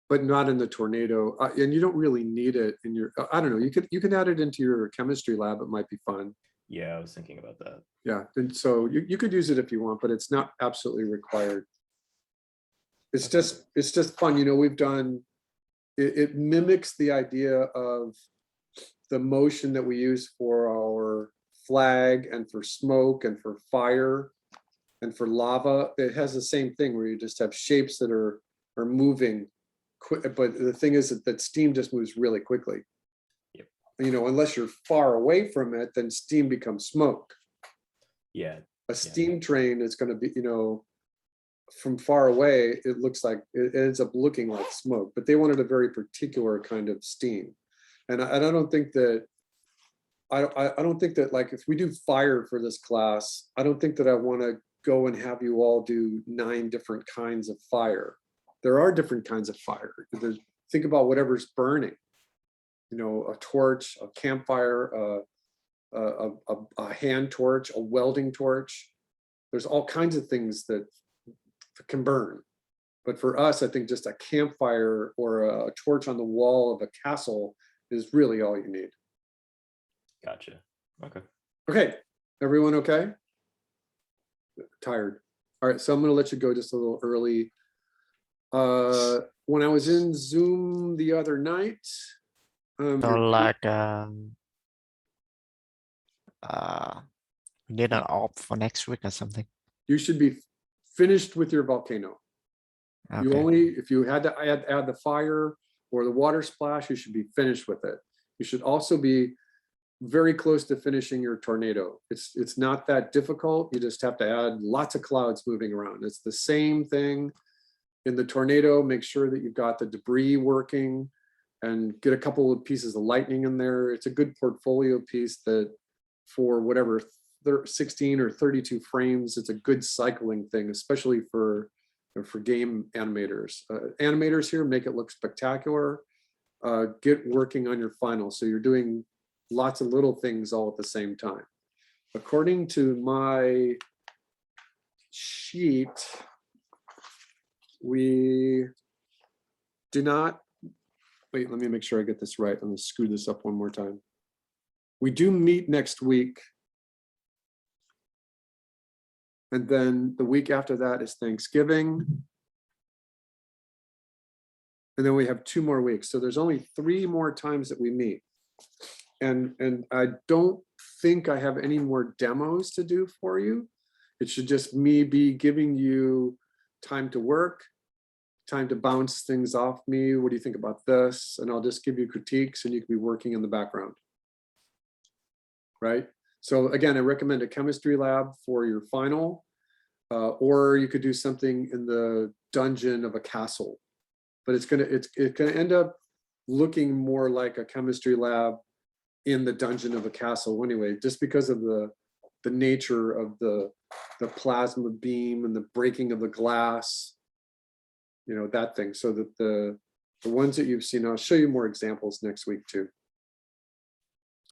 but not in the tornado. And you don't really need it in your, I don't know, you can add it into your chemistry lab. It might be fun. Yeah, I was thinking about that. Yeah, and so you could use it if you want, but it's not absolutely required. It's just fun. We've done, it mimics the idea of the motion that we use for our flag and for smoke and for fire and for lava. It has the same thing where you just have shapes that are moving quick, but the thing is that steam just moves really quickly. Yep. Unless you're far away from it, then steam becomes smoke. Yeah. A steam train is going to be, from far away, it looks like it ends up looking like smoke, but they wanted a very particular kind of steam. And I don't think that, I don't think that, like, if we do fire for this class, I don't think that I want to go and have you all do 9 different kinds of fire. There are different kinds of fire. Think about whatever's burning, you know, a torch, a campfire, a hand torch, a welding torch. There's all kinds of things that can burn. But for us, I think just a campfire or a torch on the wall of a castle is really all you need. Gotcha. Okay. Okay, everyone okay? Tired. All right, so I'm gonna let you go just a little early. When I was in Zoom the other night, So like we need an op for next week or something. you should be finished with your volcano. You Okay. only, if you had to add the fire or the water splash, you should be finished with it. You should also be very close to finishing your tornado. It's not that difficult. You just have to add lots of clouds moving around. It's the same thing in the tornado. Make sure that you've got the debris working and get a couple of pieces of lightning in there. It's a good portfolio piece that for whatever 16 or 32 frames, it's a good cycling thing, especially for game animators. Animators here make it look spectacular. Get working on your final. So you're doing lots of little things all at the same time. According to my sheet, we do not, wait, let me make sure I get this right. I'm gonna screw this up one more time. We do meet next week. And then the week after that is Thanksgiving. And then we have 2 more weeks. So there's only 3 more times that we meet. And I don't think I have any more demos to do for you. It should just me be giving you time to work, time to bounce things off me. What do you think about this? And I'll just give you critiques and you can be working in the background. Right? So again, I recommend a chemistry lab for your final, or you could do something in the dungeon of a castle. But it's gonna end up looking more like a chemistry lab in the dungeon of a castle anyway, just because of the nature of the plasma beam and the breaking of the glass, you know, that thing. So that the ones that you've seen, I'll show you more examples next week too.